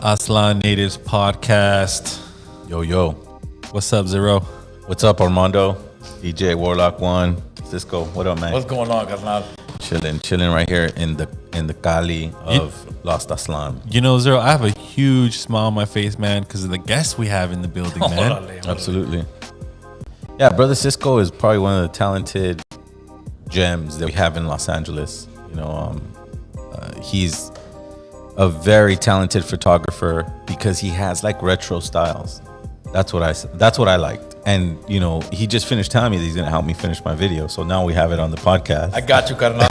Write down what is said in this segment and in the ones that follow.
Aslan Natives Podcast. Yo, yo. What's up, Zero? What's up, Armando? DJ Warlock One. Cisco, what up, man? What's going on, Carnal? Chilling right here in the Cali of Lost Aslan. You know, Zero, I have a huge smile on my face, man, because of the guests we have in the building, man. Absolutely. Yeah, brother Cisco is probably one of the talented gems that we have in Los Angeles. You know, he's a very talented photographer because he has like retro styles. That's what I liked. And you know, he just finished telling me that he's gonna help me finish my video. So now we have it on the podcast. I got you, Carnal.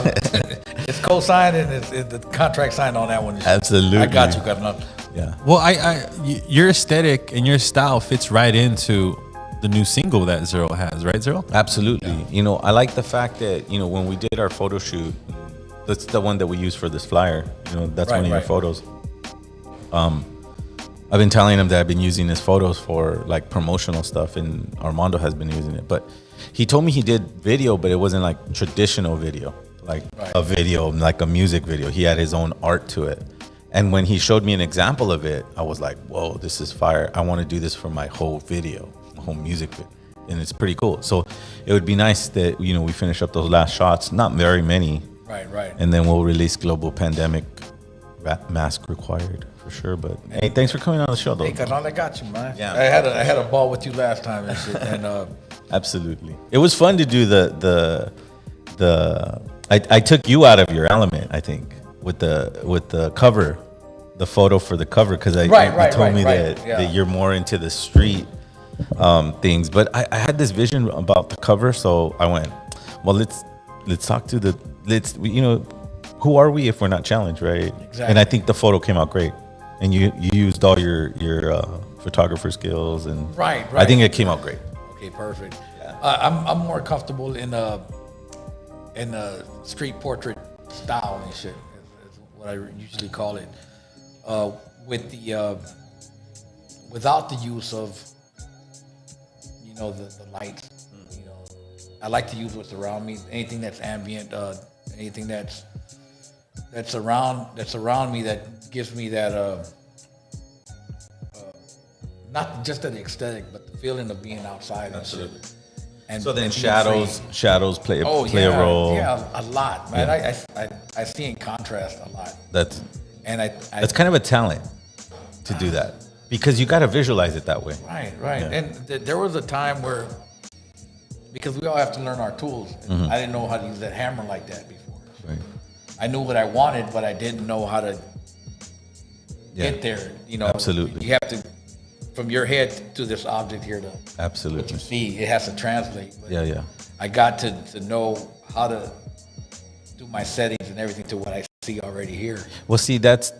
It's co-signed and it's the contract signed on that one. Absolutely. I got you, Carnal. Yeah. Well, your aesthetic and your style fits right into the new single that Zero has, right, Zero? Absolutely. Yeah. You know, I like the fact that, you know, when we did our photo shoot, that's the one that we used for this flyer. You know, that's one of your photos. I've been telling him that I've been using his photos for like promotional stuff, and Armando has been using it. But he told me he did video, but it wasn't like traditional video, like a video, like a music video. He had his own art to it. And when he showed me an example of it, I was like, whoa, this is fire. I want to do this for my whole video, my whole music video. And it's pretty cool. So it would be nice that, you know, we finish up those last shots, not very many. Right. And then we'll release Global Pandemic mask required for sure. But hey, thanks for coming on the show, though. Hey, Carnal, I got you, man. Yeah. I had a ball with you last time and shit. And Absolutely. It was fun to do I took you out of your element, I think, with the cover, the photo for the cover, because you told me that you're more into the street things. But I had this vision about the cover, so I went, well, let's talk to you know, who are we if we're not challenged, right? Exactly. And I think the photo came out great, and you used all your photographer skills, and right. I think it came out great. Okay, perfect. Yeah. I'm more comfortable in a street portrait style and shit. Is what I usually call it. With the without the use of, you know, the lights. You know, I like to use what's around me. Anything that's ambient, anything that's around me that gives me that not just the aesthetic, but the feeling of being outside. Absolutely. And so then and shadows play a role. Yeah, a lot, man. Yeah. I see in contrast a lot. That's kind of a talent to do that, because you got to visualize it that way. Right. Yeah. And there was a time where, because we all have to learn our tools, I didn't know how to use that hammer like that before. Right. I knew what I wanted, but I didn't know how to get there. You know, absolutely. You have to, from your head to this object here, to absolutely what you see, it has to translate. But yeah. I got to know how to do my settings and everything to what I see already here. Well, see, that's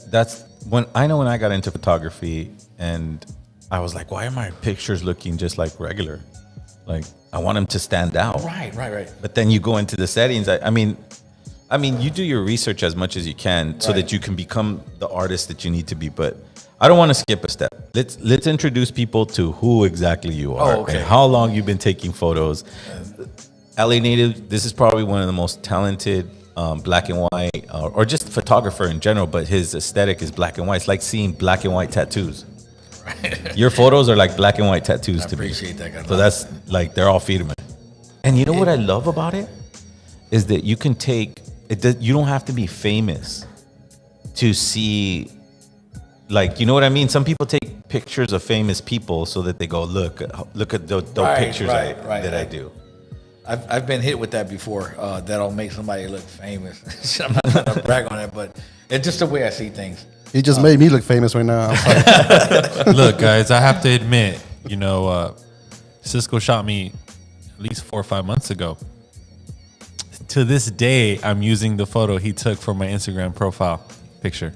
when I got into photography, and I was like, why are my pictures looking just like regular? Like, I want them to stand out. Right. But then you go into the settings. I mean, you do your research as much as you can so that you can become the artist that you need to be. But I don't want to skip a step. Let's introduce people to who exactly you are and how long you've been taking photos. LA Native, this is probably one of the most talented black and white or just photographer in general, but his aesthetic is black and white. It's like seeing black and white tattoos. Right. Your photos are like black and white tattoos to me. I appreciate that, guy. So that's like, they're all feeding me. And you know what I love about it is that you can take it. You don't have to be famous to see. Like, you know what I mean? Some people take pictures of famous people so that they go, look at those pictures that I do. I've been hit with that before. That'll make somebody look famous. I'm not gonna brag on it, but it's just the way I see things. He just made me look famous right now. Look, guys, I have to admit, you know, Cisco shot me at least 4 or 5 months ago. To this day, I'm using the photo he took for my Instagram profile picture.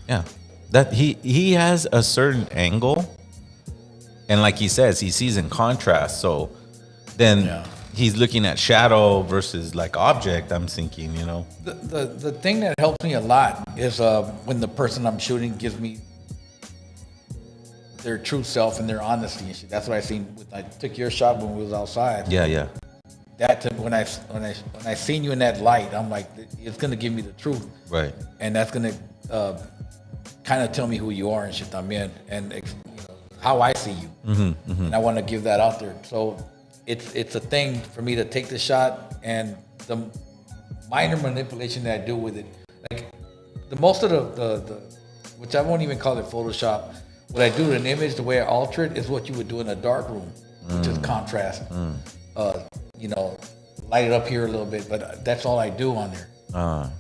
Yeah. That he has a certain angle, and like he says, he sees in contrast. So then he's looking at shadow versus like object. I'm thinking, you know, the thing that helps me a lot is when the person I'm shooting gives me their true self and their honesty and shit. That's what I seen. I took your shot when we was outside. Yeah. That when I seen you in that light, I'm like, it's gonna give me the truth. Right. And that's gonna kind of tell me who you are and shit también, and how I see you. And I want to give that out there. So it's a thing for me to take the shot, and the minor manipulation that I do with it, like the most of the which I won't even call it Photoshop. What I do with an image, the way I alter it, is what you would do in a dark room, which is contrast. Light it up here a little bit, but that's all I do on there.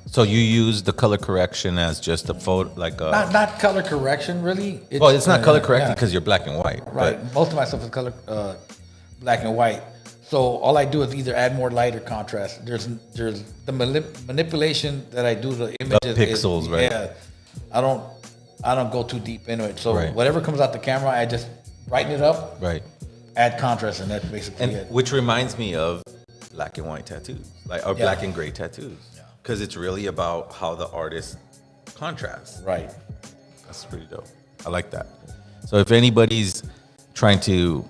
So you use the color correction as just a photo, like a... Not color correction, really. It's not color corrected because you're black and white. Right. But Most of my stuff is color black and white. So all I do is either add more light or contrast. There's the manipulation that I do to the images. The pixels, right? Yeah. I don't go too deep into it. So Right. whatever comes out the camera, I just brighten it up, right. add contrast, and that's basically it. Which reminds me of black and white tattoos, black and gray tattoos, because it's really about how the artist contrasts. Right. That's pretty dope. I like that. So if anybody's trying to,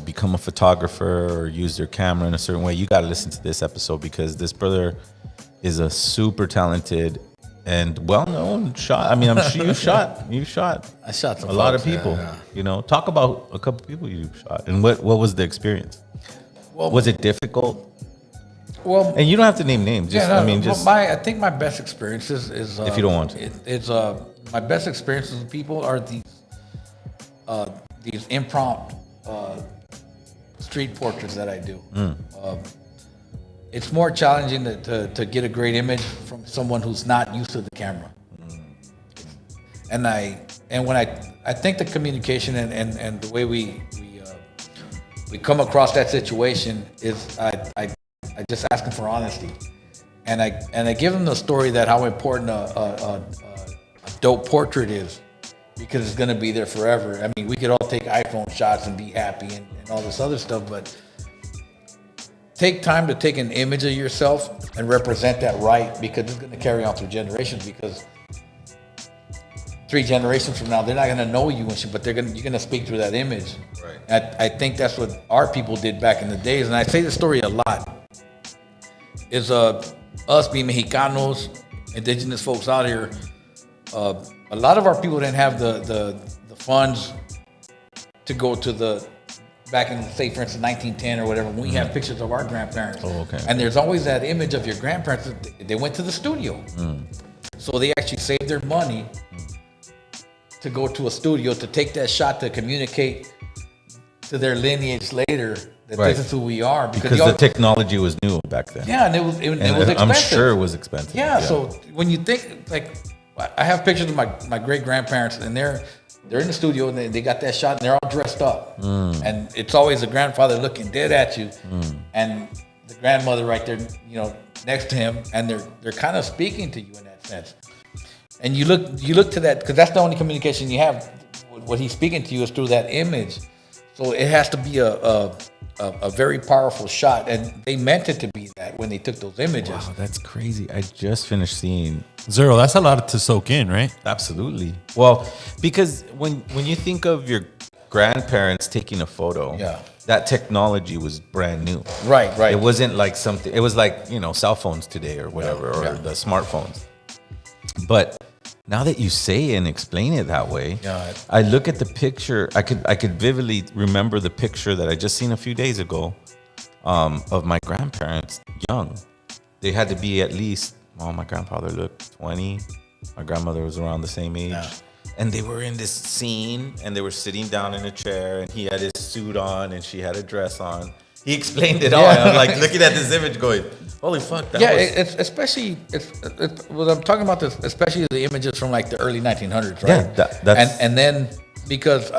become a photographer or use their camera in a certain way, you got to listen to this episode, because this brother is a super talented and well-known shot. I mean, I'm sure you shot. I shot some a lot of folks, people. yeah. Talk about a couple people you shot, and what was the experience? Well, Was it difficult? Well, And you don't have to name names. Just, I think my best experiences is if you don't want to. It's my best experiences with people are these impromptu street portraits that I do. It's more challenging to get a great image from someone who's not used to the camera. And when I think the communication and the way we come across that situation is I just ask them for honesty, and I give them the story that how important a dope portrait is, because it's gonna be there forever. I mean, we could all take iPhone shots and be happy and all this other stuff, but take time to take an image of yourself and represent that right, because it's gonna carry on through generations. Because 3 generations from now, they're not gonna know you and shit, but you're gonna speak through that image. Right. I think that's what our people did back in the days, and I say the story a lot. Is us being Mexicanos, indigenous folks out here, a lot of our people didn't have the funds to go to back in, say, for instance, 1910 or whatever, when we have pictures of our grandparents. Oh, okay. And there's always that image of your grandparents that they went to the studio. So they actually saved their money to go to a studio to take that shot to communicate to their lineage later that Right. this is who we are. Because the technology was new back then. Yeah, and it was expensive. I'm sure it was expensive. Yeah, so when you think, like, I have pictures of my great grandparents, and they're in the studio, and they got that shot, and they're all dressed up, and it's always the grandfather looking dead at you, and the grandmother right there, next to him, and they're kind of speaking to you in that sense. And you look to that, because that's the only communication you have. What he's speaking to you is through that image. So it has to be a very powerful shot, and they meant it to be that when they took those images. Wow, that's crazy. I just finished seeing. Zero, that's a lot to soak in, right? Absolutely. Well, because when you think of your grandparents taking a photo, that technology was brand new. Right. It wasn't like something. It was like cell phones today or whatever, or the smartphones. But now that you say and explain it that way, I look at the picture. I could vividly remember the picture that I just seen a few days ago of my grandparents young. They had to be at least. Well, my grandfather looked 20. My grandmother was around the same age. Yeah. And they were in this scene, and they were sitting down in a chair, and he had his suit on, and she had a dress on. He explained it all. And I'm like looking at this image going, holy fuck. It's especially what I'm talking about, this, especially the images from like the early 1900s, right? Yeah, that's... And then because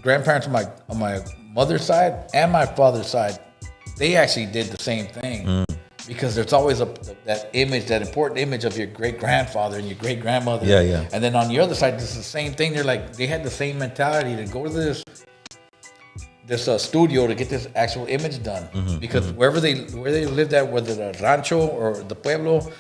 grandparents on my mother's side and my father's side, they actually did the same thing. Because there's always that image, that important image of your great grandfather and your great grandmother. Yeah. And then on the other side, it's the same thing. They had the same mentality to go to this studio to get this actual image done. Because where they lived at, whether the rancho or the pueblo,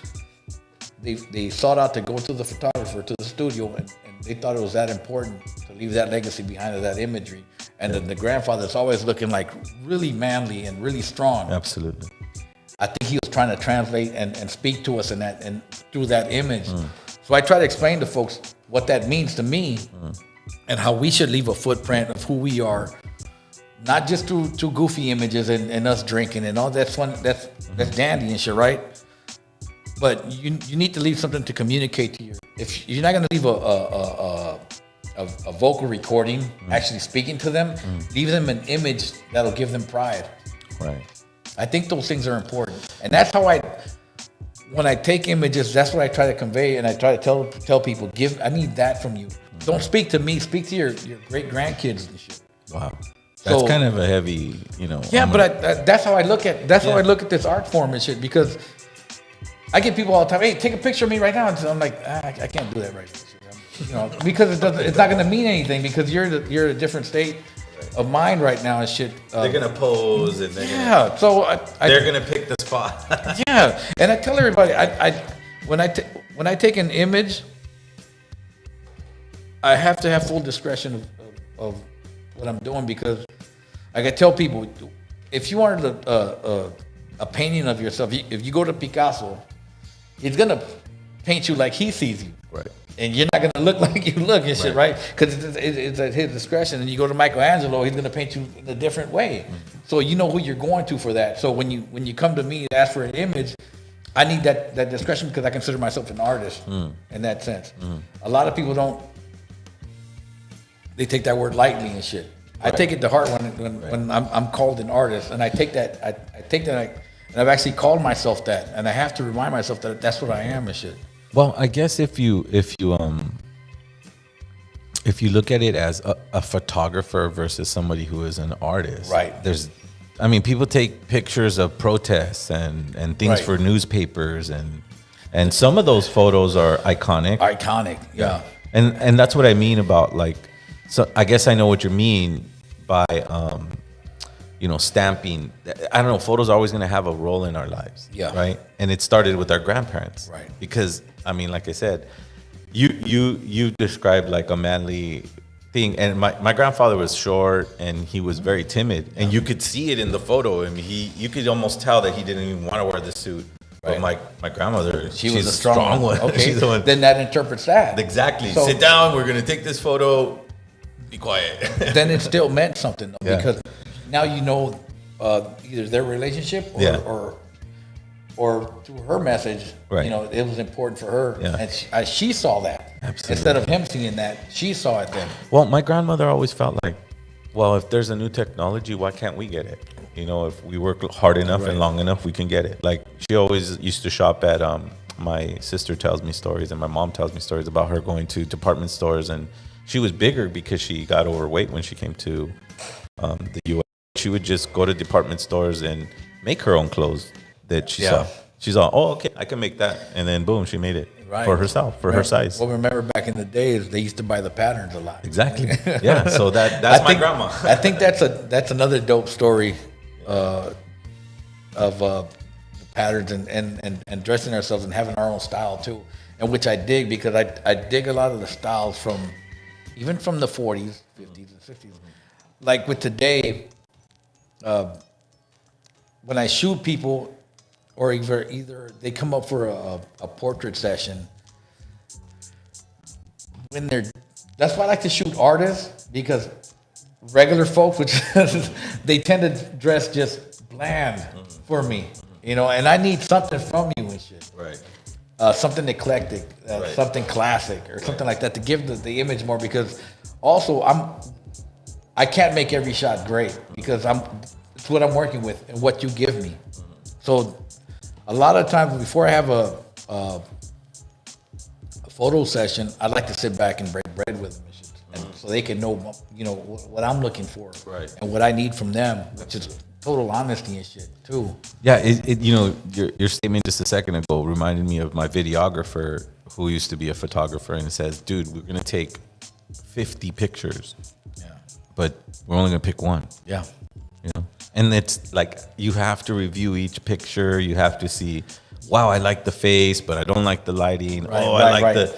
they sought out to go to the photographer, to the studio, and they thought it was that important to leave that legacy behind of that imagery. And then the grandfather's always looking like really manly and really strong. Absolutely. I think he was trying to translate and speak to us in that, and through that image. So I try to explain to folks, what that means to me, and how we should leave a footprint of who we are, not just through goofy images and us drinking and all that's fun. That's dandy and shit, right? But you need to leave something to communicate to you. If you're not gonna leave a vocal recording, actually speaking to them, leave them an image that'll give them pride. Right. I think those things are important, and that's how when I take images, that's what I try to convey, and I try to tell people, I need that from you. Don't speak to me, speak to your great grandkids and shit. Wow. That's kind of a heavy, Yeah, but that's how I look at how I look at this art form and shit, because I get people all the time, hey, take a picture of me right now, and I'm like, I can't do that right now. Because it's not going to mean anything, because you're a different state of mind right now and shit. They're gonna pose and they're gonna pick the spot. Yeah, and I tell everybody, when I take an image, I have to have full discretion of what I'm doing, because I can tell people, if you wanted a painting of yourself, if you go to Picasso, he's gonna paint you like he sees you. Right. And you're not gonna look like you look and shit, right? Because it's at his discretion. And you go to Michelangelo, he's gonna paint you in a different way. So you know who you're going to for that. So when you come to me and ask for an image, I need that discretion, because I consider myself an artist in that sense. A lot of people don't. They take that word lightly and shit. I take it to heart when I'm called an artist, and I take that. And I've actually called myself that, and I have to remind myself that that's what I am and shit. Well, I guess if you look at it as a photographer versus somebody who is an artist, right? People take pictures of protests and things for newspapers, and some of those photos are iconic. Iconic, yeah. And that's what I mean about, like, so I guess I know what you mean by stamping. I don't know, photos are always going to have a role in our lives. Yeah. Right. And it started with our grandparents. Right. Because, like I said, you described like a manly thing. And my grandfather was short and he was very timid. And you could see it in the photo. You could almost tell that he didn't even want to wear the suit. Right. But my grandmother, she's a strong one. Okay. She's the one. Then that interprets that. Exactly. So, sit down. We're going to take this photo. Be quiet. Then it still meant something, though, because now either their relationship or through her message, it was important for her, and she saw that. Absolutely. Instead of him seeing that, she saw it then. Well, my grandmother always felt like, well, if there's a new technology, why can't we get it? If we work hard enough and long enough, we can get it. Like, she always used to shop at. My sister tells me stories, and my mom tells me stories about her going to department stores, and she was bigger because she got overweight when she came to the U.S. She would just go to department stores and make her own clothes that she saw. She's all, oh, okay, I can make that. And then, boom, she made it for herself, for her size. Well, remember back in the days, they used to buy the patterns a lot. Exactly. Yeah, so that's my grandma. I think that's another dope story of patterns and dressing ourselves and having our own style, too. And which I dig, because I dig a lot of the styles even from the 40s, 50s, and 60s. Like with today, when I shoot people, or either they come up for a portrait session, that's why I like to shoot artists, because regular folks, they tend to dress just bland for me, and I need something from you and shit. Right. Something eclectic, something classic, or something like that, to give the image more, because also I can't make every shot great, because it's what I'm working with and what you give me. So a lot of times before I have a photo session, I like to sit back and break bread with them, and so they can know what I'm looking for, and what I need from them, which is total honesty and shit too. Yeah, your statement just a second ago reminded me of my videographer who used to be a photographer, and says, dude, we're gonna take 50 pictures, but we're only gonna pick one. Yeah. And it's like, you have to review each picture. You have to see, wow, I like the face, but I don't like the lighting. I like the,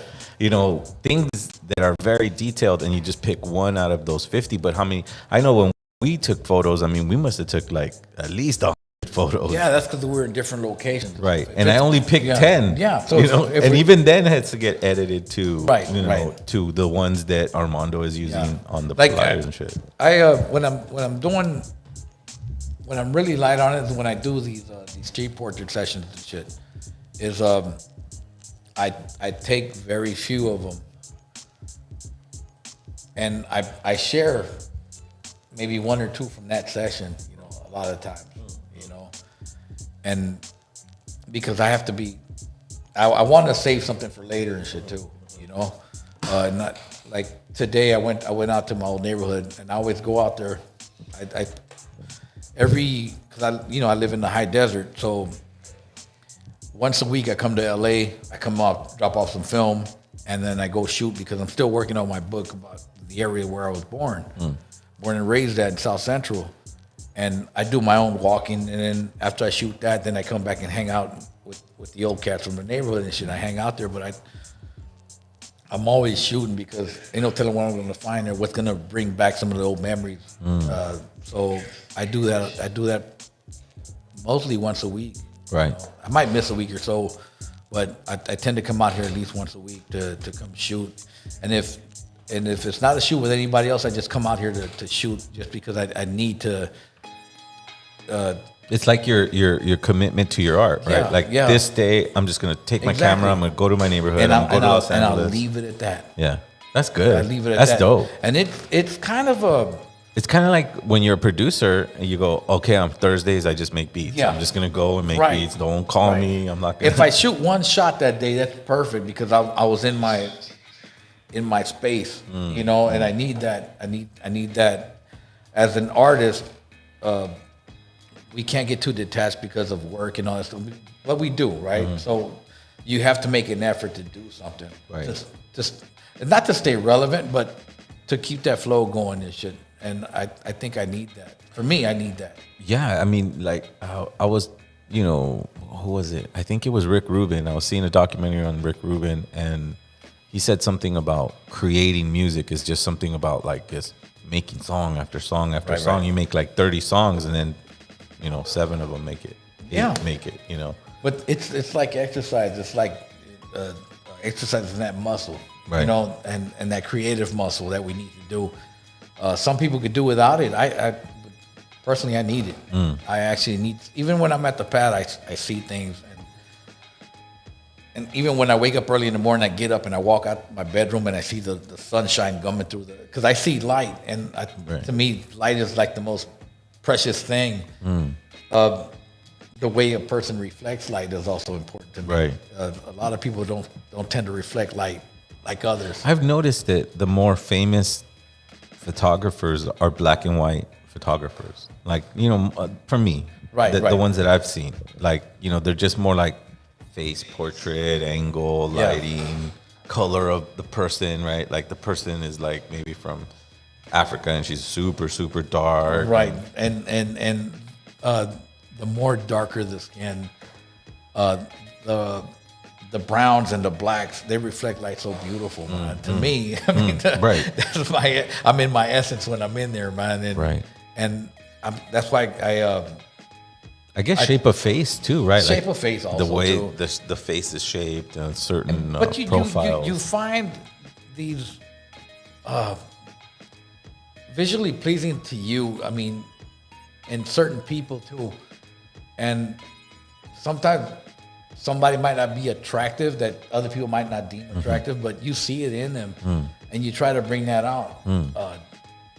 things that are very detailed, and you just pick one out of those 50. But how many? I know when we took photos, we must have took like at least 100 photos. Yeah, that's because we were in different locations. Right. And I only picked Yeah. 10. Yeah. So you know, if and we- even then it has to get edited to, Right, you know, right. to the ones that Armando is using on the Like, flyers and shit. when I'm really light on it is when I do these street portrait sessions and shit. Is I take very few of them, and I share maybe one or two from that session. You know, a lot of times, you know, and because I have to be, I want to save something for later and shit too. You know, not like today I went out to my old neighborhood, and I always go out there. Because I live in the high desert, so once a week I come to LA, I come out, drop off some film, and then I go shoot because I'm still working on my book about the area where I was born. Born and raised at in South Central. And I do my own walking, and then after I shoot that, then I come back and hang out with the old cats from the neighborhood and shit. I hang out there, but I'm always shooting because ain't no telling what I'm gonna find there, what's gonna bring back some of the old memories. So I do that mostly once a week. Right. You know, I might miss a week or so, but I tend to come out here at least once a week to come shoot. And if it's not a shoot with anybody else, I just come out here to shoot just because I need to. It's like your commitment to your art, right? Yeah, Like yeah. this day, I'm just gonna take my Exactly. camera. I'm gonna go to my neighborhood. And I'm gonna go to Los I'll Angeles. leave it at that. Yeah, that's good. I leave it at that's that. dope. And it's kind of a. It's kind of like when you're a producer and you go, okay, on Thursdays I just make beats. Yeah. I'm just gonna go and make Right. beats. Don't call Right. me. I'm not gonna. If I shoot one shot that day, that's perfect because I was in my space, you know, and I need that. I need that. As an artist, we can't get too detached because of work and all that stuff. But we do, right? So you have to make an effort to do something. Right. Just not to stay relevant, but to keep that flow going and shit. And I think I need that. For me, I need that. Yeah, I mean, like I was, you know, who was it? I think it was Rick Rubin. I was seeing a documentary on Rick Rubin, and he said something about creating music is just something about like just making song after song after Right, song. right. You make like 30 songs, and then, you know, 7 of them make it. 8 Yeah. make it. You know. But it's like exercise. It's like exercising that muscle, Right. you know, and that creative muscle that we need to do. Some people could do without it. I personally, I need it. I actually need. Even when I'm at the pad, I see things, and even when I wake up early in the morning, I get up and I walk out my bedroom and I see the sunshine coming through because I see light, and Right. to me, light is like the most precious thing. The way a person reflects light is also important to me. Right. A lot of people don't tend to reflect light like others. I've noticed that the more famous photographers are black and white photographers. Like, you know, for me, Right, the right. ones that I've seen, like, you know, they're just more like face portrait, angle, Yeah. lighting, color of the person, right? Like the person is like maybe from Africa and she's super, super dark. Right, and the more darker the skin, the browns and the blacks, they reflect light so beautiful, man. To me, I mean, right. that's I'm in my essence when I'm in there, man. And, Right. And that's why I guess shape of face too, right? Shape of face also, the way too. the face is shaped and certain but you profiles. find these visually pleasing to you. I mean, in certain people too, and sometimes somebody might not be attractive that other people might not deem attractive, but you see it in them, and you try to bring that out.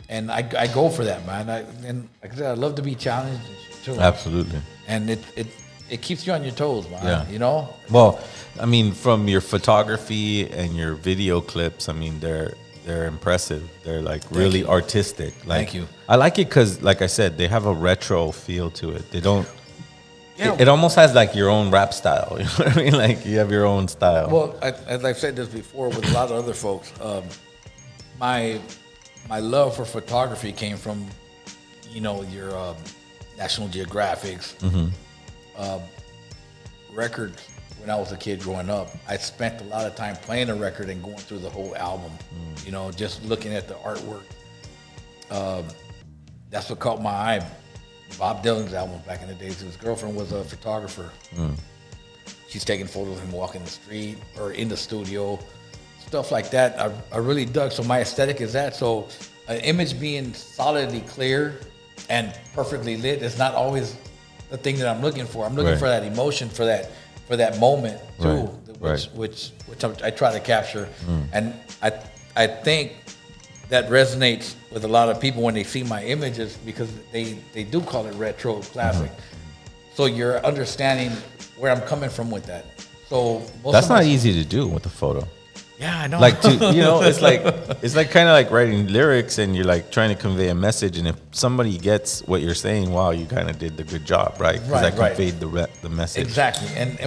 And I go for that, man. And like I said, I love to be challenged and shit too. Absolutely. And it keeps you on your toes, man. Yeah. You know. Well, I mean, from your photography and your video clips, I mean, they're impressive. They're like really artistic. Like, Thank you. I like it because, like I said, they have a retro feel to it. They don't. Yeah. It almost has like your own rap style. You know what I mean? Like you have your own style. Well, as I've said this before with a lot of other folks, my love for photography came from, you know, your National Geographics, records. When I was a kid growing up, I spent a lot of time playing a record and going through the whole album. You know, just looking at the artwork. That's what caught my eye. Bob Dylan's album back in the days. His girlfriend was a photographer. She's taking photos of him walking the street or in the studio, stuff like that. I really dug. So my aesthetic is that. So an image being solidly clear and perfectly lit is not always the thing that I'm looking for. I'm looking for that emotion, for that moment too, which I try to capture. And I think that resonates with a lot of people when they see my images because they do call it retro classic. So you're understanding where I'm coming from with that. So that's not easy to do with a photo. Yeah, I know. Like it's like kind of like writing lyrics and you're like trying to convey a message. And if somebody gets what you're saying, wow, you kind of did the good job, right? Because I conveyed the message exactly. And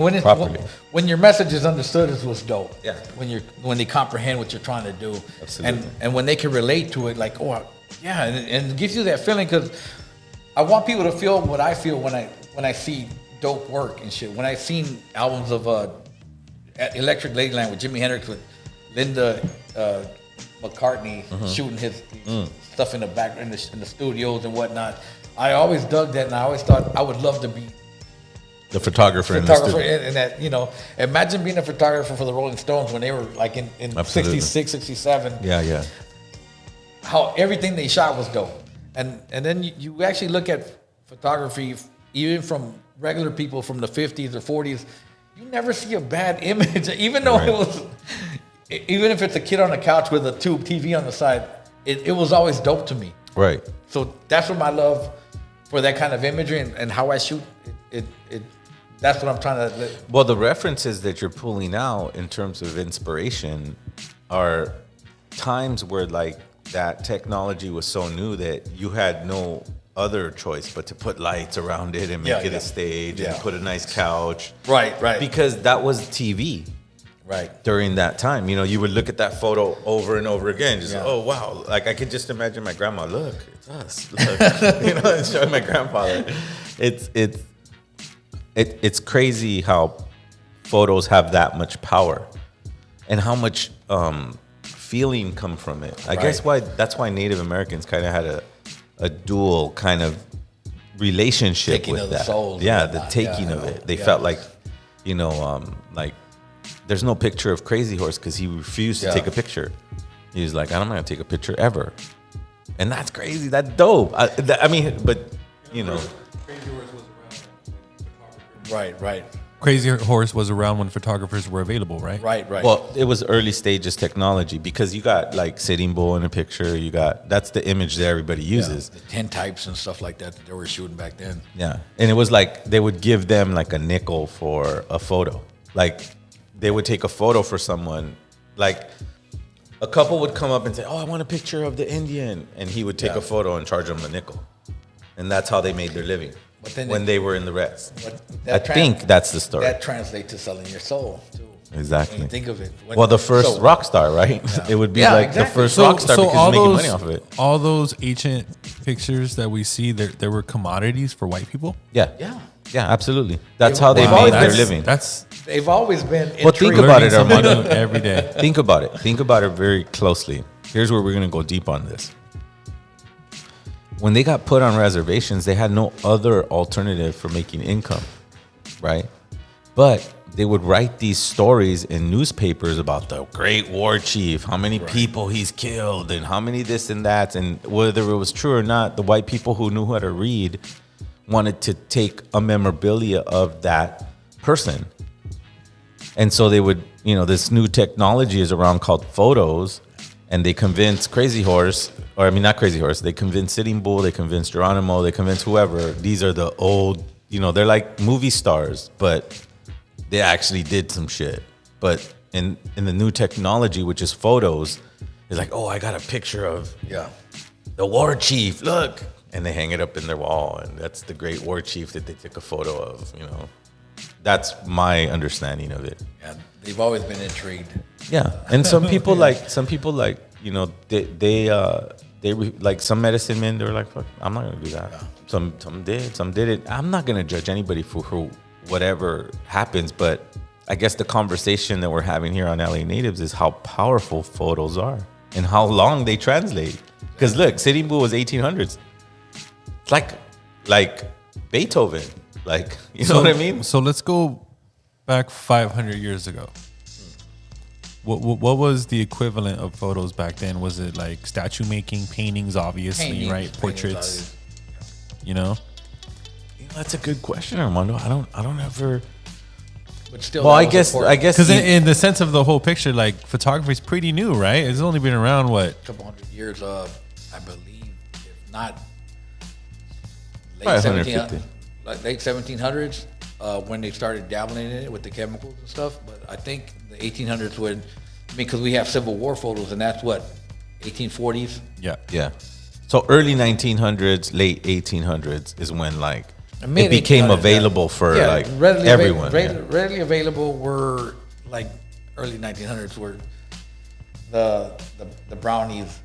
when your message is understood, is what's dope. Yeah. When they comprehend what you're trying to do, absolutely. And when they can relate to it, like yeah, and it gives you that feeling because I want people to feel what I feel when I see dope work and shit. When I seen albums of Electric Ladyland with Jimi Hendrix with Linda McCartney shooting his stuff in the back in the studios and whatnot. I always dug that, and I always thought I would love to be the photographer in the studio. And that, imagine being a photographer for the Rolling Stones when they were like in 66, 67. Yeah. How everything they shot was dope. And then you actually look at photography, even from regular people from the 50s or 40s, you never see a bad image, even though it was. Even if it's a kid on the couch with a tube TV on the side, it was always dope to me. Right. So that's what my love for that kind of imagery and how I shoot it. That's what I'm trying to. Well, the references that you're pulling out in terms of inspiration are times where like that technology was so new that you had no other choice but to put lights around it and make it a stage and put a nice couch. Right. Because that was TV. Right. During that time, you would look at that photo over and over again. Just oh wow, like I could just imagine my grandma. Look, it's us. Look, and showing my grandfather. It's crazy how photos have that much power, and how much feeling come from it. I guess that's why Native Americans kind of had a dual kind of relationship with that. The taking of it. They felt like, like. There's no picture of Crazy Horse because he refused to take a picture. He was like, I'm not going to take a picture ever. And that's crazy. That's dope. I mean, but, Crazy Horse was around. Right. Crazy Horse was around when photographers were available, right? Right. Well, it was early stages technology because you got like Sitting Bull in a picture. That's the image that everybody uses. The tintypes and stuff like that they were shooting back then. Yeah. And it was like they would give them like a nickel for a photo. Like, they would take a photo for someone, like a couple would come up and say, oh, I want a picture of the Indian. And he would take a photo and charge them a nickel. And that's how they made their living when they were in the rest. I think that's the story. That translates to selling your soul, too. Exactly. When you think of it. The first rock star, right? Yeah. It would be the first rock star because you're making money off of it. All those ancient pictures that we see, there were commodities for white people? Yeah, absolutely. That's how they made their living. They've always been intrigued. Well, think about it, Armando. Every day. Think about it. Think about it very closely. Here's where we're going to go deep on this. When they got put on reservations, they had no other alternative for making income, right? But they would write these stories in newspapers about the great war chief, how many people he's killed, and how many this and that. And whether it was true or not, the white people who knew how to read wanted to take a memorabilia of that person. And so they would, this new technology is around called photos, and they convince Crazy Horse, not Crazy Horse, they convince Sitting Bull, they convince Geronimo, they convince whoever. These are the old, they're like movie stars, but they actually did some shit. But in the new technology, which is photos, it's like, oh, I got a picture of the war chief, look. And they hang it up in their wall, and that's the great war chief that they took a photo of, That's my understanding of it. Yeah, they've always been intrigued. Yeah, and some people like they like some medicine men. They were like, "Fuck, I'm not gonna do that." Yeah. Some did it. I'm not gonna judge anybody for whatever happens, but I guess the conversation that we're having here on LA Natives is how powerful photos are and how long they translate. Because look, Sitting Bull was 1800s. It's like like Beethoven. Like, you know what I mean? So let's go back 500 years ago. What was the equivalent of photos back then? Was it like statue making, paintings, obviously, right? Portraits, you know? That's a good question, Armando. I don't ever. But still, Well, I guess Because in the sense of the whole picture, like photography is pretty new, right? It's only been around what? a couple hundred years, I believe, if not late 150. late 1700s, when they started dabbling in it with the chemicals and stuff. But I think the 1800s would, because we have Civil War photos, and that's what 1840s. Yeah. Yeah. So early 1900s, late 1800s is when like it Mid- became 1800s, available for like readily everyone. Readily available were like early 1900s were the brownies,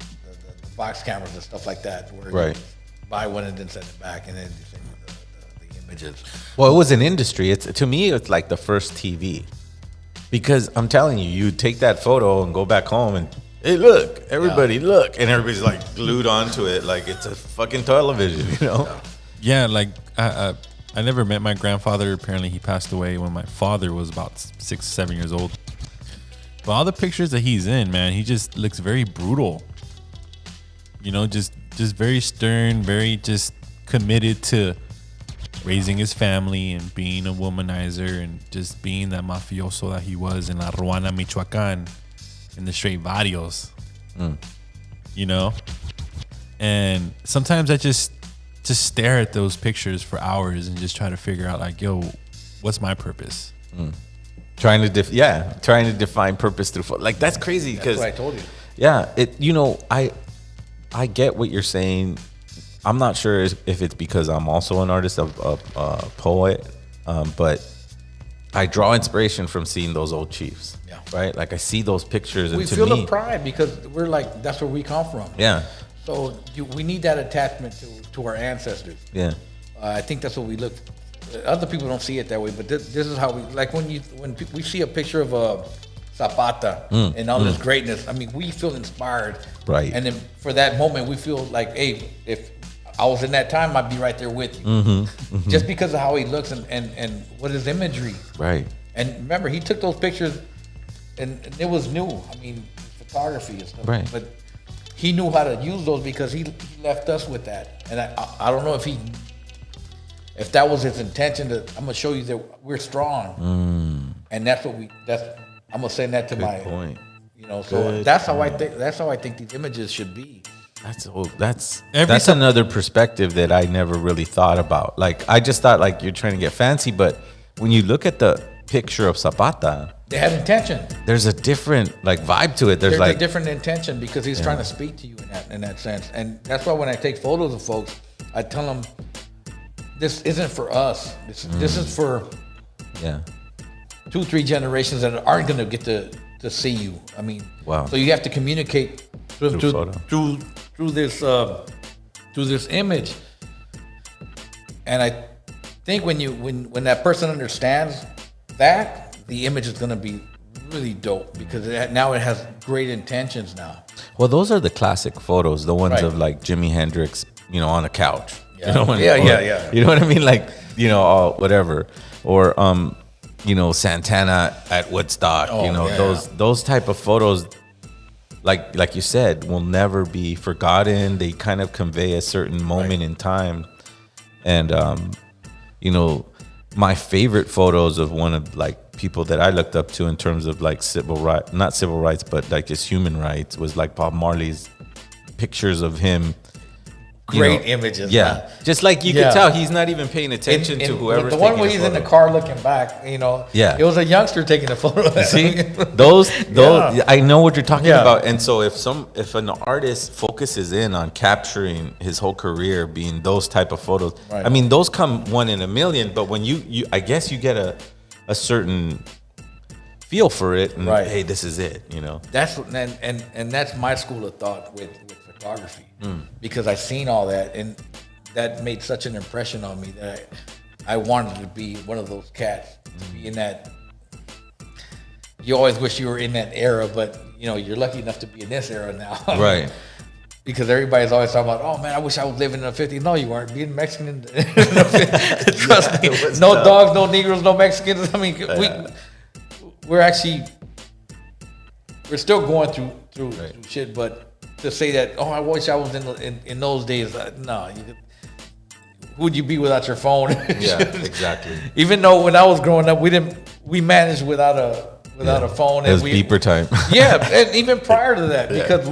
the box cameras and stuff like that. Where Right. you buy one and then send it back, and then you send the images. Well, it was an industry. It's to me, it's like the first TV, because I'm telling you, you take that photo and go back home and hey, look, everybody, look, and everybody's like glued onto it, like it's a fucking television, you know? Yeah, like I never met my grandfather. Apparently, he passed away when my father was about 6, 7 years old. But all the pictures that he's in, man, he just looks very brutal. You know, just very stern, very just committed to raising his family and being a womanizer and just being that mafioso that he was in La Ruana, Michoacan, in the straight barrios. You know, and sometimes I just stare at those pictures for hours and just try to figure out like, yo, what's my purpose? Trying to define purpose through photo. Like that's crazy because That's what I told you. yeah, I get what you're saying. I'm not sure if it's because I'm also an artist, a poet, but I draw inspiration from seeing those old chiefs. Yeah. Right. Like I see those pictures, and We to feel me, the pride because we're like, that's where we come from. yeah, So we need that attachment to our ancestors. yeah, I think that's what we look. Other people don't see it that way, but this is how we like when we see a picture of a Zapata and all this greatness. I mean, we feel inspired, Right. And then for that moment, we feel like, hey, if I was in that time, I'd be right there with you. Just because of how he looks and what his imagery. right. And remember, he took those pictures, and it was new. I mean, photography and stuff. Right. But he knew how to use those because he left us with that. And I don't know if that was his intention. I'm gonna show you that we're strong, and that's what I'm gonna send that to my point. You know, so that's how I think. That's how I think these images should be. That's another perspective that I never really thought about. Like I just thought like you're trying to get fancy, but when you look at the picture of Zapata, They had intention. there's a different like vibe to it. There's There's like a different intention because he's trying to speak to you in that sense, and that's why when I take photos of folks, I tell them, this isn't for us. This is for yeah, 2-3 generations that aren't going to get to see you. I mean, Wow. So you have to communicate Through photo. through this image. And I think when that person understands that, the image is going to be really dope because now it has great intentions now. well, those are the classic photos, the ones Right. of like Jimi Hendrix, on a couch. Yeah. You know, when- Yeah, or- yeah. You know what I mean? Like, whatever, or Santana at Woodstock. Oh, yeah. those type of photos, like you said, will never be forgotten. They kind of convey a certain moment in time, and my favorite photos of one of like people that I looked up to in terms of like not civil rights, but like just human rights, was like Bob Marley's pictures of him. Great images. Yeah, man. just like you Yeah. could tell, he's not even paying attention to whoever's the one taking where the he's in the photo. car looking back, Yeah. it was a youngster taking the photo. See, those Yeah. I know what you're talking Yeah. about. And so if an artist focuses in on capturing his whole career being those type of photos, Right. I mean, those come one in a million. But when you I guess you get a certain feel for it, and Right. hey, this is it. That's and that's my school of thought with photography, because I seen all that, and that made such an impression on me that I wanted to be one of those cats, to be in that. You always wish you were in that era, but you're lucky enough to be in this era now. Right. because everybody's always talking about, oh man, I wish I was living in the 50s. No, you weren't. Being Mexican in the 50s, trust me. No tough. dogs, no Negroes, no Mexicans. I mean, we're still going through shit, but to say that, oh, I wish I was in those days, no. Who'd you be without your phone? Yeah, exactly. Even though when I was growing up, we managed without a phone. It was beeper time. Yeah, and even prior to that, because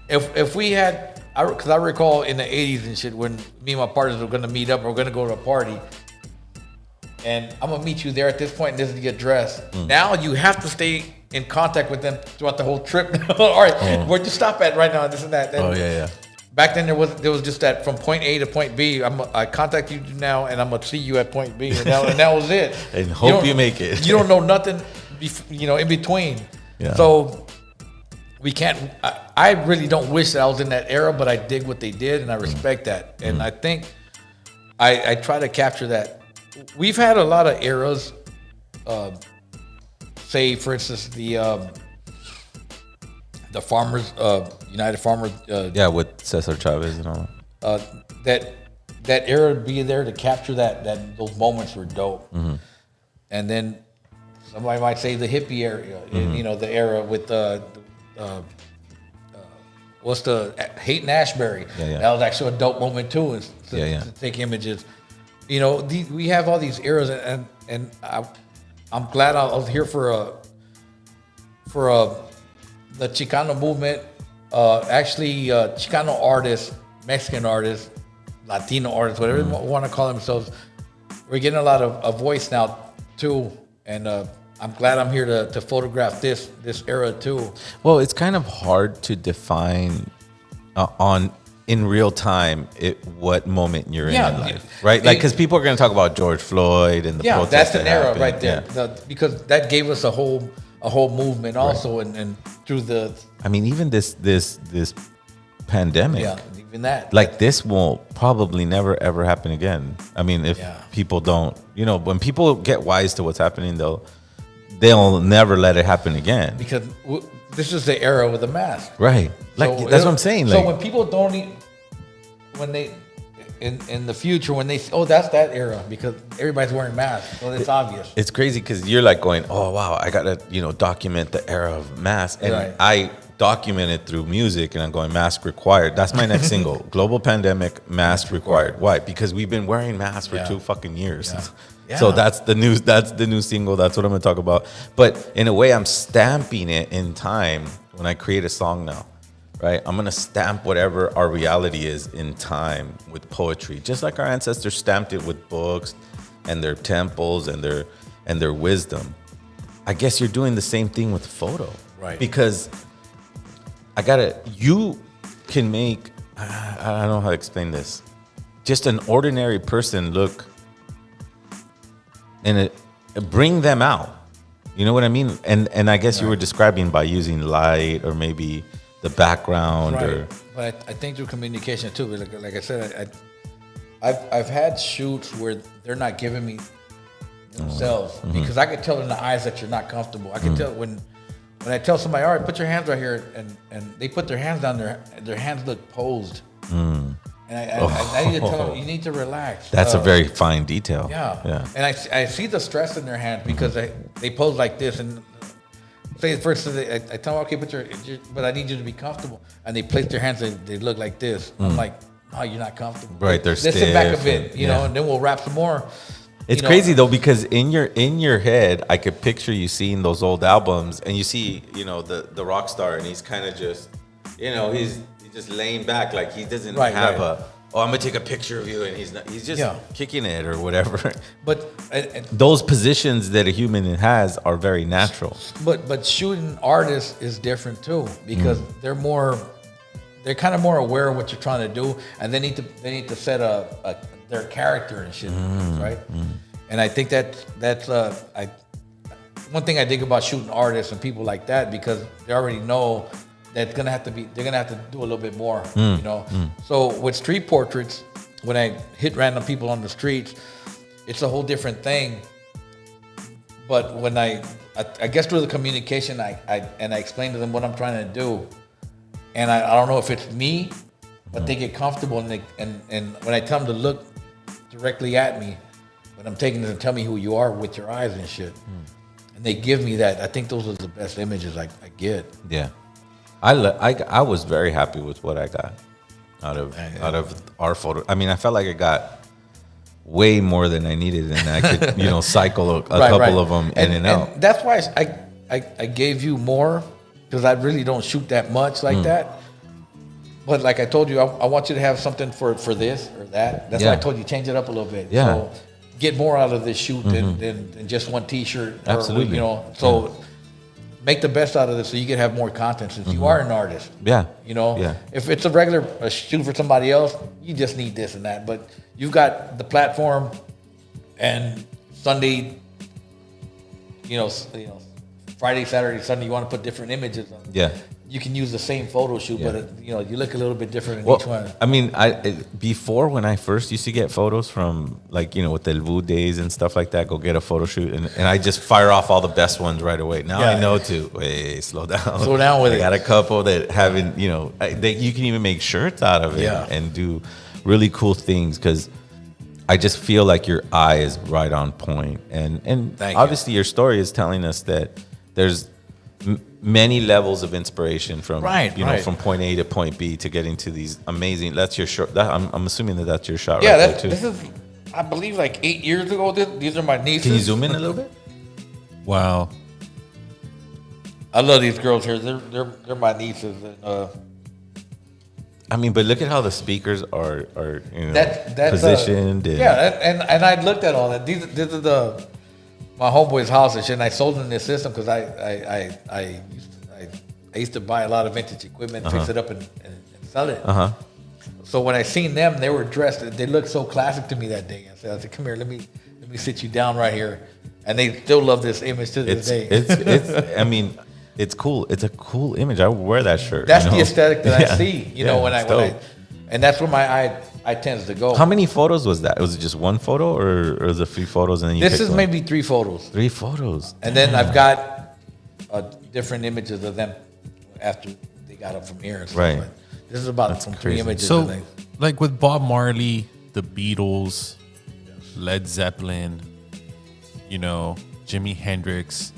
if we had, because I recall in the 80s and shit, when me and my partners were going to meet up, or we're going to go to a party, and I'm going to meet you there at this point, and this is the address. Now you have to stay in contact with them throughout the whole trip. All right, where'd you stop at right now, this and that. Oh, yeah. Back then there was just that from point A to point B. I contact you now, and I'm gonna see you at point B, and that was it. And hope you make it. You don't know nothing, in between. Yeah. So we can't. I really don't wish that I was in that era, but I dig what they did, and I respect that. And I think I try to capture that. We've had a lot of eras. Say, for instance, the farmers, United Farmers. With Cesar Chavez and all that era be there to capture that those moments were dope. And then somebody might say the hippie area, the era with what's the Haight Ashbury. That was actually a dope moment too. To take images. We have all these eras, and I'm glad I was here for the Chicano movement. Chicano artists, Mexican artists, Latino artists, whatever they want to call themselves. We're getting a lot of voice now too, and I'm glad I'm here to photograph this era too. Well, it's kind of hard to define in real time what moment you're in life, right? Like, because people are going to talk about George Floyd and the protests. That's an era right there, because that gave us a whole movement also, and through the. I mean, even this pandemic. Yeah, even that. Like, this will probably never ever happen again. I mean, if people don't, when people get wise to what's happening, they'll never let it happen again. Because this is the era with the mask. Right. Like, so that's what I'm saying. So when people don't when they in the future, when they that's that era, because everybody's wearing masks, so it's obvious. It's crazy because you're like going, oh wow, I gotta document the era of masks, and I document it through music, and I'm going, mask required. That's my next single, Global Pandemic, mask required. Why? Because we've been wearing masks for 2 fucking years. Yeah. So that's the new single. That's what I'm gonna talk about. But in a way, I'm stamping it in time when I create a song now. Right, I'm gonna stamp whatever our reality is in time with poetry, just like our ancestors stamped it with books and their temples and their wisdom. I guess you're doing the same thing with photo, right? Because you can make, I don't know how to explain this, just an ordinary person look, and bring them out. You know what I mean? And I guess you were describing by using light or maybe the background, right. But I think through communication too. Like I said, I've had shoots where they're not giving me themselves, because I could tell in the eyes that you're not comfortable. I can tell when I tell somebody, all right, put your hands right here, and they put their hands down there, their hands look posed. And I need to tell them, you need to relax. That's a very fine detail. Yeah. And I see the stress in their hands because they pose like this, and say first, I tell them, okay, but I need you to be comfortable, and they place their hands and they look like this. I'm like, no, you're not comfortable. Right, they're stiff. Let's sit back a bit, and then we'll wrap some more. It's crazy though, because in your head, I could picture you seeing those old albums, and you see, the rock star, and he's kind of just, he's just laying back, like he doesn't have I'm gonna take a picture of you, and he's just kicking it or whatever. But those positions that a human has are very natural. But shooting artists is different too, because they're kind of more aware of what you're trying to do, and they need to set their character and shit, right? And I think that's one thing I dig about shooting artists and people like that, because they already know that they're gonna have to do a little bit more, So with street portraits, when I hit random people on the streets, it's a whole different thing. But when I guess through the communication, I explain to them what I'm trying to do, and I don't know if it's me, but they get comfortable and when I tell them to look directly at me, when I'm taking them to tell me who you are with your eyes and shit, and they give me that. I think those are the best images I get. Yeah, I was very happy with what I got out of our photo. I mean, I felt like I got way more than I needed, and I could cycle a couple of them in and out. That's why I gave you more, because I really don't shoot that much like that. But like I told you, I want you to have something for this or that. That's why I told you change it up a little bit. Yeah. So get more out of this shoot than just one T-shirt. Absolutely. So make the best out of this so you can have more content since you are an artist. Yeah. If it's a regular shoot for somebody else, you just need this and that. But you've got the platform, and Sunday, Friday, Saturday, Sunday, you want to put different images on. Yeah. You can use the same photo shoot, but you look a little bit different in each one. I mean, before, when I first used to get photos from with El Vuh days and stuff like that, go get a photo shoot, and I just fire off all the best ones right away. Now I know to slow down. Slow down with it. I got a couple that haven't, that you can even make shirts out of it and do really cool things, because I just feel like your eye is right on point. And obviously your story is telling us that there's many levels of inspiration from from point A to point B to getting to these amazing. That's your shot. I'm assuming that's your shot. Yeah, right there too. This is, I believe, like 8 years ago. These are my nieces. Can you zoom in a little bit? Wow. I love these girls here. They're my nieces. And, I mean, but look at how the speakers are that's positioned. and I looked at all that. This is my homeboy's house and shit, and I sold him this system because I used to buy a lot of vintage equipment, fix it up, and sell it. So when I seen them, they were dressed. They looked so classic to me that day. I said, "Come here, let me sit you down right here." And they still love this image to this day. It's. I mean, it's cool. It's a cool image. I would wear that shirt. That's the aesthetic that I see. When I and that's where my eye tends to go. How many photos was that? Was it just one photo, or was it 3 photos and then you? This is maybe 3 photos. 3 photos. And then I've got different images of them after they got up from here. And stuff. Right. But this is about some 3 images. So, like with Bob Marley, the Beatles, Led Zeppelin, Jimi Hendrix,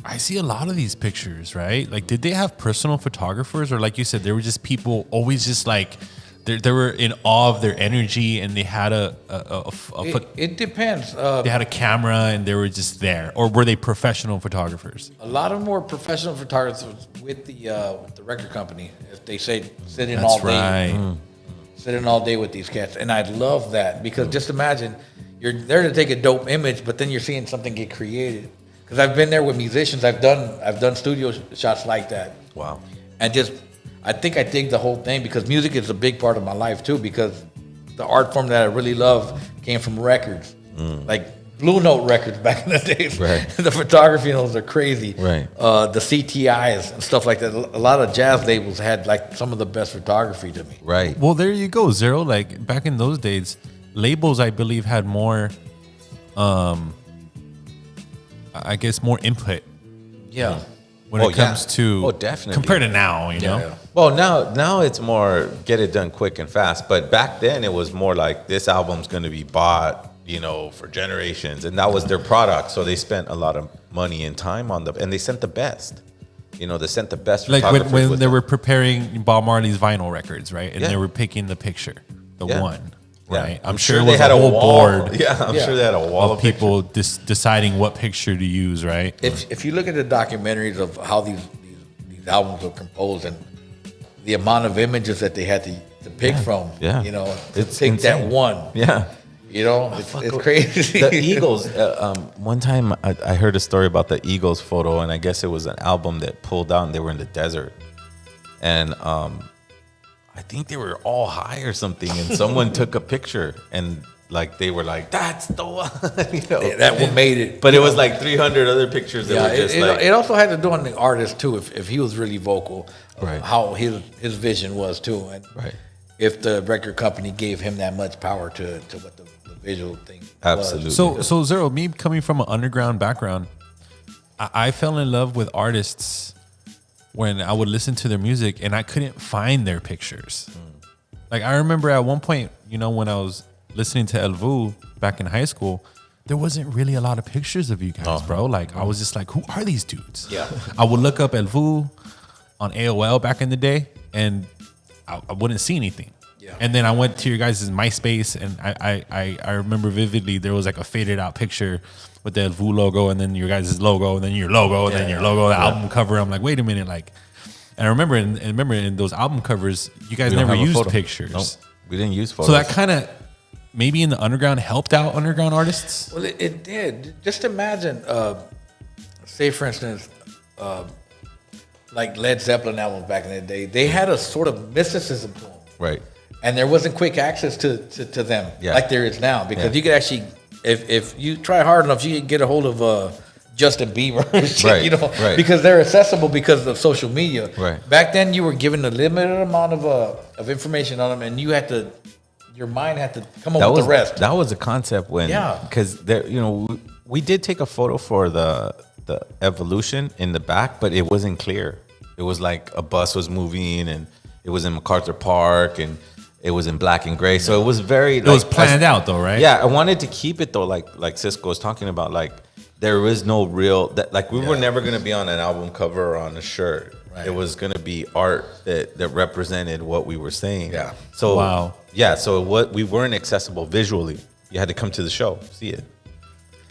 I see a lot of these pictures, right? Like, did they have personal photographers, or like you said, they were just people always just like they were in awe of their energy, and they had it depends. They had a camera and they were just there, or were they professional photographers? A lot of them were professional photographers with the record company. If they say sit in That's all day, right. Sit in all day with these cats, and I love that because just imagine you're there to take a dope image, but then you're seeing something get created. Because I've been there with musicians. I've done studio shots like that. Wow. And I think I dig the whole thing because music is a big part of my life too. Because the art form that I really love came from records, like Blue Note records back in the days. Right. The photography on those are crazy. Right. The CTIs and stuff like that. A lot of jazz labels had like some of the best photography to me. Right. Well, there you go, Zero. Like back in those days, labels I believe had more. I guess more input. Yeah. When it comes to definitely compared to now, you know. Yeah. Well, now it's more get it done quick and fast. But back then it was more like this album's going to be bought, for generations, and that was their product. So they spent a lot of money and time on and they sent the best. They sent the best. Like when they were preparing Bob Marley's vinyl records, right? And they were picking the picture, the one. Right, I'm sure they was had a whole wall. board. Yeah, I'm sure they had a wall of people deciding what picture to use. Right. If you look at the documentaries of how these albums were composed and the amount of images that they had to pick from, to it's pick insane. that one. Yeah. It's crazy. The Eagles. One time I heard a story about the Eagles photo, and I guess it was an album that pulled out, and they were in the desert, and I think they were all high or something, and someone took a picture, and like they were like, "That's the one," that one made it. But it was like 300 other pictures that were just it also had to do on the artist too. If he was really vocal, Right. how his vision was too, and Right. if the record company gave him that much power to what the visual thing Absolutely. was. So Zero, me coming from an underground background, I fell in love with artists when I would listen to their music and I couldn't find their pictures. Like I remember at one point, you know, when I was listening to El Vuh back in high school, there wasn't really a lot of pictures of you guys, bro. Like I was just like, who are these dudes? Yeah. I would look up El Vuh on AOL back in the day, and I wouldn't see anything. Yeah. And then I went to your guys' MySpace, and I remember vividly there was like a faded out picture with the El Vuh logo, and then your guys' logo, and then your logo, and then your logo, the album cover. I'm like, wait a minute, like. And I remember in those album covers, you guys never used pictures. Nope, we didn't use photos. So that kind of maybe in the underground helped out underground artists. Well, it did. Just imagine, say for instance, like Led Zeppelin albums back in the day. They had a sort of mysticism to them, right. and there wasn't quick access to them like there is now. Because you could actually, if you try hard enough, you can get a hold of Justin Bieber, you know, because they're accessible because of social media. Right. Back then, you were given a limited amount of information on them, and you had to, your mind had to come up with the rest. That was a concept when, because there, you know, we did take a photo for the evolution in the back, but it wasn't clear. It was like a bus was moving, and it was in MacArthur Park, and it was in black and gray. So it was very. It was planned out though, right? Yeah, I wanted to keep it though, like Cisco was talking about, like. There was no real that like we were never gonna be on an album cover or on a shirt. Right. It was gonna be art that represented what we were saying. Yeah. So so we weren't accessible visually. You had to come to the show, see it.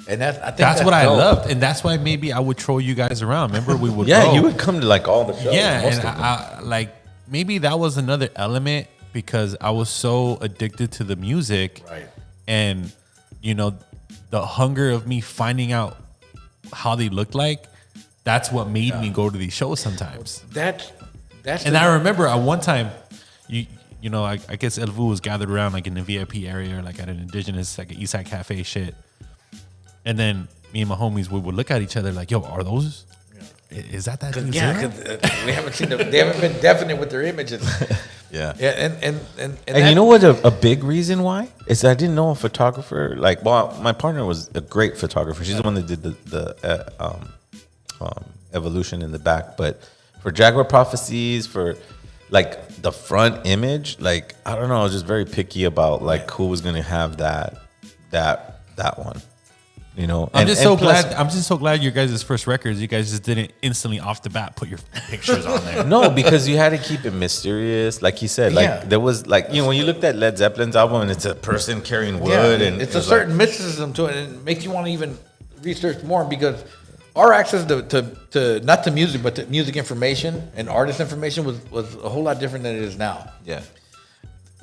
And I think that's what I loved, and that's why maybe I would troll you guys around. Remember, we would go. You would come to like all the shows. Yeah, and I like maybe that was another element because I was so addicted to the music, right? And you know, the hunger of me finding out how they looked like, that's what made me go to these shows sometimes. That's and I remember at one time, you know, I guess El Vuh was gathered around like in the VIP area or like at an indigenous, like an Eastside Cafe shit. And then me and my homies would look at each other like, yo, are those? Is that dude? Yeah, because we haven't seen them. They haven't been definite with their images. And you know what a big reason why is I didn't know a photographer my partner was a great photographer. She's the one that did the evolution in the back, but for Jaguar Prophecies, for like the front image, like I don't know, I was just very picky about like who was gonna have that one. You know, I'm just so glad your guys' first records, you guys just didn't instantly off the bat put your pictures on there. No, because you had to keep it mysterious. Like he said, like there was like, you know, when you looked at Led Zeppelin's album and it's a person carrying wood and it's a certain mysticism to it, and it makes you want to even research more because our access to not to music, but to music information and artist information was a whole lot different than it is now. Yeah.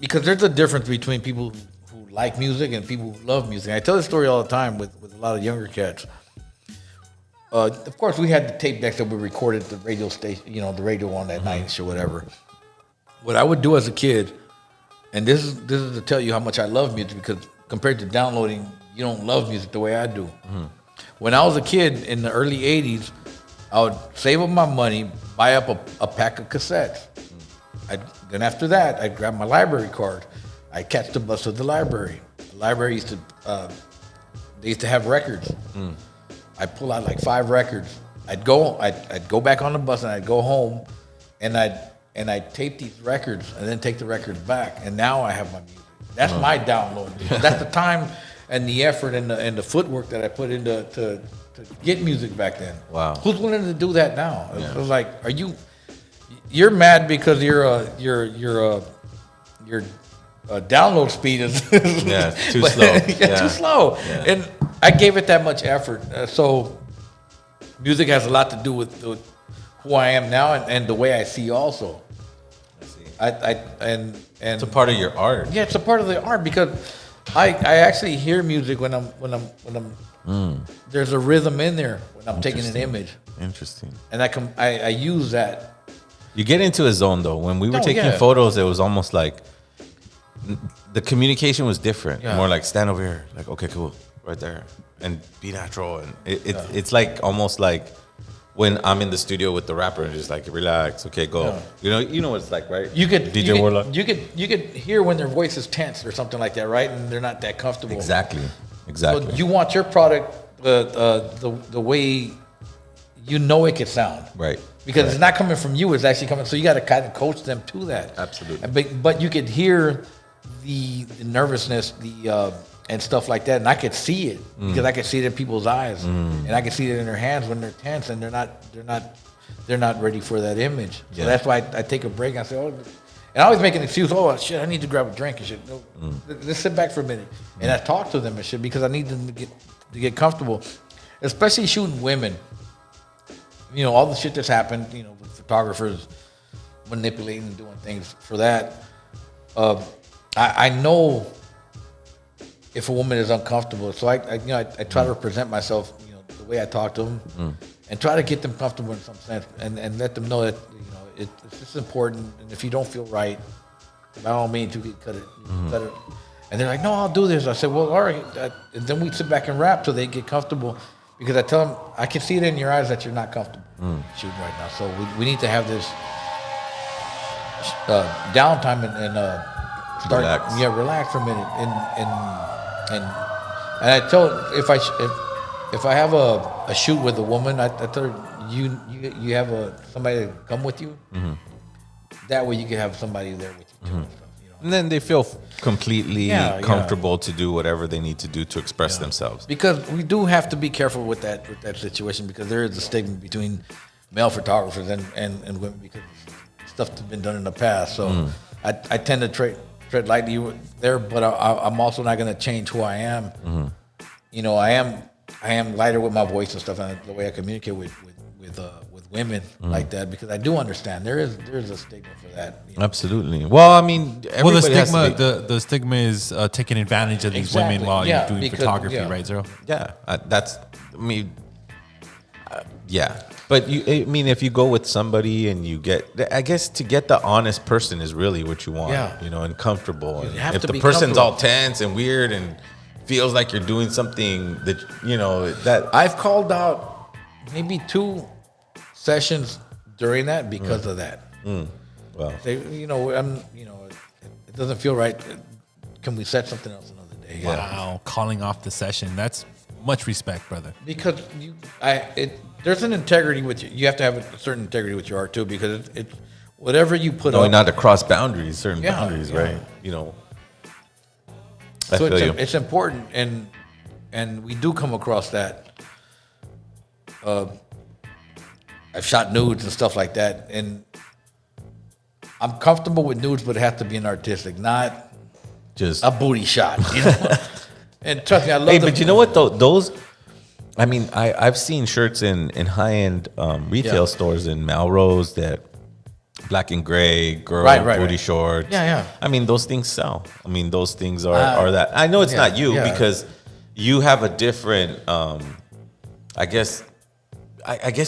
Because there's a difference between people who like music and people who love music. I tell this story all the time with a lot of younger cats. Of course, we had the tape decks that we recorded the radio station, you know, the radio on that night or whatever. What I would do as a kid, and this is to tell you how much I love music, because compared to downloading, you don't love music the way I do. Mm-hmm. When I was a kid in the early 80s, I would save up my money, buy up a pack of cassettes. Then after that, I'd grab my library card. I'd catch the bus to the library. The library used to, they used to have records. I'd pull out like 5 records. I'd go back on the bus and I'd go home and I'd tape these records and then take the records back. And now I have my music. That's my download. That's the time and the effort and the footwork that I put into to get music back then. Wow. Who's willing to do that now? Yeah. It was like, you're mad because your download speed is too slow. Too slow. Yeah. And I gave it that much effort. So music has a lot to do with who I am now and the way I see also. I see. It's a part of your art. Yeah, it's a part of the art because I actually hear music when I'm there's a rhythm in there when I'm taking an image. Interesting. And I use that. You get into a zone though. When we were taking photos, it was almost like the communication was different. More like stand over here, like okay, cool, right there, and be natural. And it's like almost like when I'm in the studio with the rapper and just like relax, okay, go. Yeah. You know what it's like, right? You could DJ Warlock. You could hear when their voice is tense or something like that, right? And they're not that comfortable. Exactly. So you want your product the way you know it could sound. Right. because it's not coming from you. It's actually coming. So you got to kind of coach them to that. Absolutely. But you could hear the nervousness, and stuff like that, and I could see it because I could see it in people's eyes, and I could see it in their hands when they're tense and they're not ready for that image. So that's why I take a break and I say, oh, and I always make an excuse. Oh shit, I need to grab a drink and shit. No, let's sit back for a minute, and I talk to them and shit because I need them to get comfortable, especially shooting women. You know, all the shit that's happened. You know, with photographers manipulating and doing things for that. I know if a woman is uncomfortable, so I try to represent myself, you know, the way I talk to them, and try to get them comfortable in some sense, and let them know that, you know, it's just important, and if you don't feel right, by all means, you can cut it. And they're like, no, I'll do this. I said, well, all right. And then we sit back and rap till they get comfortable, because I tell them, I can see it in your eyes that you're not comfortable shooting right now. So we need to have this downtime and start, relax. Relax for a minute, and I tell if I have a shoot with a woman, I tell her you have somebody to come with you. That way you can have somebody there with you too. And stuff, you know? And then they feel completely comfortable to do whatever they need to do to express themselves. Because we do have to be careful with that situation, because there is a stigma between male photographers and women because of stuff that's been done in the past. So I tend to tread lightly there, but I'm also not going to change who I am. You know, I am lighter with my voice and stuff, and the way I communicate with women like that, because I do understand there is a stigma for that. You know? Absolutely. Well, I mean, the stigma is taking advantage of these women while you're doing photography, right, Zero? Yeah, yeah. But if you go with somebody and you get, I guess to get the honest person is really what you want. Yeah. You know, and comfortable. And have if to the be person's comfortable. all tense and weird and feels like you're doing something that, you know, that I've called out maybe 2 sessions during that because of that. well, They, it doesn't feel right. Can we set something else another day? Wow, calling off the session. That's much respect, brother. Because there's an integrity with you. You have to have a certain integrity with your art too, because it's whatever you put knowing up. not to cross boundaries, certain Yeah, boundaries, yeah. right? You know, I So feel you. it's important, and we do come across that. I've shot nudes and stuff like that, and I'm comfortable with nudes, but it has to be an artistic, not Just a booty shot. You know? And trust me, I love. Hey, but you know what though? Those, I mean, I've seen shirts in high end retail stores in Melrose that black and gray, girl, booty shorts. Yeah. I mean, those things sell. I mean, those things are that. I know it's not you because you have a different. I guess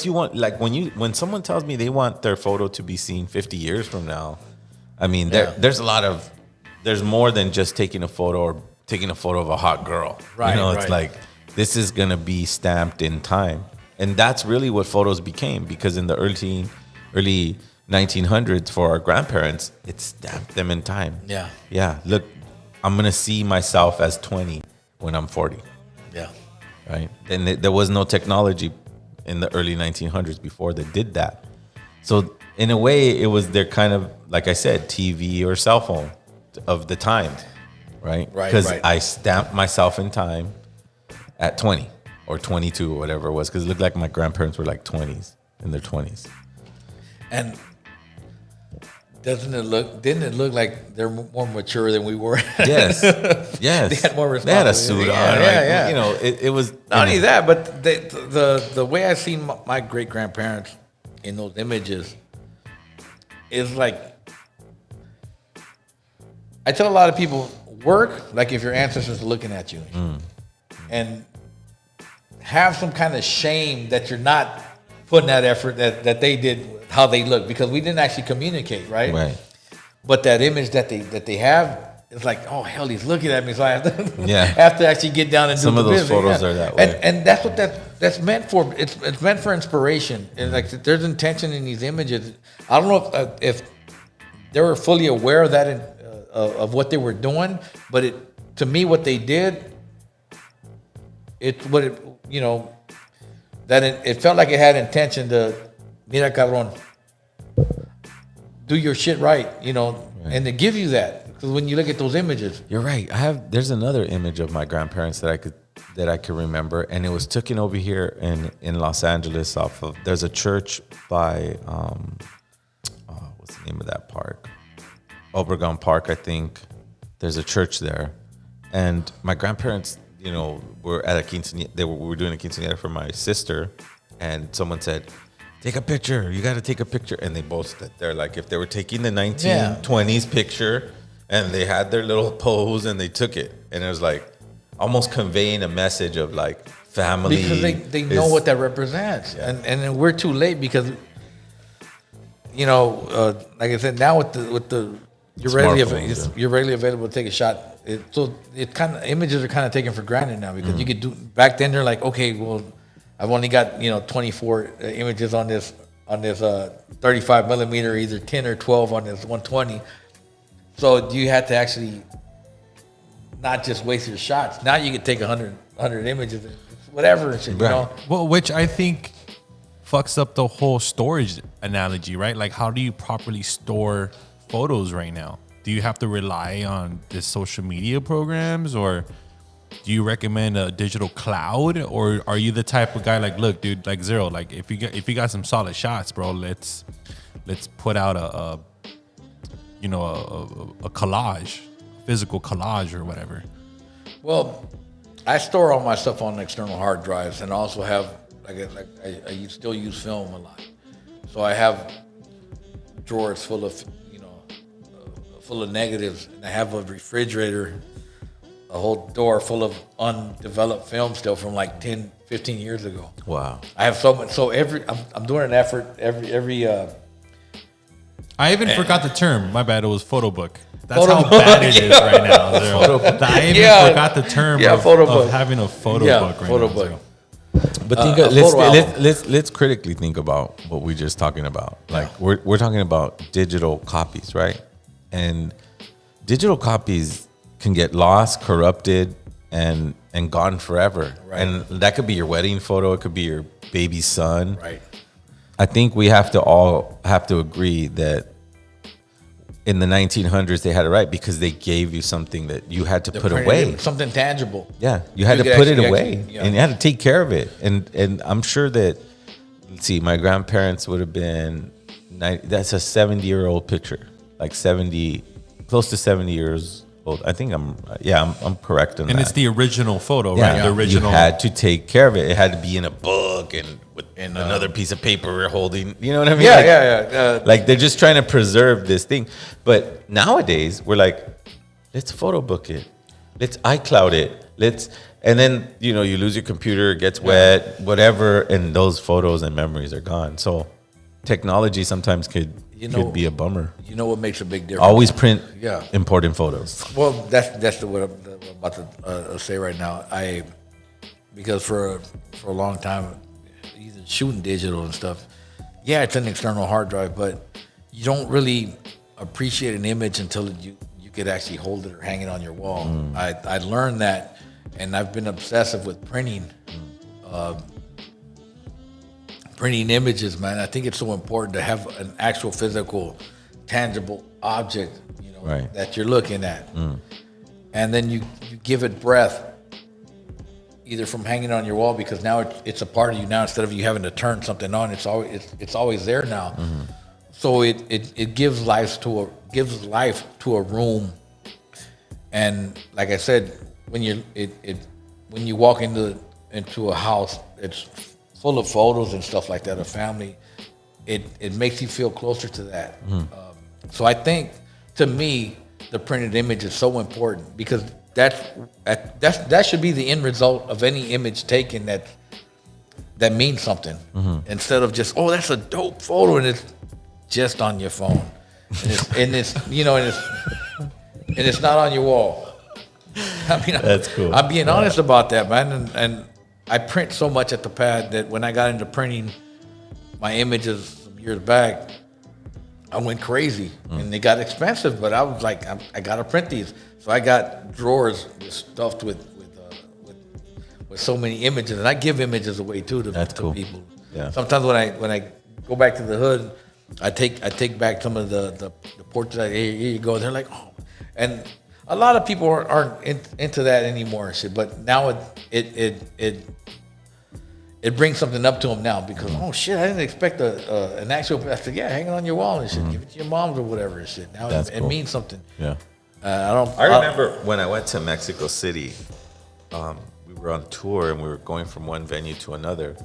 you want, like, when someone tells me they want their photo to be seen 50 years from now. I mean, there's more than just taking a photo or taking a photo of a hot girl. Right, you know, it's right. like, this is going to be stamped in time. And that's really what photos became, because in the early 1900s for our grandparents, it stamped them in time. Yeah. Yeah. Look, I'm going to see myself as 20 when I'm 40. Yeah. Right. And there was no technology in the early 1900s before that did that. So in a way, it was their kind of, like I said, TV or cell phone of the time. Right? Because I stamped myself in time at 20 or 22 or whatever it was, because it looked like my grandparents were like 20s, in their 20s. And didn't it look like they're more mature than we were? Yes. Yes. They had more They had a suit on. Yeah. You know, it was Not only that, but the way I seen my great grandparents in those images is like, I tell a lot of people, work like if your ancestors are looking at you, and have some kind of shame that you're not putting that effort that they did, how they look, because we didn't actually communicate, right? Right. But that image that they have, it's like, oh hell, he's looking at me, so I have to have to actually get down and some do of the those business. photos are that way. And that's what that's meant for. It's meant for inspiration, and like there's intention in these images. I don't know if they were fully aware of that of what they were doing, but to me what they did, it felt like it had intention to mira cabrón, do your shit right, you know, and they give you that. Because when you look at those images. You're right. There's another image of my grandparents that I could remember, and it was taken over here in Los Angeles there's a church by, what's the name of that park? Obregon Park, I think. There's a church there. And my grandparents, you know, were at a quinceañera. We were doing a quinceañera for my sister, and someone said, take a picture. You got to take a picture. And they both stood there like if they were taking the 1920s picture, and they had their little pose and they took it. And it was like almost conveying a message of like family. Because they know what that represents. Yeah. And we're too late because, you know, like I said, now with the you're readily available to take a shot. Images are kind of taken for granted now because you could do, back then they're like, okay, well, I've only got, you know, 24 images on this 35 millimeter, either 10 or 12 on this 120. So you had to actually not just waste your shots. Now you can take 100 images, whatever, and shit, you know? Well, which I think fucks up the whole storage analogy, right? Like, how do you properly store photos right now? Do you have to rely on the social media programs, or do you recommend a digital cloud, or are you the type of guy like, look, dude, like Zero, like if you got some solid shots, bro, let's put out a collage, physical collage or whatever? Well, I store all my stuff on external hard drives, and also have I still use film a lot, so I have drawers full of negatives, and I have a refrigerator, a whole door full of undeveloped film still from like 10, 15 years ago. Wow. I have so much. So I'm doing an effort every. I even forgot the term. My bad. It was photo book. That's how bad it is right now. Zero. I even forgot the term of having a photo book right photo now. Book. Zero. But let's critically think about what we're just talking about. Like we're talking about digital copies, right? And digital copies can get lost, corrupted, and gone forever. Right. And that could be your wedding photo. It could be your baby's son. Right. I think we all have to agree that in the 1900s they had it right because they gave you something that you had to put away. Something tangible. Yeah, you had to put it away, and you had to take care of it. And I'm sure that, let's see, my grandparents would have been 90, that's a 70-year-old picture, like 70, close to 70 years old. I think I'm correct on that. And it's the original photo, right? Yeah. The original. You had to take care of it. It had to be in a book and with another piece of paper we're holding. You know what I mean? Like they're just trying to preserve this thing. But nowadays we're like, let's photo book it. Let's iCloud it. And then, you lose your computer, it gets wet, whatever, and those photos and memories are gone. So technology sometimes could be a bummer. You know what makes a big difference? Always print important photos. Well, that's what I'm about to say right now. Because for a long time, either shooting digital and stuff, it's an external hard drive, but you don't really appreciate an image until you could actually hold it or hang it on your wall. I learned that, and I've been obsessive with printing. Printing images, man. I think it's so important to have an actual physical, tangible object, that you're looking at. And then you give it breath, either from hanging on your wall, because now it's a part of you now, instead of you having to turn something on, it's always there now. So it gives life to a room. And like I said, when you walk into a house, it's full of photos and stuff like that, a family, it makes you feel closer to that. So I think, to me, the printed image is so important, because that should be the end result of any image taken that means something, instead of just, that's a dope photo and it's just on your phone, and it's not on your wall. I mean, that's cool. I'm being honest about that, man, and I print so much at the pad that when I got into printing my images some years back, I went crazy, and they got expensive. But I was like, I gotta print these. So I got drawers stuffed with so many images, and I give images away too to people. Yeah. Sometimes when I go back to the hood, I take back some of the portraits. Like, hey, here you go. They're like, oh, and a lot of people aren't into that anymore and shit. But now it brings something up to them now because oh shit, I didn't expect an actual. I said, yeah, hang it on your wall and shit. Give it to your moms or whatever and shit. Now it cool. means something. Yeah. I remember when I went to Mexico City, we were on tour and we were going from one venue to another.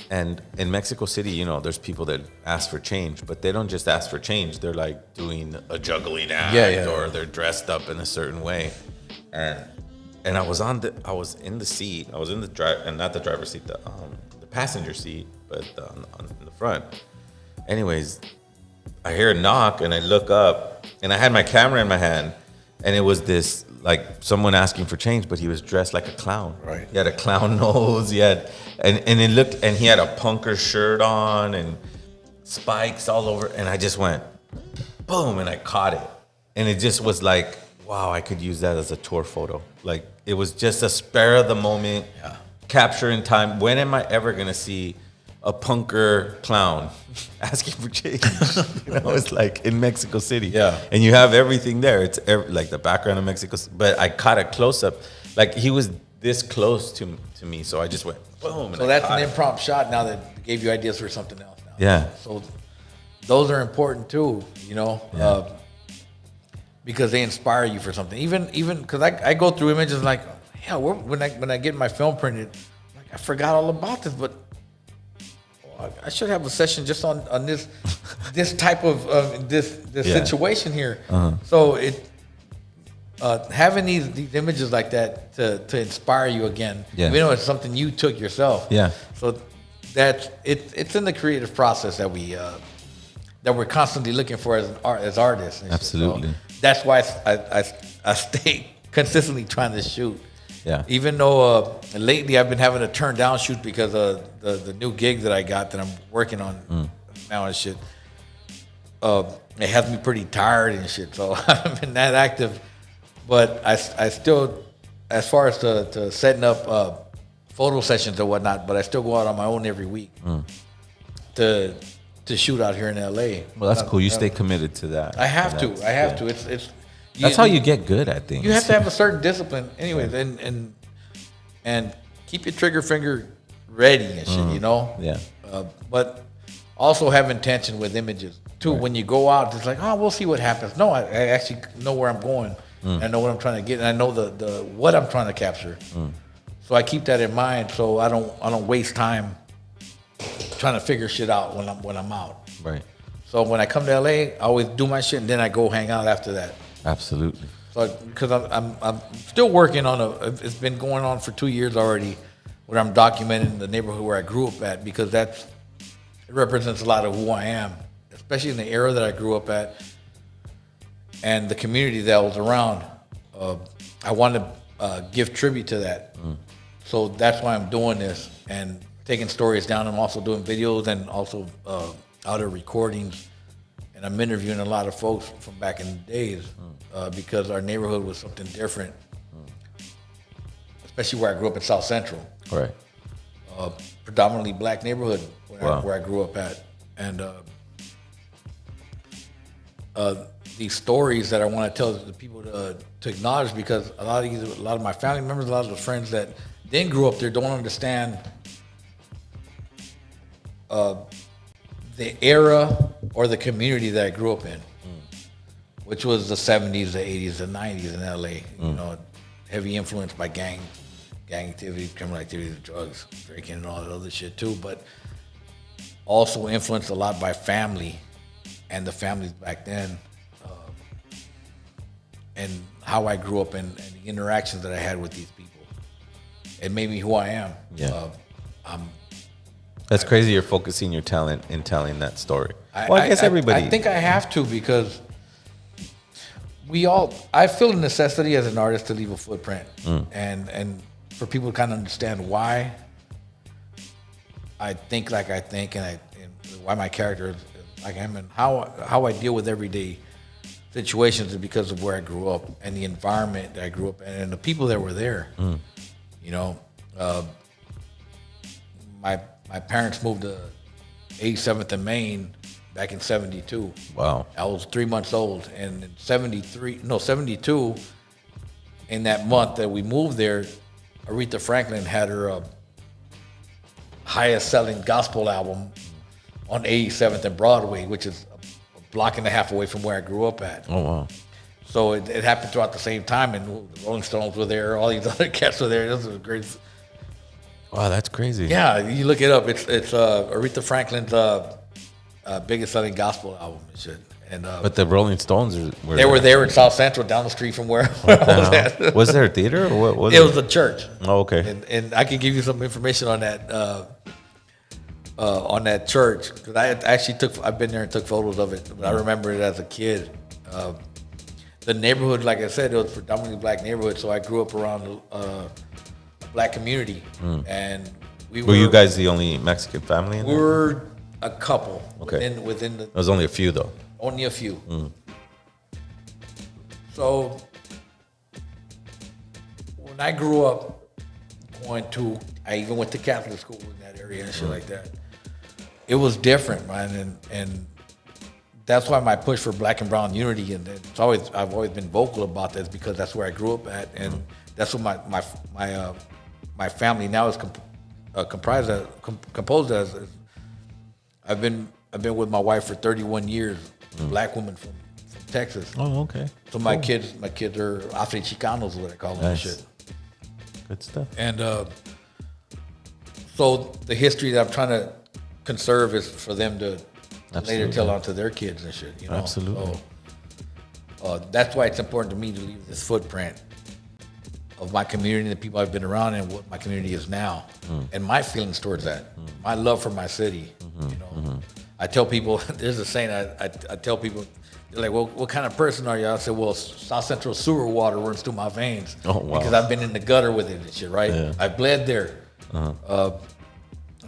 And in Mexico City, you know, there's people that ask for change, but they don't just ask for change. They're like doing a juggling act or they're dressed up in a certain way. And I was in the seat. I was in the not the driver's seat, the passenger seat, but on the front. Anyways, I hear a knock and I look up and I had my camera in my hand and it was this like someone asking for change, but he was dressed like a clown. Right. He had a clown nose. He had and it looked and he had a punker shirt on and spikes all over. And I just went boom and I caught it. And it just was like, wow, I could use that as a tour photo. Like it was just a spur of the moment, capture in time. When am I ever gonna see a punker clown asking for change? You know, it's like in Mexico City. Yeah. And you have everything there. It's like the background of Mexico. But I caught a close up. Like he was this close to me. So I just went boom. So that's an impromptu shot now that gave you ideas for something else now. Yeah. So those are important too, you know, because they inspire you for something. Even because I go through images like, yeah, when I get my film printed, like I forgot all about this, but I should have a session just on this type of this situation here. So it having these images like that to inspire you again. Yeah. You know, it's something you took yourself. Yeah. So it's in the creative process that we're constantly looking for as artists. And Absolutely. shit. So that's why I stay consistently trying to shoot. Yeah. Even though lately I've been having to turn down shoots because of the new gig that I got that I'm working on now and shit. It has me pretty tired and shit. So I haven't been that active. But I still, as far as to setting up photo sessions or whatnot, but I still go out on my own every week to shoot out here in LA. Well, that's cool. You stay committed to that. I have to. I have to. It's that's how you get good at things. You have to have a certain discipline, anyways, and keep your trigger finger ready and shit. You know. Yeah. But also have intention with images too. Right. When you go out, it's like, oh, we'll see what happens. No, I actually know where I'm going. I know what I'm trying to get, and I know the what I'm trying to capture. So I keep that in mind, so I don't waste time trying to figure shit out when I'm out. Right. So when I come to LA, I always do my shit, and then I go hang out after that. Absolutely. So because I'm still working on it's been going on for 2 years already, where I'm documenting the neighborhood where I grew up at, because it represents a lot of who I am, especially in the era that I grew up at. And the community that was around, I want to give tribute to that. So that's why I'm doing this and taking stories down. I'm also doing videos and also audio recordings. And I'm interviewing a lot of folks from back in the days because our neighborhood was something different, especially where I grew up in South Central. Right. Predominantly black neighborhood where I grew up at. And these stories that I want to tell the people to acknowledge, because a lot of my family members, a lot of the friends that didn't grow up there don't understand the era or the community that I grew up in, which was the 70s, the 80s, the 90s in LA. You know, heavy influence by gang activity, criminal activity, drugs, drinking, and all that other shit too. But also influenced a lot by family and the families back then. And how I grew up and the interactions that I had with these people. It made me who I am. Yeah. That's crazy you're focusing your talent in telling that story. I guess everybody. I think I have to, because I feel the necessity as an artist to leave a footprint. And for people to kind of understand why I think like I think and why my character is like I am, and how I deal with everyday situations is because of where I grew up and the environment that I grew up in and the people that were there. You know, my parents moved to 87th and Main back in 72. Wow. I was 3 months old, and in 72, in that month that we moved there, Aretha Franklin had her highest selling gospel album on 87th and Broadway, which is a block and a half away from where I grew up at. Oh, wow. So it happened throughout the same time, and the Rolling Stones were there, all these other cats were there. This was great. Wow, that's crazy. Yeah, you look it up. It's Aretha Franklin's biggest selling gospel album and shit. And But the Rolling Stones they were there in South Central, down the street from where I was at. Was there a theater or what was It was a church. Oh, okay. And I can give you some information on that church, because I've been there and took photos of it. But I remember it as a kid. The neighborhood, like I said, it was predominantly black neighborhood, so I grew up around a black community. And Were you guys the only Mexican family in we there? were a couple. Okay. Within the There was only a few, though. only a few. So when I grew up, I even went to Catholic school in that area and shit like that. It was different, man, and that's why my push for black and brown unity, and I've always been vocal about this, because that's where I grew up at, and that's what my family now is composed as. I've been with my wife for 31 years, black woman from Texas. Oh, okay. So my kids are Africanos, is what I call them. Nice. And shit. Good stuff. And so the history that I'm trying to conserve is for them to later tell on to their kids and shit. You know? Absolutely. So that's why it's important to me to leave this footprint of my community, the people I've been around, and what my community is now, and my feelings towards that, my love for my city. You know, I tell people, there's a saying I tell people, they're like, well, what kind of person are you? I said, well, South Central sewer water runs through my veins. Oh, wow. Because I've been in the gutter with it and shit, right? Yeah. I bled there,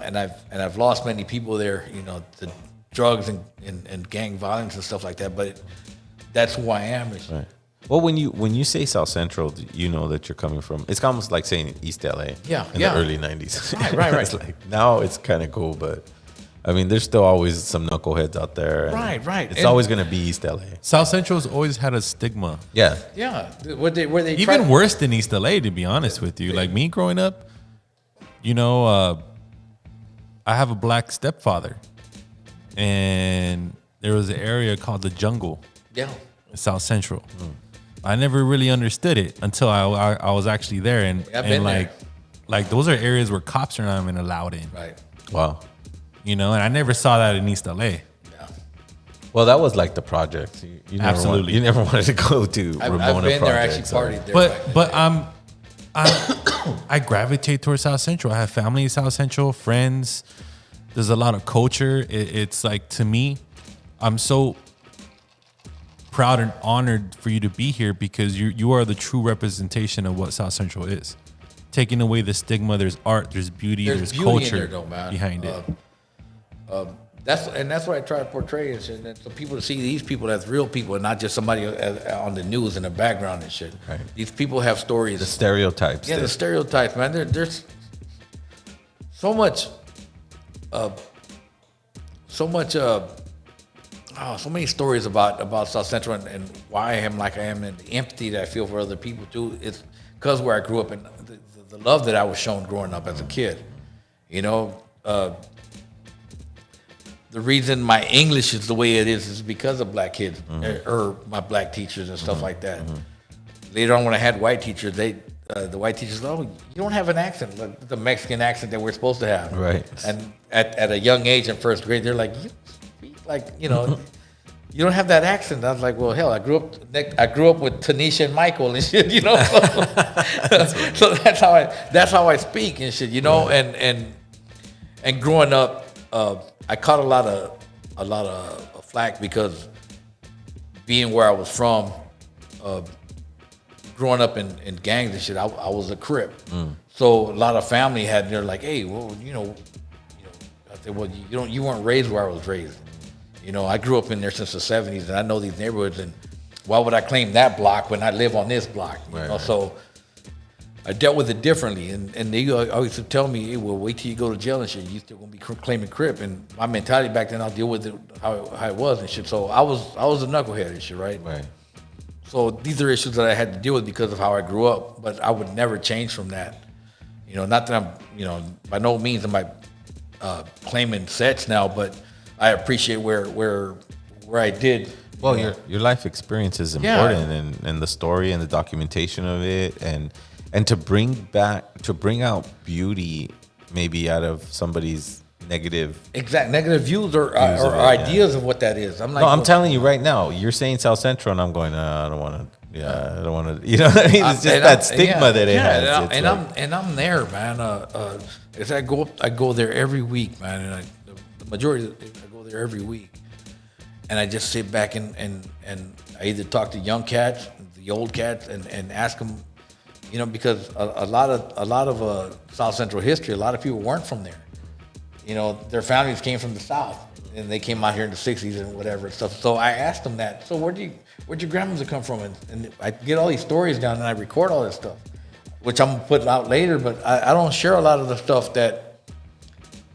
and I've lost many people there, you know, to drugs and gang violence and stuff like that. But that's who I am. And shit. Right. Well, when you say South Central, you know that you're coming from. It's almost like saying East LA. Yeah, in yeah. the early '90s. Right. It's like, now it's kind of cool, but I mean, there's still always some knuckleheads out there. And Right. It's always gonna be East LA. South Central's always had a stigma. Yeah. Yeah, where they Even worse than East LA, to be honest with you. Like me growing up, you know, I have a black stepfather, and there was an area called the Jungle, Yeah. in South Central. I never really understood it until I was actually there, and I've been and there. like those are areas where cops are not even allowed in. Right. Wow. You know, and I never saw that in East LA. Yeah. Well, that was like the projects. You never Absolutely. you never wanted to go to Ramona I've been there, actually projects or- partied there. back But then. I gravitate towards South Central. I have family in South Central, friends. There's a lot of culture. It's like, to me, I'm so proud and honored for you to be here, because you are the true representation of what South Central is. Taking away the stigma, there's art, there's beauty, there's beauty in culture there, though, man. behind it. That's what I try to portray, and shit. And so people to see these people as real people, and not just somebody on the news in the background and shit. Right. These people have stories. the stereotypes. Yeah, the stereotypes, man. There's so much, so many stories about South Central and why I am like I am, and the empathy that I feel for other people too. It's because where I grew up and the love that I was shown growing up as a kid. You know, the reason my English is the way it is because of black kids or my black teachers and stuff like that. Later on, when I had white teachers, the white teachers, oh, you don't have an accent, like the Mexican accent that we're supposed to have. Right. And at a young age in first grade, they're like, you speak like, you know, you don't have that accent. I was like, well, hell, I grew up with Tanisha and Michael and shit, you know. So that's how I speak and shit, you know. And growing up, I caught a lot of flack because being where I was from, growing up in gangs and shit, I was a Crip. So a lot of family they're like, hey, well, you know, I said, well, you weren't raised where I was raised. You know, I grew up in there since the 70s, and I know these neighborhoods, and why would I claim that block when I live on this block? You know? So I dealt with it differently, and they always would tell me, hey, well, wait till you go to jail and shit. You still gonna be claiming Crip, and my mentality back then, I'll deal with it how it was and shit. So I was a knucklehead and shit, right? Right. So these are issues that I had to deal with because of how I grew up, but I would never change from that. You know, not that I'm, you know, by no means am I claiming sets now, but I appreciate where I did. Well, you know. your life experience is Yeah. important, and the story and the documentation of it, and to bring out beauty maybe out of somebody's negative. Exact negative views or Views of it, ideas of what that is. I'm like, No, I'm well, telling you right now. You're saying South Central, and I'm going. I don't want to. Yeah, I don't want to. You know what I mean? It's just that stigma that it has. I'm there, man. As I go there every week, man, and the majority I go there every week, and I just sit back and I either talk to young cats, the old cats, and ask them, you know, because a lot of South Central history, a lot of people weren't from there. You know, their families came from the South, and they came out here in the '60s and whatever and stuff. So I asked them that. So where'd your grandmother come from? And I get all these stories down, and I record all this stuff, which I'm gonna put out later. But I don't share a lot of the stuff that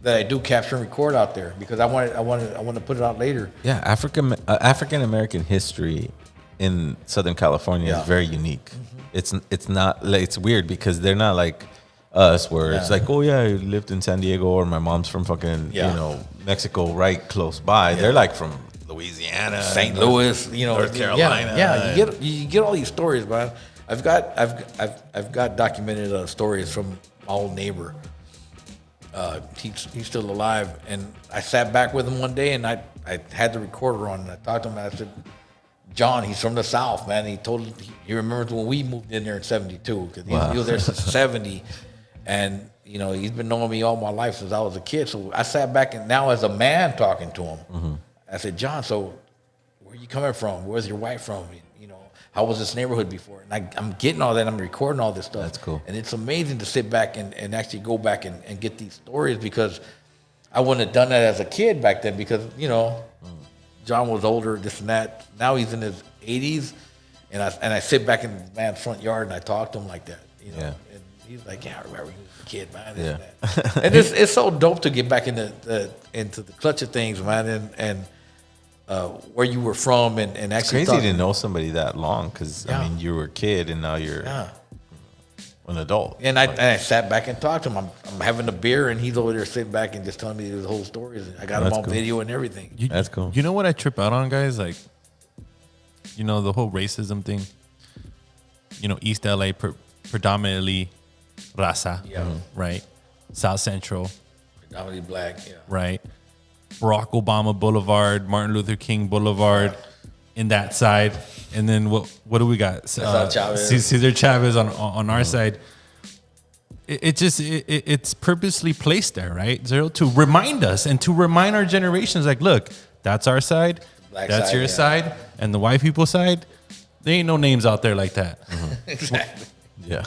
I do capture and record out there because I want to put it out later. Yeah, African American history in Southern California is very unique. Mm-hmm. It's not like, it's weird because they're not like us where it's like, oh yeah, I lived in San Diego, or my mom's from fucking you know, Mexico right close by. They're like from Louisiana, St. Louis, you know, North Carolina. Yeah, you get all these stories, man. I've got documented stories from my old neighbor. He's still alive, and I sat back with him one day, and I had the recorder on, and I talked to him, and I said, John, he's from the South, man. He remembers when we moved in there in '72 because he was there since '70, and you know, he's been knowing me all my life since I was a kid. So I sat back, and now as a man talking to him, I said, John, so where are you coming from? Where's your wife from? You know, how was this neighborhood before? And I'm getting all that. I'm recording all this stuff. That's cool. And it's amazing to sit back and actually go back and get these stories because I wouldn't have done that as a kid back then because, you know, John was older, this and that. Now he's in his 80s, and I sit back in the man's front yard and I talk to him like that, you know. Yeah. And he's like, yeah, I remember he was a kid, man. This and that. And it's so dope to get back into the clutch of things, man, and where you were from and actually. It's crazy to know somebody that long because Yeah. I mean you were a kid and now you're an adult. And I sat back and talked to him. I'm having a beer and he's over there sitting back and just telling me his whole stories. I got him That's on cool. video and everything. That's cool. You know what I trip out on, guys? Like, you know, the whole racism thing. You know, East LA predominantly raza, right? South Central, Predominantly black, yeah. right? Barack Obama Boulevard, Martin Luther King Boulevard, in that side, and then what do we got? Chavez. Cesar Chavez on our side. It's purposely placed there, right? Zero, to remind us and to remind our generations, like, look, that's our side, Black that's side, your yeah. side, and the white people side. There ain't no names out there like that. Exactly. Yeah.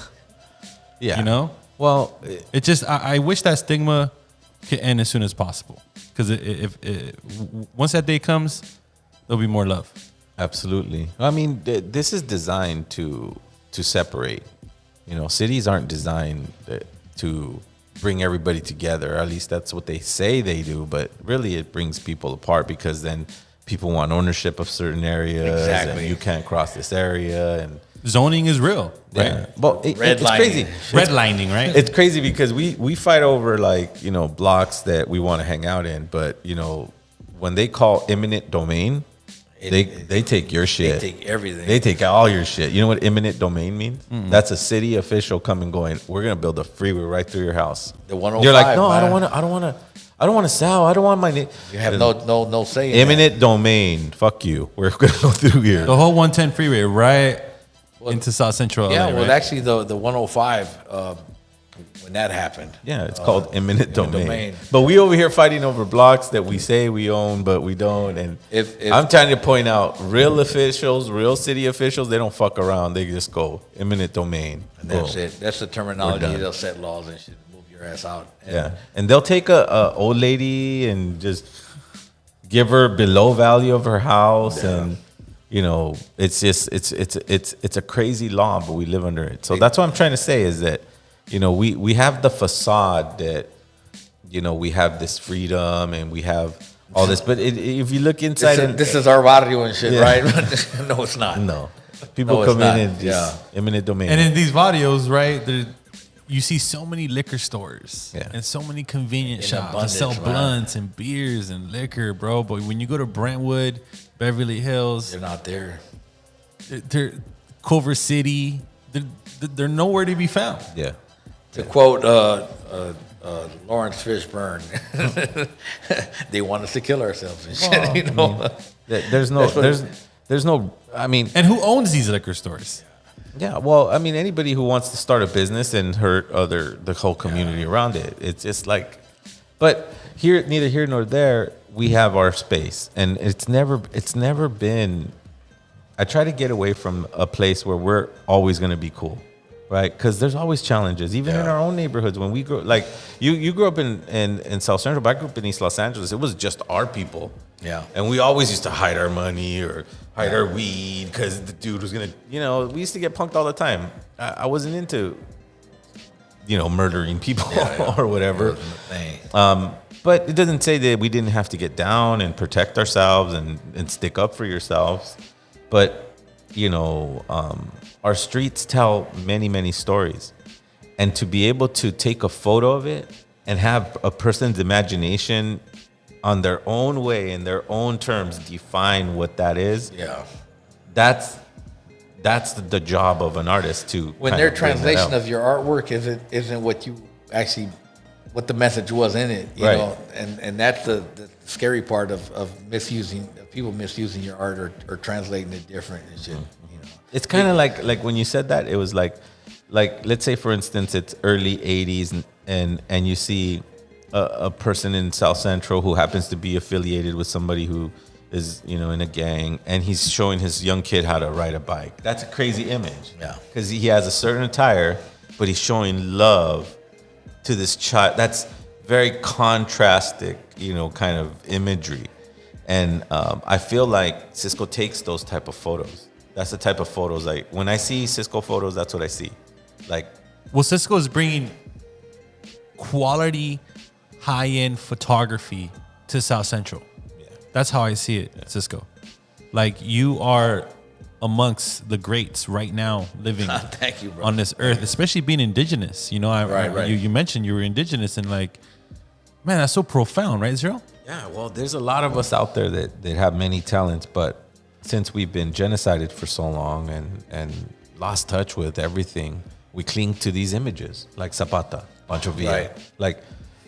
Yeah. You know? Well, It just I wish that stigma could end as soon as possible. Because if once that day comes, there'll be more love. absolutely. I mean, this is designed to separate. You know, cities aren't designed to bring everybody together. At least that's what they say they do. But really, it brings people apart because then people want ownership of certain areas. Exactly. And you can't cross this area. And Zoning is real, right? yeah. Well, it's Redlining. crazy. Redlining, right? It's crazy because we fight over, like, you know, blocks that we want to hang out in, but you know, when they call eminent domain, they take your shit. They take everything. They take all your shit. You know what eminent domain means? That's a city official coming going, we're gonna build a freeway right through your house. The 105. You're like, no, man. I don't want to sell. I don't want my name. You have no say in that. Eminent domain. Fuck you. We're gonna go through here. The whole 110 freeway right into South Central Yeah, LA, well, right? actually, the 105, when that happened. Yeah, it's called eminent domain. domain. But we over here fighting over blocks that we say we own, but we don't. And If- I'm trying to point out, real officials, real city officials, they don't fuck around. They just go eminent domain. And that's Boom. it. That's the terminology. We're done. They'll set laws and shit. Move your ass out. And Yeah, and they'll take a old lady and just give her below value of her house, and you know, it's just it's a crazy law, but we live under it. So that's what I'm trying to say is that, you know, we have the facade that, you know, we have this freedom and we have all this, but if you look inside, this is our barrio and shit, Yeah. right? No, it's not. no, people No, it's come not. in and just eminent domain. And in these videos, right, you see so many liquor stores Yeah. and so many convenience In shops that abundance, sell man. blunts and beers and liquor, bro. But when you go to Brentwood, Beverly Hills, They're not there. they're Culver City, they're nowhere to be found. yeah. To quote Lawrence Fishburne, they want us to kill ourselves and shit. You know, There's no. I mean, And who owns these liquor stores? yeah. Well, I mean, anybody who wants to start a business and hurt the whole community around it, it's just like. But neither here nor there, we have our space, and it's never been. I try to get away from a place where we're always going to be cool, right? Because there's always challenges, even in our own neighborhoods. When we grew, like you grew up in South Central, but I grew up in East Los Angeles. It was just our people. Yeah. And we always used to hide our money or hide our weed because the dude was going to, you know, we used to get punked all the time. I wasn't into, you know, murdering people or whatever. But it doesn't say that we didn't have to get down and protect ourselves and stick up for yourselves. But, you know, our streets tell many, many stories. And to be able to take a photo of it and have a person's imagination on their own way, in their own terms, define what that is. yeah. That's the job of an artist to When kind their of bring that translation out. of your artwork isn't what you actually, what the message was in it, you Right. know, and that's the scary part of misusing, people misusing your art or translating it different and shit. You know, It's kind of like when you said that, it was like let's say for instance it's early 80s and you see a person in South Central who happens to be affiliated with somebody who is, you know, in a gang, and he's showing his young kid how to ride a bike. That's a crazy image. Yeah. Because he has a certain attire, but he's showing love to this child. That's very contrastic, you know, kind of imagery. And I feel like Cisco takes those type of photos. That's the type of photos, like when I see Cisco photos, that's what I see. Like, Well, Cisco is bringing quality, high-end photography to South Central. That's how I see it, Cisco. Like, you are amongst the greats right now living Thank you, bro. on this earth, especially being indigenous. You know, Right. You mentioned you were indigenous, and like, man, that's so profound, right, Zero? yeah, well, there's a lot of us out there that have many talents, but since we've been genocided for so long and lost touch with everything, we cling to these images like Zapata, Pancho Villa. Right. Like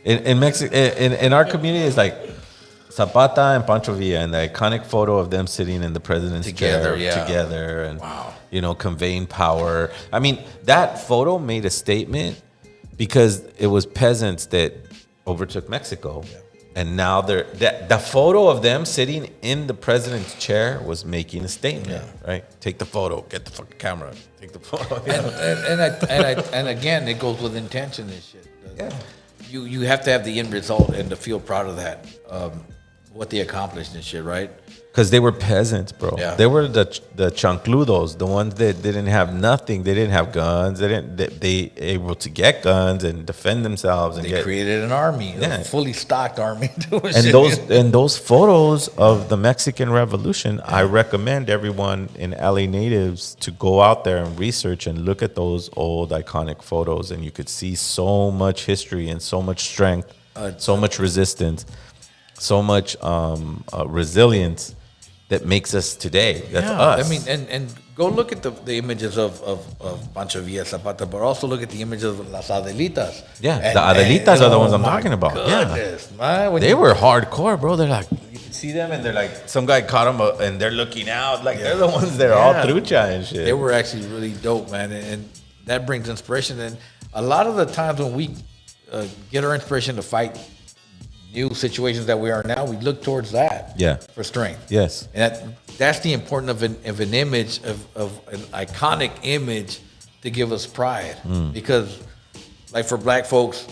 in Mexico, in our community, it's like Zapata and Pancho Villa, and the iconic photo of them sitting in the president's chair together, and you know, conveying power. I mean, that photo made a statement because it was peasants that overtook Mexico. And now the photo of them sitting in the president's chair was making a statement, right? Take the photo, get the fucking camera, take the photo. You know? And again, it goes with intention and shit. Yeah. You have to have the end result and to feel proud of that, what they accomplished and shit, right? Because they were peasants, bro. Yeah. They were the chancludos, the ones that didn't have nothing. They didn't have guns. They able to get guns and defend themselves. And They created an army, Yeah. a fully stocked army. and those photos of the Mexican Revolution, I recommend everyone in LA natives to go out there and research and look at those old iconic photos, and you could see so much history and so much strength, so much resistance, so much resilience that makes us today. That's us. I mean, and go look at the images of Pancho Villa, Zapata, but also look at the images of Las Adelitas. Yeah, And- the Adelitas are the ones I'm my talking about. Goodness, man, when They you- were hardcore, bro. They're like, you can see them, and they're like, some guy caught them, and they're looking out, like they're the ones that are all trucha and shit. They were actually really dope, man, and that brings inspiration. And a lot of the times when we get our inspiration to fight new situations that we are now, we look towards that for strength. Yes. And that's the importance of an image, of an iconic image to give us pride. Because, like for black folks,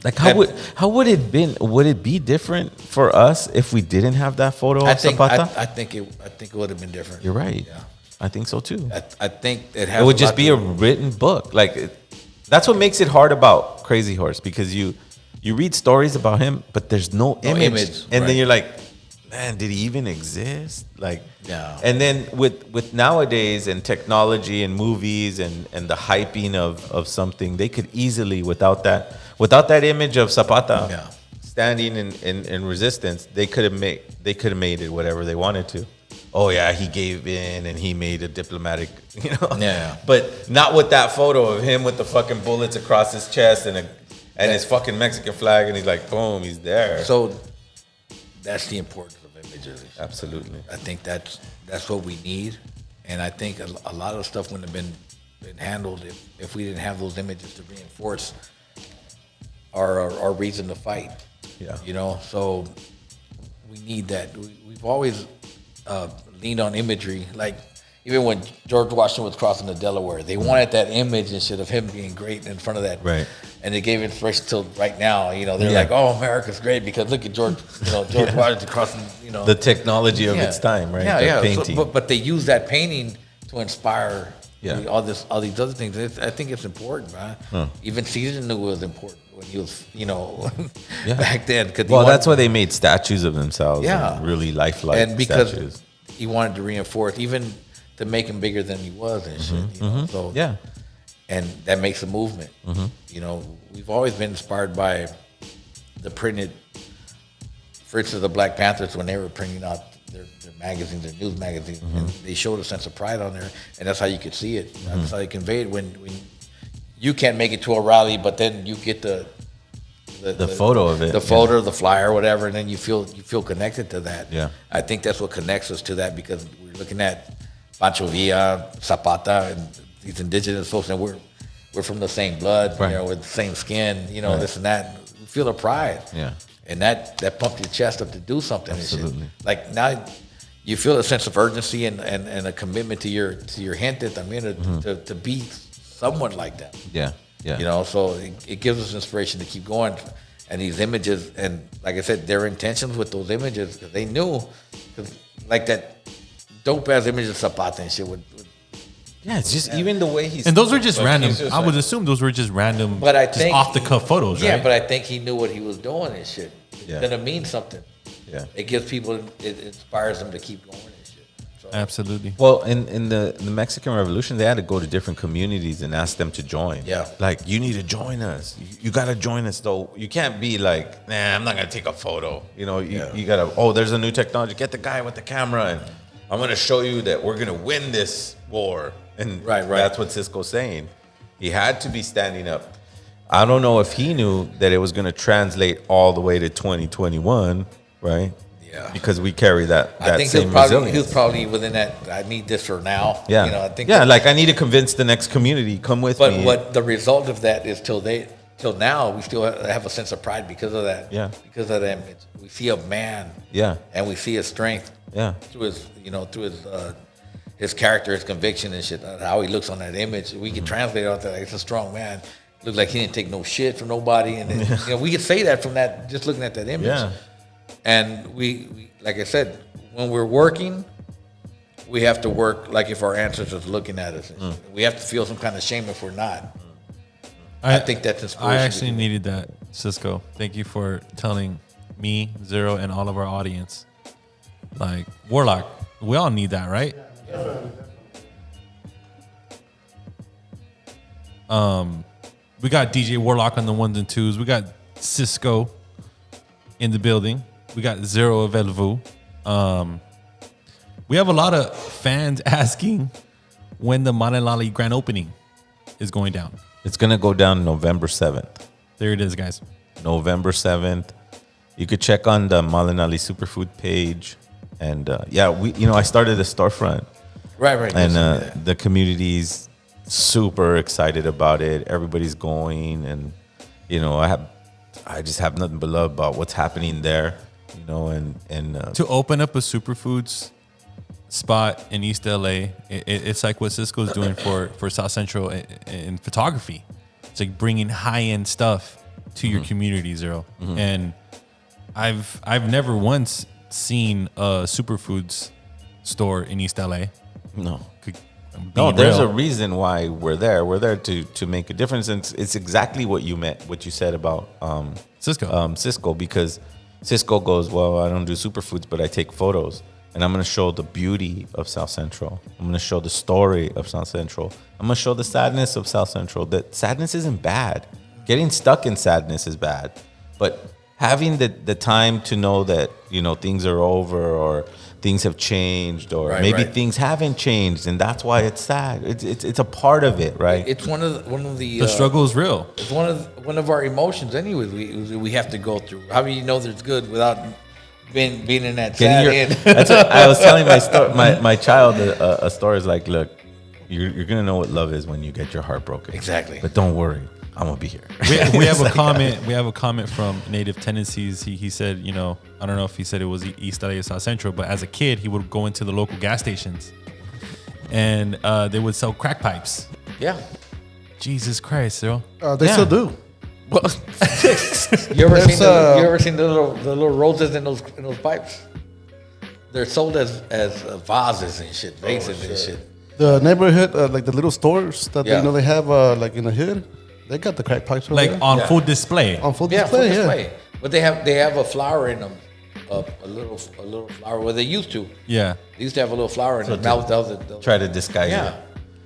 Like how would it be different for us if we didn't have that photo of Zapata? I think it would have been different. You're right. Yeah. I think so too. I think it has. It would just be a written book. That's what makes it hard about Crazy Horse, because you read stories about him, but there's no image. And then you're like, man, did he even exist? Yeah. And then with nowadays and technology and movies and the hyping of something, they could easily, without that image of Zapata standing in resistance, they could have made it whatever they wanted to. Oh yeah, he gave in and he made a diplomatic, Yeah. But not with that photo of him with the fucking bullets across his chest and his fucking Mexican flag, and he's like, boom, he's there. So that's the importance of images. Absolutely. I think that's what we need, and I think a lot of stuff wouldn't have been handled if we didn't have those images to reinforce our reason to fight. Yeah. So we need that. We've always leaned on imagery, like even when George Washington was crossing the Delaware, they wanted that image and shit of him being great in front of that. Right. And it gave inspiration till right now. They're like, oh, America's great because look at George Washington crossing. The technology of its time, right? Yeah, Painting. So, but they use that painting to inspire all these other things. I think it's important, man. Even Caesar knew it was important when he was, back then. That's why they made statues of themselves. Yeah. And really lifelike and because statues. he wanted to reinforce, even to make him bigger than he was and shit. So yeah. And that makes a movement. We've always been inspired by the printed, for instance, the Black Panthers, when they were printing out their magazines, their news magazines, and they showed a sense of pride on there, and that's how you could see it. That's how they convey it when you can't make it to a rally, but then you get the photo of it, the photo, the flyer, whatever, and then you feel connected to that. Yeah. I think that's what connects us to that, because we're looking at Pancho Villa, Zapata, and these indigenous folks, and we're from the same blood, right. with the same skin, this and that. We feel the pride. Yeah. And that pumped your chest up to do something. Absolutely. And shit. Like now, you feel a sense of urgency and a commitment to your gente también to be someone like that. Yeah. Yeah. So it gives us inspiration to keep going. And these images, and like I said, their intentions with those images, because they knew, like that dope ass image of Zapata and shit would. Yeah, it's just even the way he's. And those were just random. Just I would assume those were just random, but I just think, off the cuff photos, right? Yeah, but I think he knew what he was doing and shit. Yeah. Then it means something. Yeah. It gives people, it inspires them to keep going and shit. So, Absolutely. Well, in the Mexican Revolution, they had to go to different communities and ask them to join. Yeah. Like, you need to join us. You got to join us, though. You can't be like, nah, I'm not going to take a photo. You got to, there's a new technology. Get the guy with the camera, and I'm going to show you that we're going to win this war. And right. That's what Cisco's saying. He had to be standing up. I don't know if he knew that it was going to translate all the way to 2021, right? Yeah. Because we carry that I think same he resilience. was probably within that, I need this for now. Yeah. I think like I need to convince the next community, come with me. But what the result of that is till now, we still have a sense of pride because of that. Yeah. Because of that image. We see a man. Yeah. And we see his strength. Yeah. Through his character, his conviction and shit, how he looks on that image. We can translate it out that it's a strong man. Looked like he didn't take no shit from nobody. And then, we could say that from that, just looking at that image. Yeah. And we, like I said, when we're working, we have to work like if our ancestors are looking at us. We have to feel some kind of shame if we're not. I think that's inspiration. I actually needed that, Cisco. Thank you for telling me, Zero, and all of our audience. Like, Warlock, we all need that, right? We got DJ Warlock on the ones and twos. We got Cisco in the building. We got Zero of El Vuh. We have a lot of fans asking when the Manalali grand opening is going down. It's going to go down November 7th. There it is, guys. November 7th. You could check on the Malinali Superfood page. And I started a storefront. Right. And the community's super excited about it. Everybody's going, and I just have nothing but love about what's happening there. And to open up a superfoods spot in East LA, it's like what Cisco's doing for South Central in photography. It's like bringing high end stuff to your community, Zero. And I've never once seen a superfoods store in East LA. No. No, there's a reason why we're there. We're there to make a difference. And it's exactly what you said about Cisco, because Cisco goes, well, I don't do superfoods, but I take photos. And I'm going to show the beauty of South Central. I'm going to show the story of South Central. I'm going to show the sadness of South Central. That sadness isn't bad. Getting stuck in sadness is bad. But having the time to know that, things are over or things have changed or maybe things haven't changed, and that's why it's sad. It's a part of it, right? It's one of the struggle is real. It's one of our emotions, anyways. We have to go through. How do you know there's good without being in that sad end? That's what I was telling my child a story is like, look, you're gonna know what love is when you get your heart broken. Exactly. But don't worry, I'm gonna be here. We have a comment. We have a comment from Native Tendencies. He said, I don't know if he said it was East LA or South Central, but as a kid, he would go into the local gas stations, and they would sell crack pipes. Yeah. Jesus Christ, Zero. They still do. You ever seen the little roses in those pipes? They're sold as vases and shit, vases and shit. The neighborhood, like the little stores that they have like in the hood, they got the crack pipes over Like there. on full display. On full display, yeah. But they have a flower in them, a little flower. Well, they used to. Yeah. They used to have a little flower in them. They'll try to disguise it.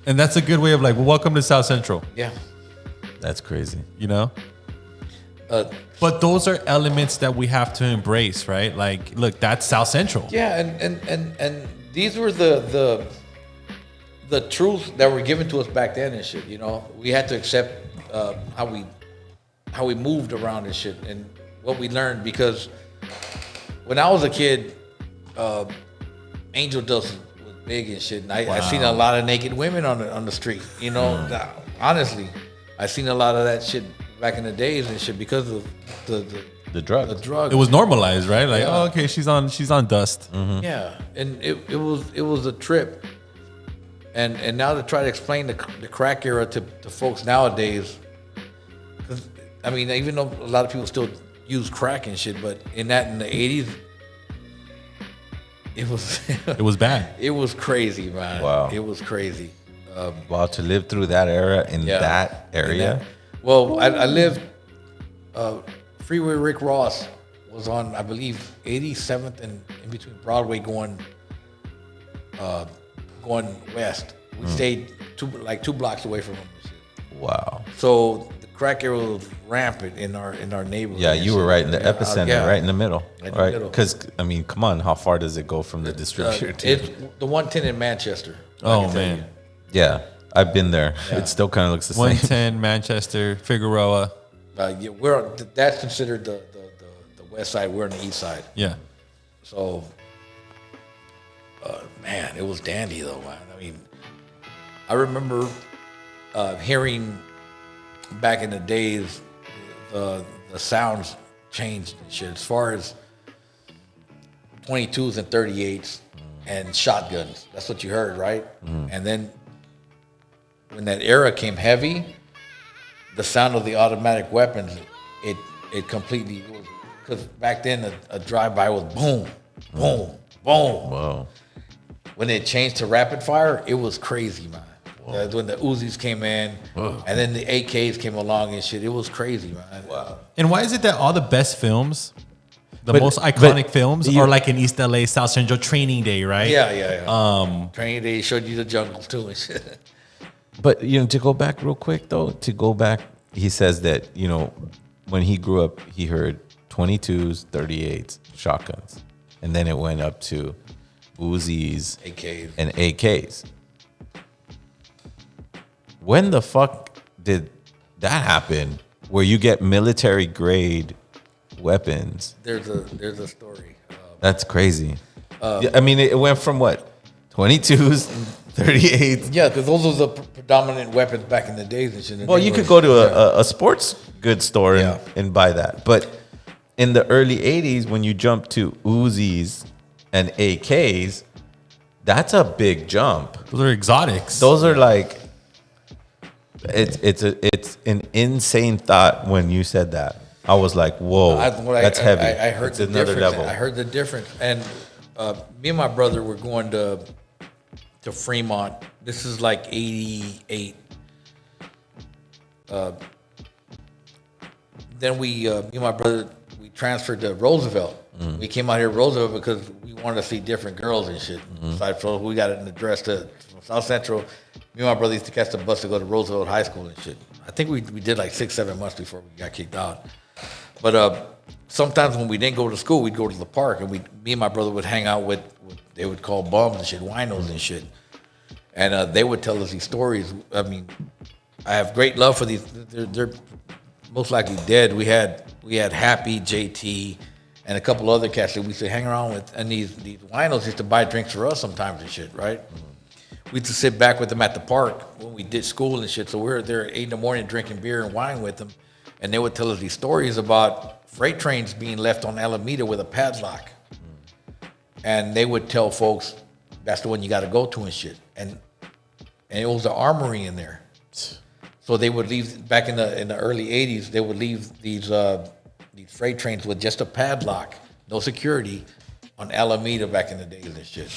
And that's a good way of like, well, welcome to South Central. Yeah. That's crazy. But those are elements that we have to embrace, right? Like, look, that's South Central. Yeah, and these were the truths that were given to us back then and shit. We had to accept how we moved around and shit, and what we learned, because when I was a kid, angel dust was big and shit, and I seen a lot of naked women on the street. Honestly, I seen a lot of that shit back in the days and shit because of the drug. It was normalized, right? Like, oh, okay, she's on dust. Mm-hmm. Yeah, and it was a trip. And now to try to explain the crack era to folks nowadays, 'cause, I mean, even though a lot of people still use crack and shit, but in the 80s, it was bad. It was crazy, man. Wow. It was crazy. Wow, to live through that era in that area. Well, I lived. Freeway Rick Ross was on, I believe, 87th and in between Broadway going west. We stayed two blocks away from him. Wow. So the crack era was rampant in our neighborhood. Yeah, you were right in the epicenter, right in the middle, right? middle. Because I mean, come on, how far does it go from the distributor? It's the 110 in Manchester. Oh man. Yeah, I've been there. Yeah. It still kind of looks the same. 110 Manchester, Figueroa. That's considered the west side. We're on the east side. Yeah. So, man, it was dandy though, man. I mean, I remember hearing back in the days the sounds changed and shit as far as 22s and 38s and shotguns. That's what you heard, right? And then when that era came heavy, the sound of the automatic weapons, it completely, because back then a drive-by was boom, boom, boom. Wow. When it changed to rapid fire, it was crazy, man. When the Uzis came in, and then the AKs came along and shit, it was crazy, man. Wow. And why is it that all the best films, the most iconic films, are like in East LA, South Central, Training Day, right? Yeah. Training Day showed you the jungle too and shit. But to go back real quick though, he says that when he grew up, he heard 22s, 38s, shotguns, and then it went up to Uzis, AKs, and AKs. When the fuck did that happen? Where you get military grade weapons? There's a story. That's crazy. I mean, it went from what, 22s, 38s. Yeah, because those were the predominant weapons back in the days and shit. Well, you could go to a sports goods store and buy that. But in the early 80s, when you jump to Uzis and AKs, that's a big jump. Those are exotics. Those are like It's an insane thought when you said that. I was like, whoa, that's heavy. I heard it's the another difference. level. I heard the difference. And me and my brother were going to Fremont. This is like 88. Then me and my brother, we transferred to Roosevelt. We came out here to Roosevelt because we wanted to see different girls and shit. So we got an address from South Central. Me and my brother used to catch the bus to go to Roosevelt High School and shit. I think we did like 6-7 months before we got kicked out. But sometimes when we didn't go to school, we'd go to the park, and me and my brother would hang out with they would call bums and shit, winos and shit. And they would tell us these stories. I mean, I have great love for these. They're most likely dead. We had Happy, JT, and a couple other cats that we used to hang around with. And these winos used to buy drinks for us sometimes and shit, right? We used to sit back with them at the park when we did school and shit. So we were there at 8 in the morning drinking beer and wine with them. And they would tell us these stories about freight trains being left on Alameda with a padlock. And they would tell folks, that's the one you got to go to and shit. And it was the armory in there. So they would leave, back in the early 80s, they would leave these freight trains with just a padlock, no security, on Alameda back in the days and shit.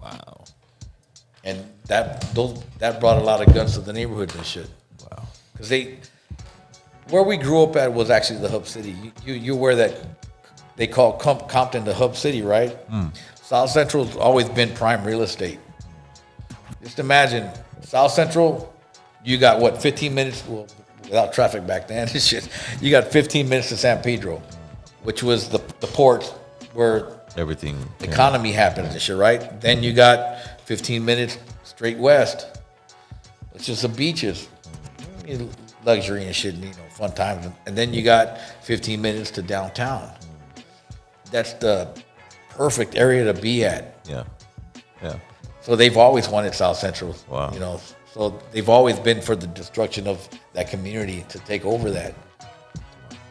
Wow. And that brought a lot of guns to the neighborhoods and shit. Wow. Because where we grew up at was actually the hub city. You're where that they call Compton the hub city, right? South Central's always been prime real estate. Just imagine, South Central, you got what, 15 minutes, well, without traffic back then, shit. You got 15 minutes to San Pedro, which was the port where Everything. economy happens and shit, right? Then you got 15 minutes straight west. It's just the beaches, luxury and shit, fun times. And then you got 15 minutes to downtown. That's the perfect area to be at. Yeah. Yeah. So they've always wanted South Central. Wow. So they've always been for the destruction of that community to take over that.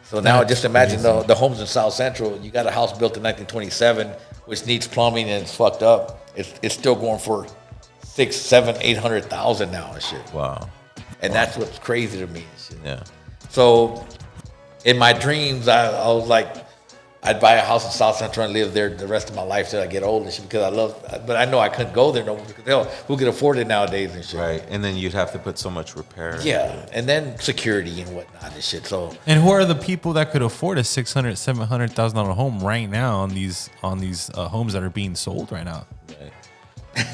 So now just imagine the homes in South Central. You got a house built in 1927, which needs plumbing and it's fucked up. It's still going for 600,000, 700,000, 800,000 now and shit. Wow. And that's what's crazy to me and shit. Yeah. So in my dreams, I was like, I'd buy a house in South Central and live there the rest of my life till I get old and shit, because but I know I couldn't go there no more because hell, who can afford it nowadays and shit. Right. And then you'd have to put so much repair. Yeah. And then security and whatnot and shit. So And who are the people that could afford a $600,000, $700,000 home right now on these homes that are being sold right now?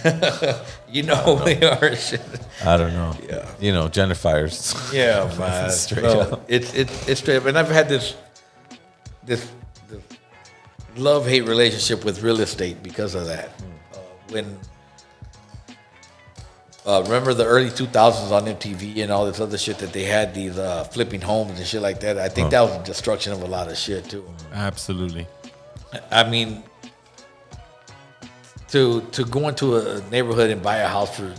they are shit. I don't know. Yeah. gentrifiers. Yeah, man. Straight So up. It's straight up. And I've had this love-hate relationship with real estate because of that. Remember the early 2000s on MTV and all this other shit that they had, these flipping homes and shit like that. I think that was the destruction of a lot of shit too. Absolutely. I mean, to go into a neighborhood and buy a house for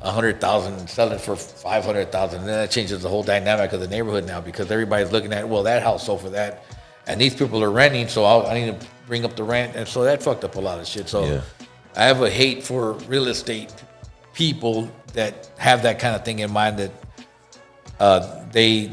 100,000 and sell it for 500,000, and then that changes the whole dynamic of the neighborhood now, because everybody's looking at, well, that house sold for that, and these people are renting, so I need to bring up the rent, and so that fucked up a lot of shit. So I have a hate for real estate people that have that kind of thing in mind, that they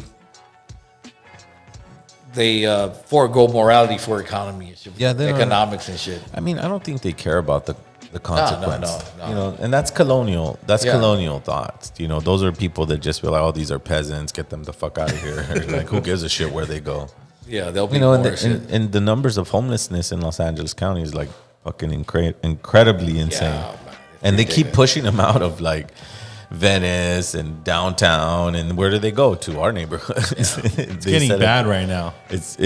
forego morality for economy and shit, economics and shit. I mean, I don't think they care about the consequence. No. And that's colonial. That's colonial thoughts. Those are people that just feel like, oh, these are peasants. Get them the fuck out of here. Like, who gives a shit where they go? Yeah, they'll be more shit. And the numbers of homelessness in Los Angeles County is like fucking incredibly insane. Yeah, man, and they keep pushing them out of like Venice and downtown, and where do they go? To our neighborhoods. It's getting bad right now. It's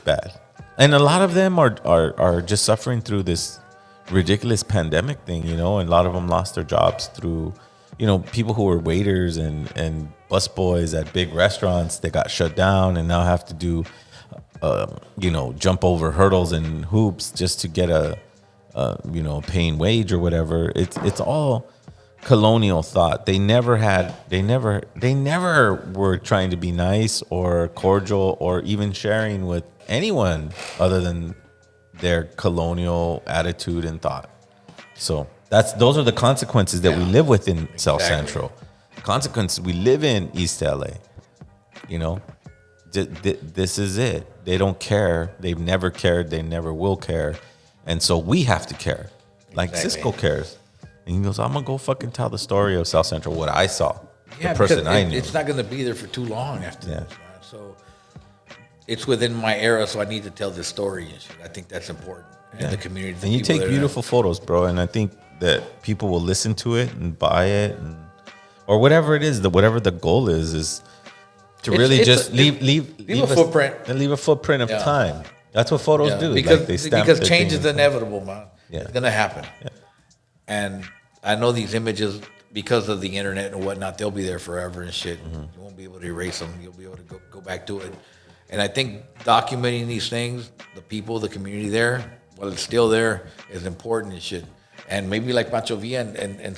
bad, and a lot of them are just suffering through this ridiculous pandemic thing, and a lot of them lost their jobs through, people who were waiters and busboys at big restaurants. They got shut down and now have to do, jump over hurdles and hoops just to get a paying wage or whatever. It's all colonial thought. They never were trying to be nice or cordial or even sharing with anyone other than their colonial attitude and thought. So those are the consequences that we live with in South Central. consequence, we live in East LA. You know, this is it. They don't care. They've never cared. They never will care. And so we have to care. Like Cisco cares. And he goes, I'm going to go fucking tell the story of South Central, what I saw. Yeah, the person I knew. It's not going to be there for too long after this, man. So it's within my era, so I need to tell this story and shit. I think that's important. And the community. And you take beautiful photos, bro. And I think that people will listen to it and buy it, or whatever it is, whatever the goal is to really just leave a footprint. And leave a footprint of time. That's what photos do. Because change is inevitable, man. Yeah. It's going to happen. Yeah. And I know these images, because of the internet and whatnot, they'll be there forever and shit. Mm-hmm. You won't be able to erase them. You'll be able to go back to it. And I think documenting these things, the people, the community there, while it's still there, is important and shit. And maybe like Pancho Villa, and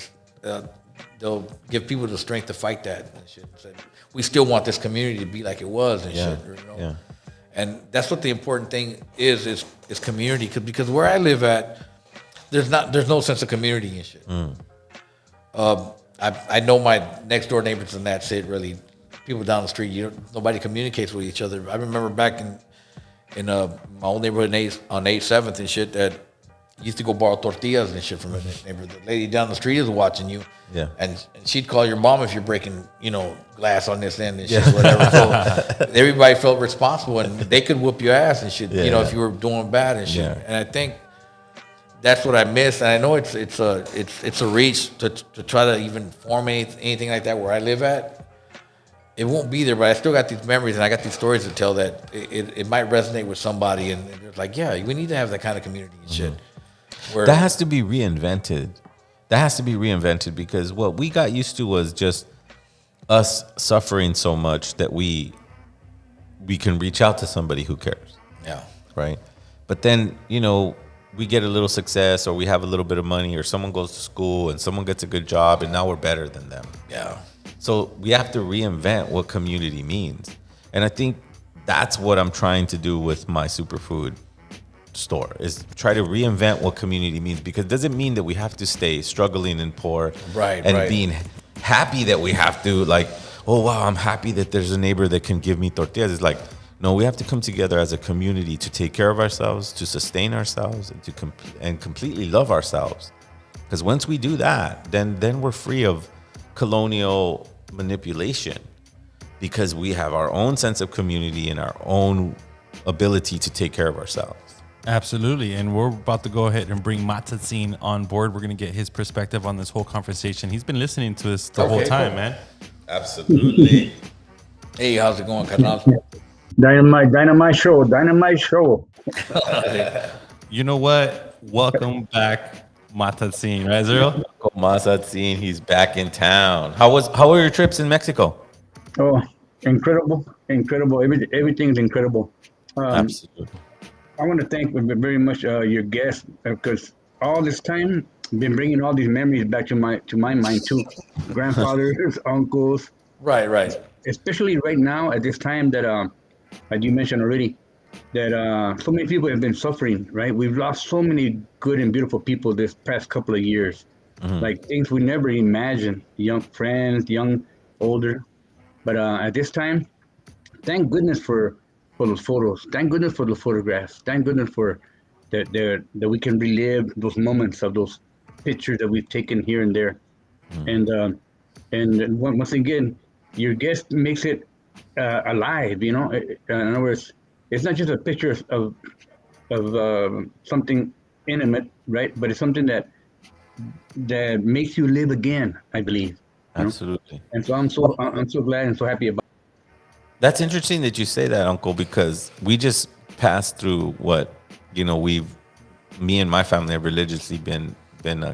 they'll give people the strength to fight that and shit. So we still want this community to be like it was and shit. You know? Yeah. And that's what the important thing is community. Because where I live at, there's no sense of community and shit. I know my next door neighbors, and that's it. Really, people down the street, nobody communicates with each other. I remember back in my old neighborhood on 8th and shit, that you used to go borrow tortillas and shit from a neighbor. The lady down the street is watching you, and she'd call your mom if you're breaking glass on this end and shit, whatever. So everybody felt responsible, and they could whoop your ass and shit, if you were doing bad and shit. And I think that's what I miss. And I know it's a reach to try to even form anything like that where I live at. It won't be there, but I still got these memories and I got these stories to tell that it might resonate with somebody. And it's like, yeah, we need to have that kind of community and shit. That has to be reinvented. Because what we got used to was just us suffering so much that we can reach out to somebody who cares. Yeah. Right. But then, we get a little success, or we have a little bit of money, or someone goes to school and someone gets a good job, and now we're better than them. Yeah. So we have to reinvent what community means. And I think that's what I'm trying to do with my superfood store, is try to reinvent what community means, because it doesn't mean that we have to stay struggling and poor being happy that we have to, like, oh, wow, I'm happy that there's a neighbor that can give me tortillas. It's like, no, we have to come together as a community to take care of ourselves, to sustain ourselves, and completely love ourselves. Because once we do that, then we're free of colonial manipulation, because we have our own sense of community and our own ability to take care of ourselves. Absolutely. And we're about to go ahead and bring Matatzin on board. We're going to get his perspective on this whole conversation. He's been listening to us the whole time, man. Absolutely. Hey, how's it going, Carnal? Dynamite show. You know what? Welcome back, Matatzin, right, Zero? Matatzin, he's back in town. How were your trips in Mexico? Oh, incredible. Everything's incredible. Absolutely. I want to thank very much your guest, because all this time been bringing all these memories back to my mind too. Grandfathers, uncles. Right. Especially right now at this time that as you mentioned already, that so many people have been suffering, right? We've lost so many good and beautiful people this past couple of years. Like things we never imagined, young friends, young, older. But at this time, thank goodness for those photos. Thank goodness for the photographs. Thank goodness for that we can relive those moments of those pictures that we've taken here and there. And once again, your guest makes it alive. In other words, it's not just a picture of something intimate, right? But it's something that makes you live again, I believe. Absolutely. And so I'm so glad and so happy about it. That's interesting that you say that, Uncle, because we just passed through what, me and my family have religiously been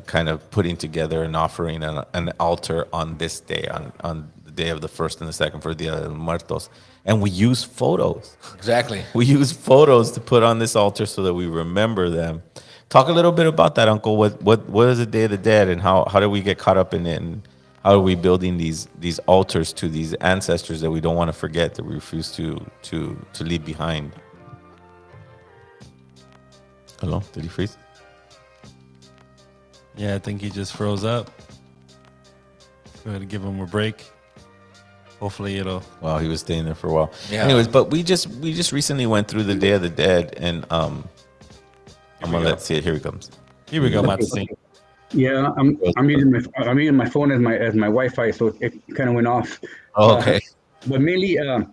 kind of putting together and offering an altar on this day, on the day of the first and the second for Dia de los Muertos. And we use photos. Exactly. We use photos to put on this altar so that we remember them. Talk a little bit about that, Uncle. What is the Day of the Dead, and how do we get caught up in it, and how are we building these altars to these ancestors that we don't want to forget, that we refuse to leave behind? Hello? Did he freeze? Yeah, I think he just froze up. Go ahead and give him a break. Hopefully it'll. Wow, he was staying there for a while. Yeah. Anyways, but we just recently went through the Day of the Dead, and I'm gonna let's see it. Here he comes. Here we go, Matsi. Yeah, I'm using my phone as my Wi-Fi, so it kind of went off. Oh, okay. But mainly, I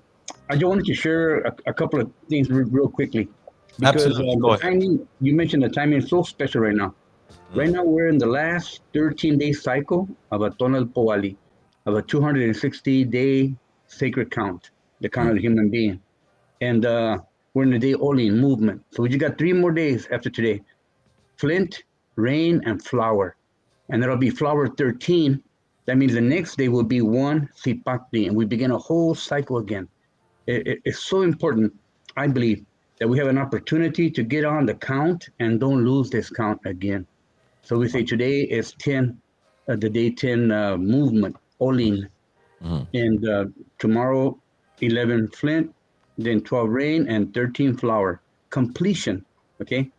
just wanted to share a couple of things real quickly because Absolutely. Go the ahead. timing you mentioned, the timing is so special right now. Right now, we're in the last 13-day cycle of a Tonal Poali, of a 260-day sacred count, the count of the human being. And we're in the day only in movement. So we just got 3 more days after today. Flint, rain, and flower. And that'll be flower 13. That means the next day will be 1 Sipakti, and we begin a whole cycle again. It's so important, I believe, that we have an opportunity to get on the count and don't lose this count again. So we say today is 10, the day 10 movement, Olin. And tomorrow, 11 Flint, then 12 rain, and 13 flower. Completion, okay?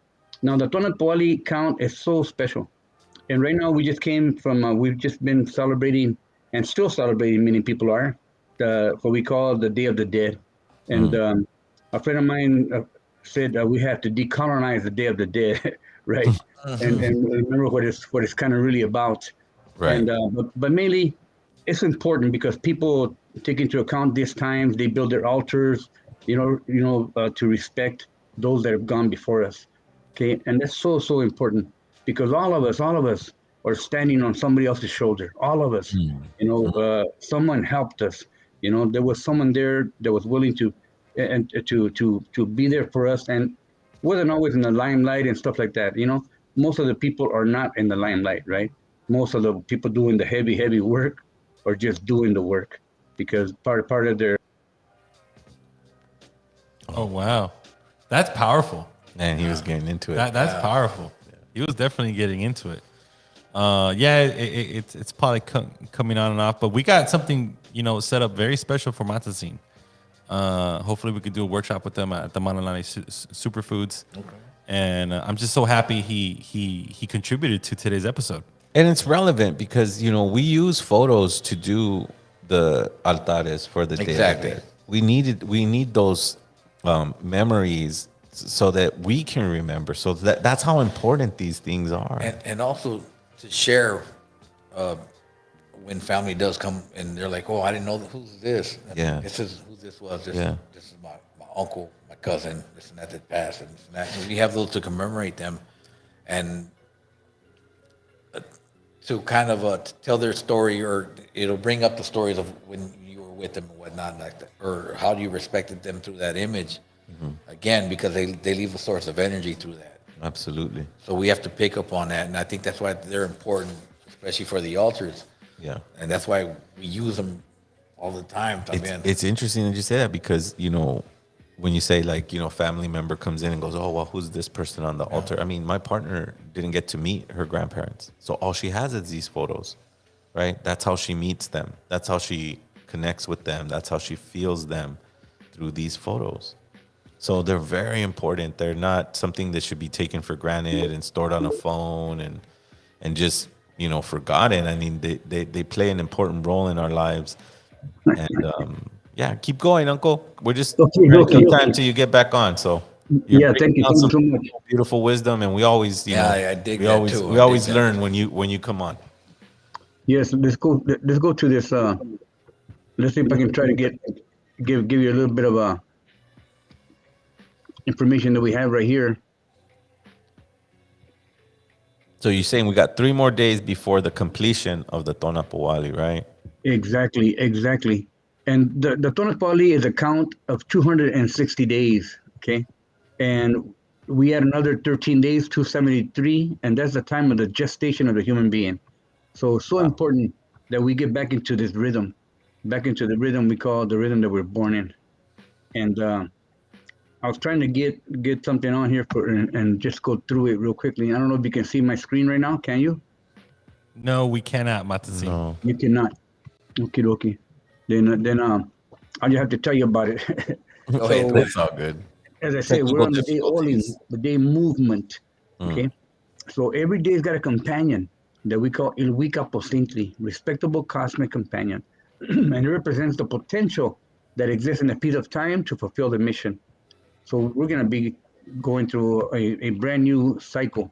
Now, the Tonal Poali count is so special. And right now, we just came from, we've just been celebrating, and still celebrating, many people are, what we call the Day of the Dead. And a friend of mine said we have to decolonize the Day of the Dead, right? And remember what it's kind of really about. Right. And but mainly, it's important because people take into account these times. They build their altars, to respect those that have gone before us. Okay, and that's so important because all of us are standing on somebody else's shoulder. All of us, someone helped us. There was someone there that was willing to be there for us, and wasn't always in the limelight and stuff like that. Most of the people are not in the limelight, right? Most of the people doing the heavy work are just doing the work because part of their. Oh wow, that's powerful. Man, he was getting into it. That's powerful. He was definitely getting into it. It's probably coming on and off, but we got something set up very special for Matazine. Hopefully, we could do a workshop with them at the Manalani Superfoods. Okay. And I'm just so happy he contributed to today's episode. And it's relevant because we use photos to do the altares for the Day of the Dead. We need those memories so that we can remember. So that's how important these things are. And also to share when family does come and they're like, oh, I didn't know who's this. Yeah. This is who this was. This is my uncle, my cousin, this and that passed. And this and that. And we have those to commemorate them and to kind of tell their story, or it'll bring up the stories of when you were with them and whatnot, like that, or how you respected them through that image. Again, because they leave a source of energy through that. Absolutely. So we have to pick up on that, and I think that's why they're important, especially for the altars. Yeah. And that's why we use them all the time. It's interesting that you say that because, when you say family member comes in and goes, oh, well, who's this person on the altar? I mean, my partner didn't get to meet her grandparents. So all she has is these photos, right? That's how she meets them. That's how she connects with them. That's how she feels them through these photos. So they're very important. They're not something that should be taken for granted and stored on a phone and just, forgotten. I mean, they play an important role in our lives. And keep going, Uncle. We're just taking time till you get back on. So thank you so much. Beautiful wisdom, and we always, I dig we that always too. we always learn when you come on. Yes, let's go to this. Let's see if I can try to give you a little bit of information that we have right here. So you're saying we got 3 more days before the completion of the Tonal Poali, right? Exactly. And the Tonal Poali is a count of 260 days, okay? And we had another 13 days, 273, and that's the time of the gestation of the human being. So important that we get back into this rhythm, back into the rhythm we call the rhythm that we're born in. And I was trying to get something on here and just go through it real quickly. I don't know if you can see my screen right now. Can you? No, we cannot, Matazine. No. You cannot. Okay. Then I'll just have to tell you about it. Go ahead. That's all good. As I said, we're on the day Olin, the day movement. Okay, so every day's got a companion. that we call Ilwika Postintli, respectable cosmic companion. And it represents the potential that exists in a piece of time to fulfill the mission. So we're going to be going through a brand new cycle.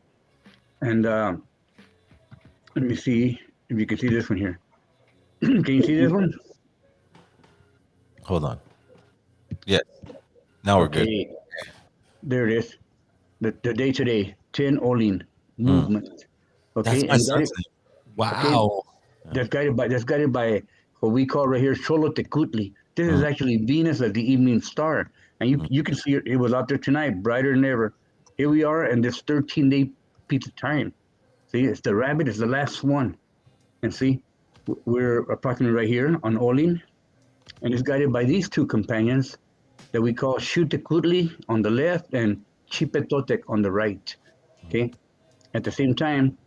And let me see if you can see this one here. Can you see this one? Hold on. Yes. Now we're good. Okay, there it is. The day today, 10 Olin movement. That's Okay, my and son's name. okay, Wow. that's guided by what we call right here Xolo Tecutli. This is Mm. actually Venus as the evening star, and you can see it was out there tonight, brighter than ever. Here we are in this 13-day piece of time. See, it's the rabbit is the last one, and see, we're approximately right here on Olin, and it's guided by these two companions that we call Xutecutli on the left and Chipetotec on the right. Okay. At the same time,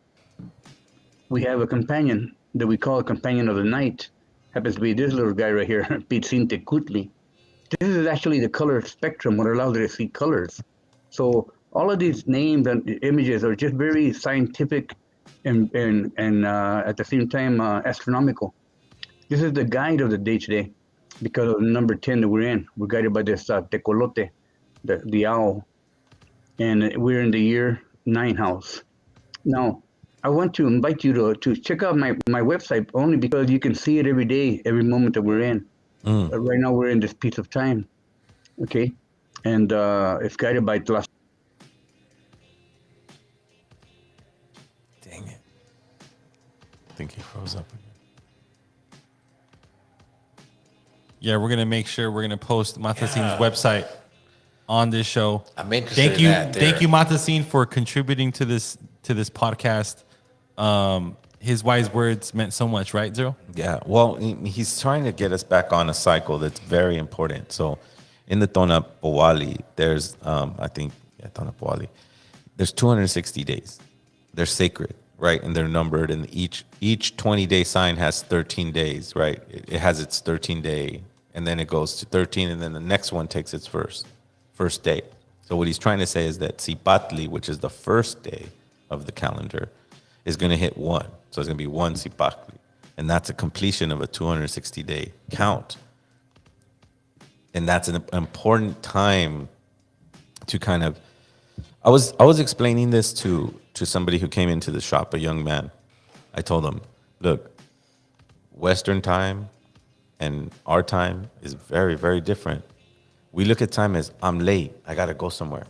we have a companion that we call a companion of the night. Happens to be this little guy right here, Pitzinte Kutli. This is actually the color spectrum, what allows you to see colors. So all of these names and images are just very scientific and at the same time astronomical. This is the guide of the day today because of the number 10 that we're in. We're guided by this tecolote, the owl, and we're in the year 9 house. Now, I want to invite you to check out my website only because you can see it every day, every moment that we're in. Right now, we're in this piece of time, okay? And it's guided by Tlas. Dang it. I think he froze up again. Yeah, we're gonna make sure we're gonna post Matasin's website on this show. I'm interested Thank in you, that there. thank you, Matasin, for contributing to this podcast. His wise words meant so much, right, Zero? Yeah, well, he's trying to get us back on a cycle that's very important. So, in the Tona Powali, there's, Tona Powali, there's 260 days. They're sacred, right? And they're numbered, and each 20-day sign has 13 days, right? It has its 13-day, and then it goes to 13, and then the next one takes its first day. So what he's trying to say is that Sipatli, which is the first day of the calendar, is going to hit 1. So it's going to be 1 Sipatli. And that's a completion of a 260-day count. And that's an important time to kind of... I was explaining this to somebody who came into the shop, a young man. I told him, look, Western time and our time is very, very different. We look at time as, I'm late, I got to go somewhere,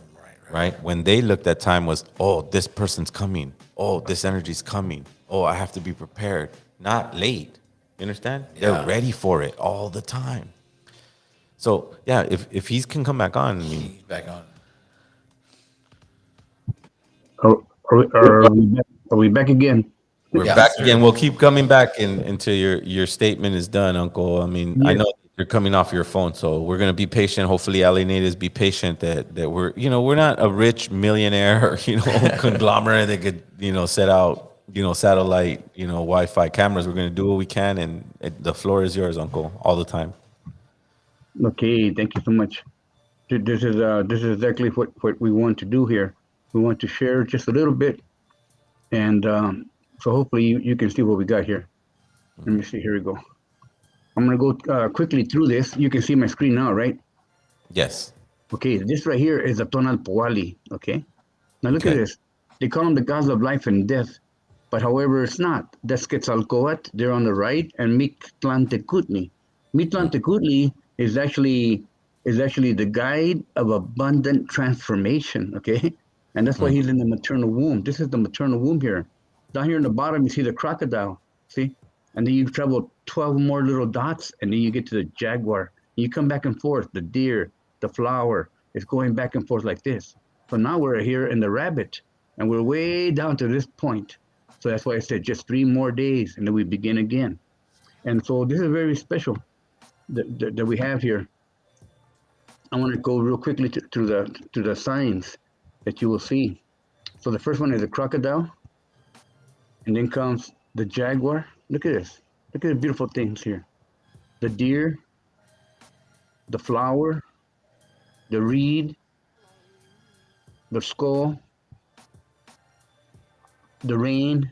right? When they looked at time was, oh, this person's coming. Oh, this energy's coming. Oh, I have to be prepared. Not late, you understand? Yeah. They're ready for it all the time. So, yeah, if he can come back on, I mean, He's back on. Are we back again? we're Yeah. back again. We'll keep coming back until your statement is done, Uncle. I mean, I Yeah. know you're coming off your phone, so we're gonna be patient. Hopefully, LA natives be patient that we're not a rich millionaire or conglomerate that could set out satellite Wi-Fi cameras. We're gonna do what we can, and the floor is yours, Uncle, all the time. Okay, thank you so much. This is exactly what we want to do here. We want to share just a little bit, and so hopefully you can see what we got here. Let me see. Here we go. I'm gonna go quickly through this. You can see my screen now, right? Yes. Okay, this right here is a tonal poali. Okay, now look at Okay. this. They call them the gods of life and death, but however, it's not. That's Quetzalcoatl. They're on the right, and Mictlantecutli. Mictlantecutli is actually the guide of abundant transformation. Okay, and that's why he's in the maternal womb. This is the maternal womb here. Down here in the bottom, you see the crocodile. See, and then you travel 12 more little dots, and then you get to the jaguar. You come back and forth. The deer, the flower, it's going back and forth like this. So now we're here in the rabbit, and we're way down to this point. So that's why I said just 3 more days, and then we begin again. And so this is very special that we have here. I want to go real quickly to the signs that you will see. So the first one is the crocodile, and then comes the jaguar. Look at this. Look at the beautiful things here. The deer, the flower, the reed, the skull, the rain,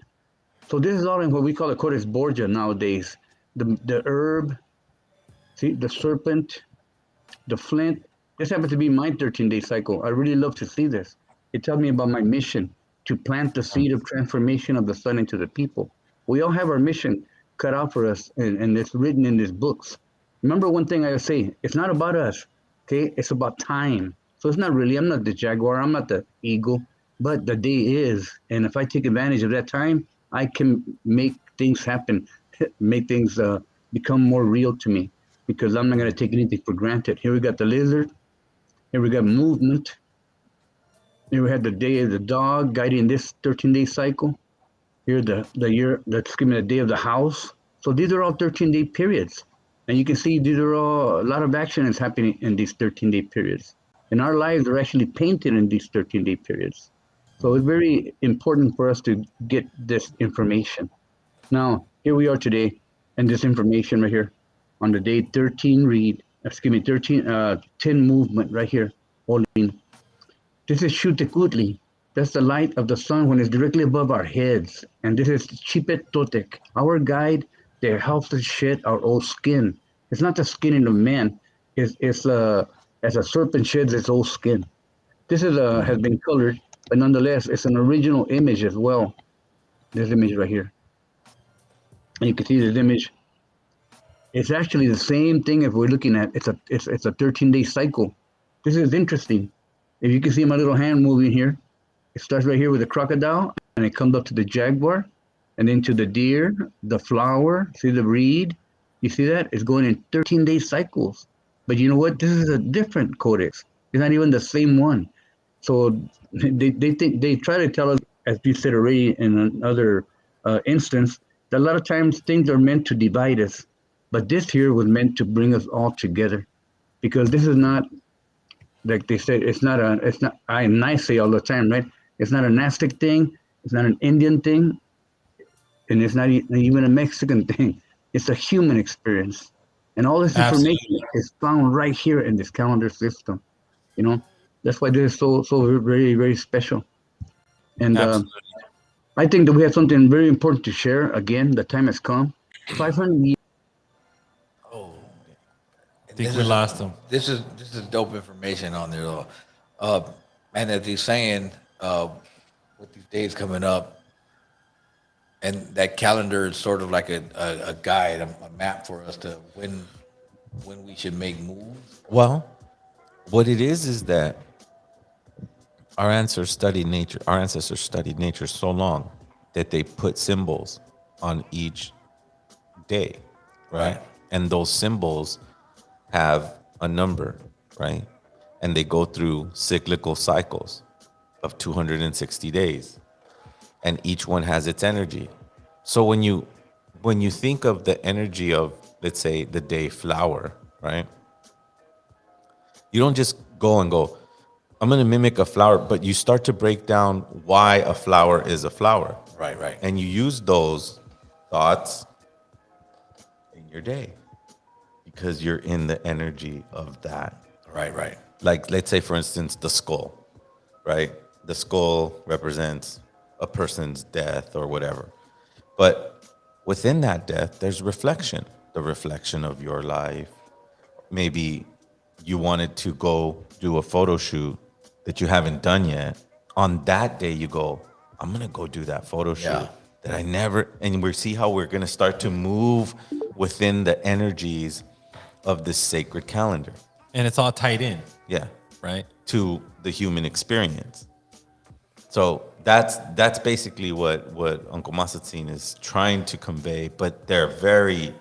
So this is all in what we call a Codex Borgia nowadays. The herb, see, the serpent, the flint. This happens to be my 13-day cycle. I really love to see this. It tells me about my mission to plant the seed of transformation of the sun into the people. We all have our mission cut out for us, and it's written in these books. Remember one thing I say, it's not about us, okay? It's about time. So it's not really, I'm not the jaguar, I'm not the eagle, but the day is. And if I take advantage of that time, I can make things happen, make things become more real to me, because I'm not going to take anything for granted. Here we got the lizard. Here we got movement. Here we had the day of the dog guiding this 13-day cycle. Here the day of the house. So these are all 13-day periods. And you can see these are all, a lot of action is happening in these 13-day periods. And our lives are actually painted in these 13-day periods. So it's very important for us to get this information. Now, here we are today, and this information right here on the day 13 10 movement right here, holding. This is Xutecuhtli. That's the light of the sun when it's directly above our heads. And this is Chipet Totec, our guide that helps us shed our old skin. It's not the skin in a man. It's as a serpent sheds its old skin. This is has been colored, but nonetheless, it's an original image as well. This image right here. And you can see this image. It's actually the same thing if we're looking at, it's a 13-day cycle. This is interesting. If you can see my little hand moving here, it starts right here with the crocodile, and it comes up to the jaguar, and then to the deer, the flower, see the reed? You see that? It's going in 13-day cycles. But you know what? This is a different codex. It's not even the same one. So they try to tell us, as you said already in another instance, that a lot of times things are meant to divide us. But this here was meant to bring us all together, because this is not, like they said, I say all the time, right? It's not a Naztec thing. It's not an Indian thing. And it's not even a Mexican thing. It's a human experience. And all this information is found right here in this calendar system. You know, that's why this is so very, very special. And I think that we have something very important to share. Again, the time has come. 500 years. I think we lost him. This is dope information on there, though. And as he's saying, with these days coming up, and that calendar is sort of like a guide, a map for us to when we should make moves. Well, what it is that our ancestors studied nature so long that they put symbols on each day, right? And those symbols have a number, right? And they go through cyclical cycles of 260 days. And each one has its energy. So when you think of the energy of, let's say, the day flower, right? You don't just go, I'm going to mimic a flower, but you start to break down why a flower is a flower. Right. And you use those thoughts in your day because you're in the energy of that. Right. Like, let's say, for instance, the skull, right? The skull represents a person's death or whatever. But within that death, there's reflection, the reflection of your life. Maybe you wanted to go do a photo shoot that you haven't done yet. On that day, you go, I'm going to go do that photo shoot that I never, and we see how we're going to start to move within the energies of this sacred calendar. And it's all tied in. Yeah. Right. To the human experience. So that's basically what Uncle Masatzin is trying to convey, but they're very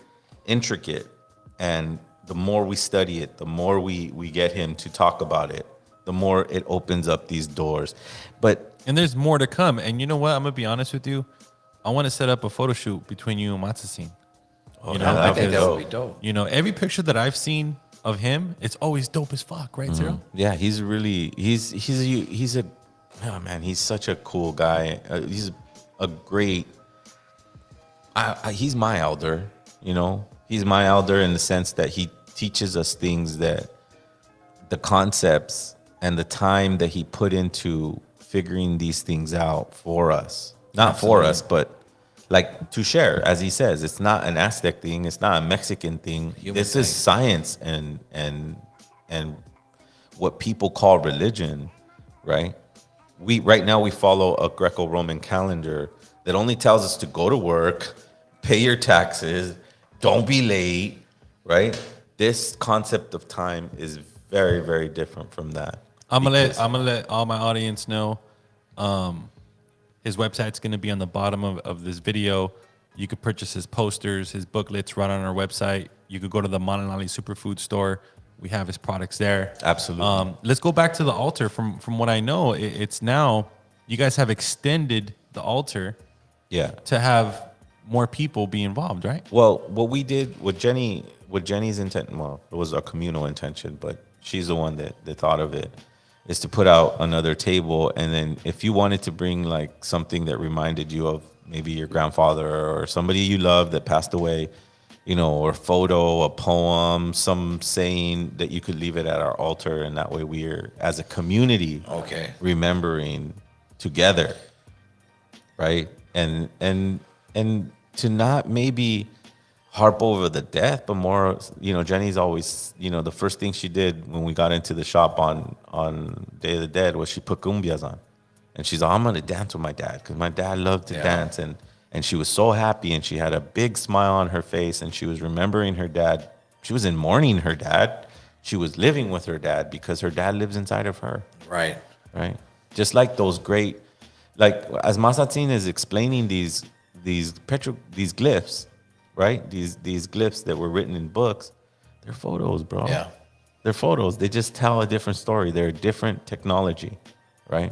intricate. And the more we study it, the more we get him to talk about it, the more it opens up these doors. And there's more to come. And you know what? I'm going to be honest with you. I want to set up a photo shoot between you and Masatzin. I think that would be dope. You know, every picture that I've seen of him, it's always dope as fuck, right, Zero? Yeah, he's such a cool guy. He's a great. He's my elder, you know. He's my elder in the sense that he teaches us things that the concepts and the time that he put into figuring these things out for us, not for us, but like to share, as he says, it's not an Aztec thing, it's not a Mexican thing. This is science and what people call religion, right? Right now we follow a Greco-Roman calendar that only tells us to go to work, pay your taxes, don't be late, right? This concept of time is very, very different from that. I'm gonna let all my audience know. His website's gonna be on the bottom of this video. You could purchase his posters, his booklets right on our website. You could go to the Mananali Superfood store. We have his products there. Absolutely. Let's go back to the altar. From what I know, it's now you guys have extended the altar Yeah. to have more people be involved, right? Well, what we did with Jenny's intent, well, it was a communal intention, but she's the one that thought of it, is to put out another table. And then if you wanted to bring like something that reminded you of maybe your grandfather or somebody you love that passed away, you know, or a photo, a poem, some saying, that you could leave it at our altar. And that way we're, as a community, remembering together, right? And to not maybe harp over the death, but more, you know, Jenny's always, you know, the first thing she did when we got into the shop on Day of the Dead was she put cumbias on. And she's like, I'm going to dance with my dad because my dad loved to dance. And she was so happy and she had a big smile on her face and she was remembering her dad. She was in mourning her dad. She was living with her dad because her dad lives inside of her. Right. Right. Just like those great, like as Mazatzin is explaining these glyphs, right? These glyphs that were written in books, they're photos, bro. Yeah. They're photos. They just tell a different story. They're a different technology, right?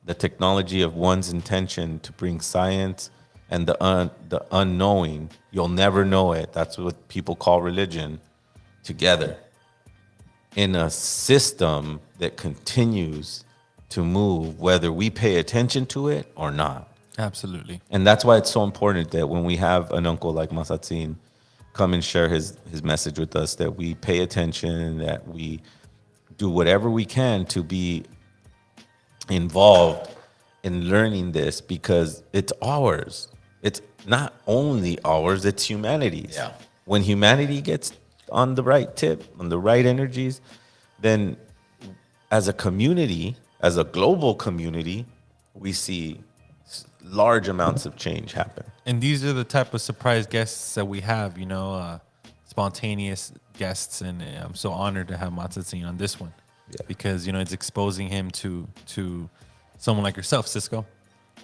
The technology of one's intention to bring science and the unknowing, you'll never know it. That's what people call religion, together in a system that continues to move, whether we pay attention to it or not. Absolutely. And that's why it's so important that when we have an uncle like Mazatzin come and share his message with us, that we pay attention, that we do whatever we can to be involved in learning this, because it's ours. It's not only ours, it's humanity's. Yeah. When humanity gets on the right tip, on the right energies, then as a community, as a global community, we see large amounts of change happen. And these are the type of surprise guests that we have, you know, spontaneous guests. And I'm so honored to have Mazatzin on this one because, you know, it's exposing him to someone like yourself, Cisco.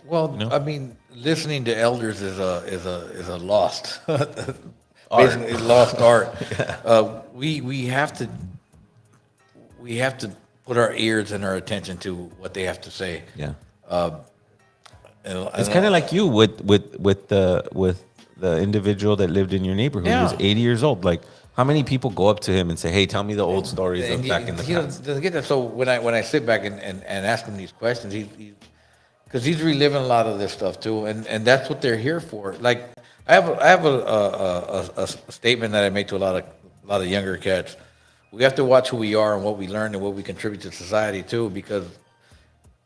Well, You know? I mean, listening to elders is a lost basically lost art. We have to put our ears and our attention to what they have to say. Yeah. It's It's kind of like you with the individual that lived in your neighborhood who was Yeah. 80 years old. Like, how many people go up to him and say, "Hey, tell me the old stories of back in the past"? Doesn't get that. So when I sit back and ask him these questions, because he's reliving a lot of this stuff too, and that's what they're here for. Like I have a statement that I make to a lot of younger cats. We have to watch who we are and what we learn and what we contribute to society too, because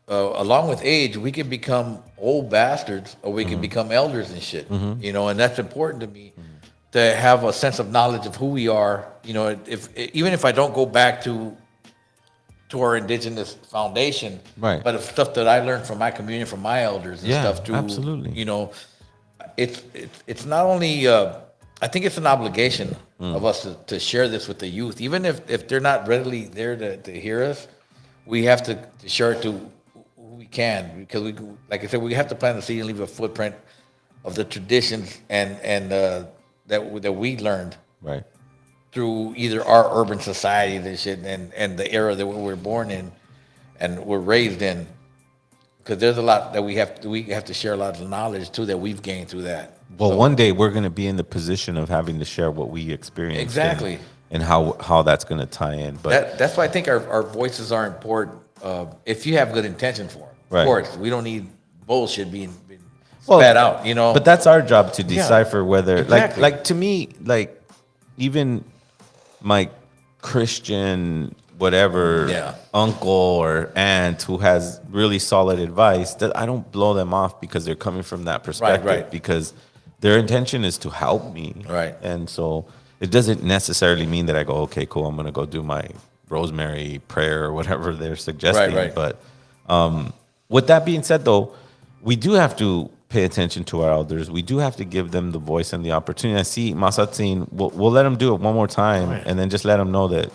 along with age, we can become old bastards or we can become elders and shit. You know, and that's important to me to have a sense of knowledge of who we are. You know, even if I don't go back to our indigenous foundation, Right. but of stuff that I learned from my community, from my elders and Yeah, stuff too. absolutely. You know, it's not only I think it's an obligation of us to share this with the youth, even if they're not readily there to hear us. We have to share it to who we can, because we, like I said, we have to plant the seed and leave a footprint of the traditions and that we learned Right. through either our urban society and shit and the era that we were born in and were raised in. Because there's a lot that we have to share a lot of knowledge too that we've gained through that. Well, So- one day we're going to be in the position of having to share what we experienced. Exactly. And how that's going to tie in. But that's why I think our voices are important. If you have good intention for them, Right. of course, we don't need bullshit being Well, spat out. You know, But that's our job to decipher whether, Exactly. like to me, like even my Christian whatever Yeah. uncle or aunt who has really solid advice, that I don't blow them off because they're coming from that perspective. right. Because their intention is to help me. Right. And so it doesn't necessarily mean that I go, okay, cool, I'm going to go do my rosemary prayer or whatever they're suggesting. Right. But with that being said, though, we do have to pay attention to our elders. We do have to give them the voice and the opportunity. I see Masatzin, we'll let them do it one more time, and then just let them know that,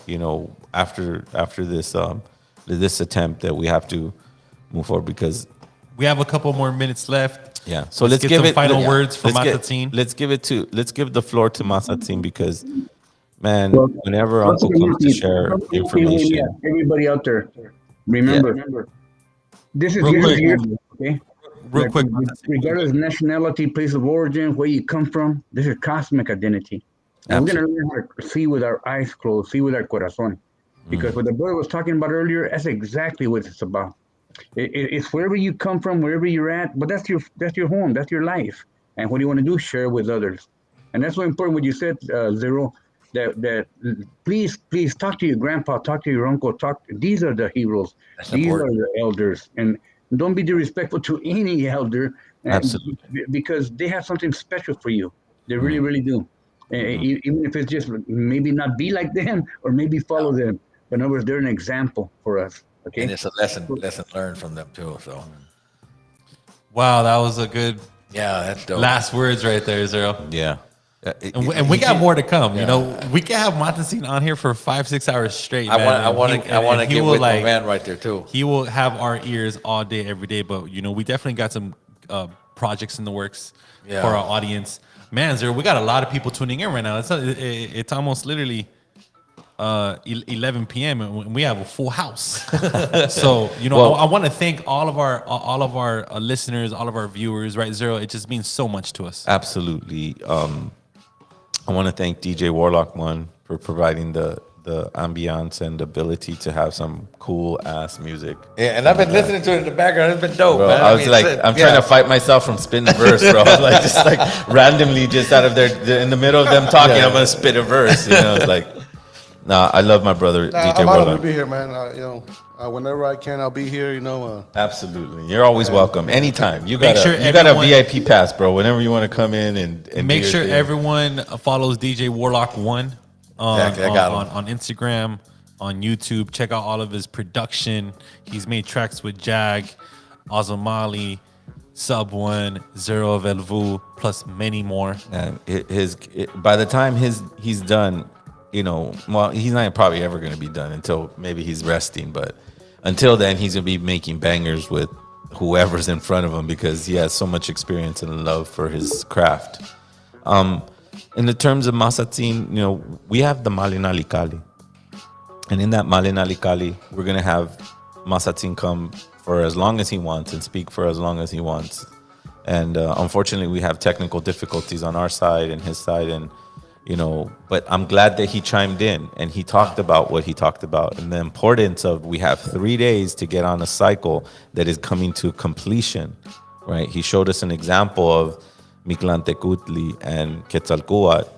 after this attempt that we have to move forward, because We have a couple more minutes left. yeah. So let's get give some it final words for Masatzin. Let's give the floor to Masatzin, because man, Well, whenever Uncle comes to share information, everybody out there, remember, this is Real your quick. year, okay? Real quick, Regardless of nationality, place of origin, where you come from, this is cosmic identity. And we're going to learn how to see with our eyes closed, see with our corazón. Because what the brother was talking about earlier, that's exactly what it's about. It's wherever you come from, wherever you're at, but that's your home, that's your life. And what do you want to do? Share with others. And that's so important what you said, Zero, that please talk to your grandpa, talk to your uncle, these are the heroes. These important. are the elders. And don't be disrespectful to any elder, Absolutely. because they have something special for you. They really, really do. Even if it's just maybe not be like them or maybe follow them. But in other words, they're an example for us. Okay. And it's a lesson learned from them too. So wow, that was a good yeah, that's dope. last words right there, Zero. yeah. And we got more to come. We can have Masatzin on here for 5-6 hours straight. I man. want to he get will, with my man right there too. He will have our ears all day, every day. But we definitely got some projects in the works for our audience. Man, Zero, we got a lot of people tuning in right now. It's almost literally 11 p.m. and we have a full house. So I want to thank all of our listeners, all of our viewers, right, Zero? It just means so much to us. Absolutely. I want to thank DJ Warlock One for providing the ambiance and ability to have some cool ass music. Yeah, and I've been listening to it in the background. It's been dope, Bro, man. I was I'm trying to fight myself from spitting a verse, bro. Just randomly, just out of in the middle of them talking, I'm gonna spit a verse. It's like, nah, I love my brother DJ I'm honored Warlock. to be here, man. Whenever I can, I'll be here. Absolutely, you're always welcome. Anytime. You got sure you got a VIP pass, bro. Whenever you want to come in and Make do your sure thing. everyone follows DJ Warlock One on Exactly, I got him. on Instagram, on YouTube. Check out all of his production. He's made tracks with Jag, Ozamali, Sub One, Zero of El Vuh, plus many more. And by the time he's done, well, he's not probably ever going to be done until maybe he's resting. But until then, he's going to be making bangers with whoever's in front of him, because he has so much experience and love for his craft. In the terms of Masatzin, we have the Malinali Kali. And in that Malinali Kali, we're going to have Masatzin come for as long as he wants and speak for as long as he wants. And unfortunately, we have technical difficulties on our side and his side. And, but I'm glad that he chimed in and he talked about what he talked about and the importance of we have 3 days to get on a cycle that is coming to completion, right? He showed us an example of Mictlantecutli and Quetzalcoatl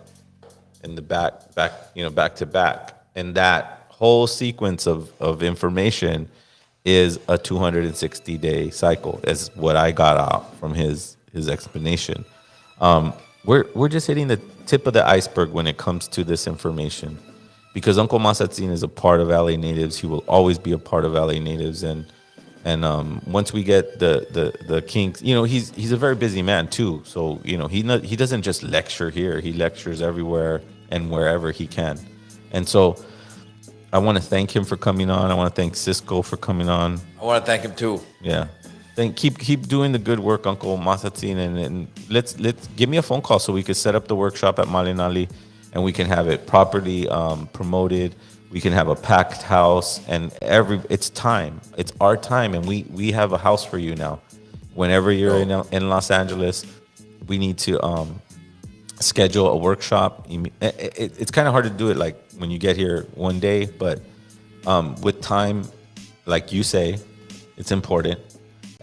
in the back to back. And that whole sequence of information is a 260-day cycle, is what I got out from his explanation. We're just hitting the tip of the iceberg when it comes to this information, because Uncle Masatzin is a part of LA Natives. He will always be a part of LA Natives, and once we get the kinks, he's a very busy man too. So he doesn't just lecture here; he lectures everywhere and wherever he can. And so I want to thank him for coming on. I want to thank Cisco for coming on. I want to thank him too. Yeah. Keep doing the good work, Uncle Masatzin, and let's give me a phone call so we can set up the workshop at Malinali and we can have it properly promoted. We can have a packed house, and it's time. It's our time, and we have a house for you now. Whenever you're in Los Angeles, we need to schedule a workshop. It's kind of hard to do it like when you get here one day, but with time, like you say, it's important.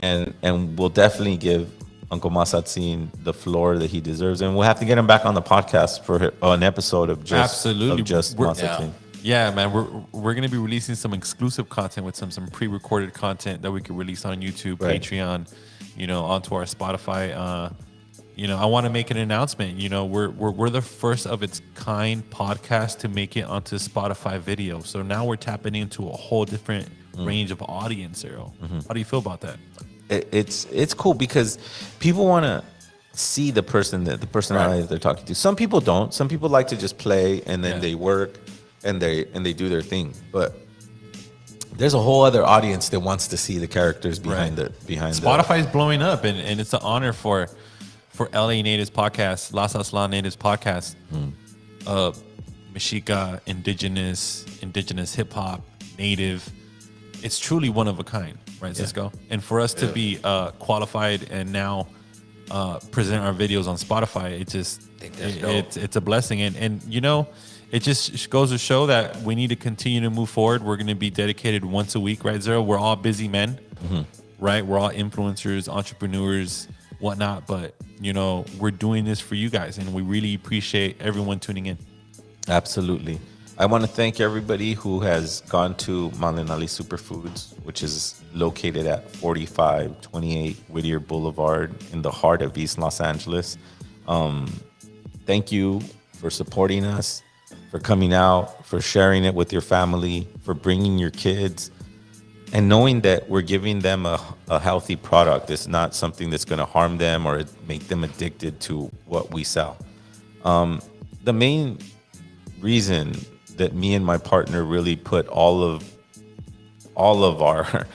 And we'll definitely give Uncle Masatzin the floor that he deserves, and we'll have to get him back on the podcast for an episode of just Absolutely. Masatzin. Yeah, man, we're gonna be releasing some exclusive content with some pre-recorded content that we could release on YouTube, Right. Patreon, onto our Spotify. I want to make an announcement. We're the first of its kind podcast to make it onto Spotify video. So now we're tapping into a whole different range of audience, Zero. How do you feel about that? It's cool because people want to see the personality that they're talking to. Some people don't. Some people like to just play and then they work and they do their thing. But there's a whole other audience that wants to see the characters behind Spotify's blowing up, and it's an honor for LA Natives Podcast, Las Aslan Natives Podcast, Mexica, indigenous hip hop, native. It's truly one of a kind, right, Cisco? And for us to be qualified and now present our videos on Spotify, it's a blessing. And it just goes to show that we need to continue to move forward. We're going to be dedicated once a week, right, Zero? We're all busy men, right? We're all influencers, entrepreneurs, whatnot. But, we're doing this for you guys, and we really appreciate everyone tuning in. Absolutely. I want to thank everybody who has gone to Malinali Superfoods, which is located at 4528 Whittier Boulevard in the heart of East Los Angeles. Thank you for supporting us, for coming out, for sharing it with your family, for bringing your kids, and knowing that we're giving them a healthy product. It's not something that's going to harm them or make them addicted to what we sell. The main reason that me and my partner really put all of our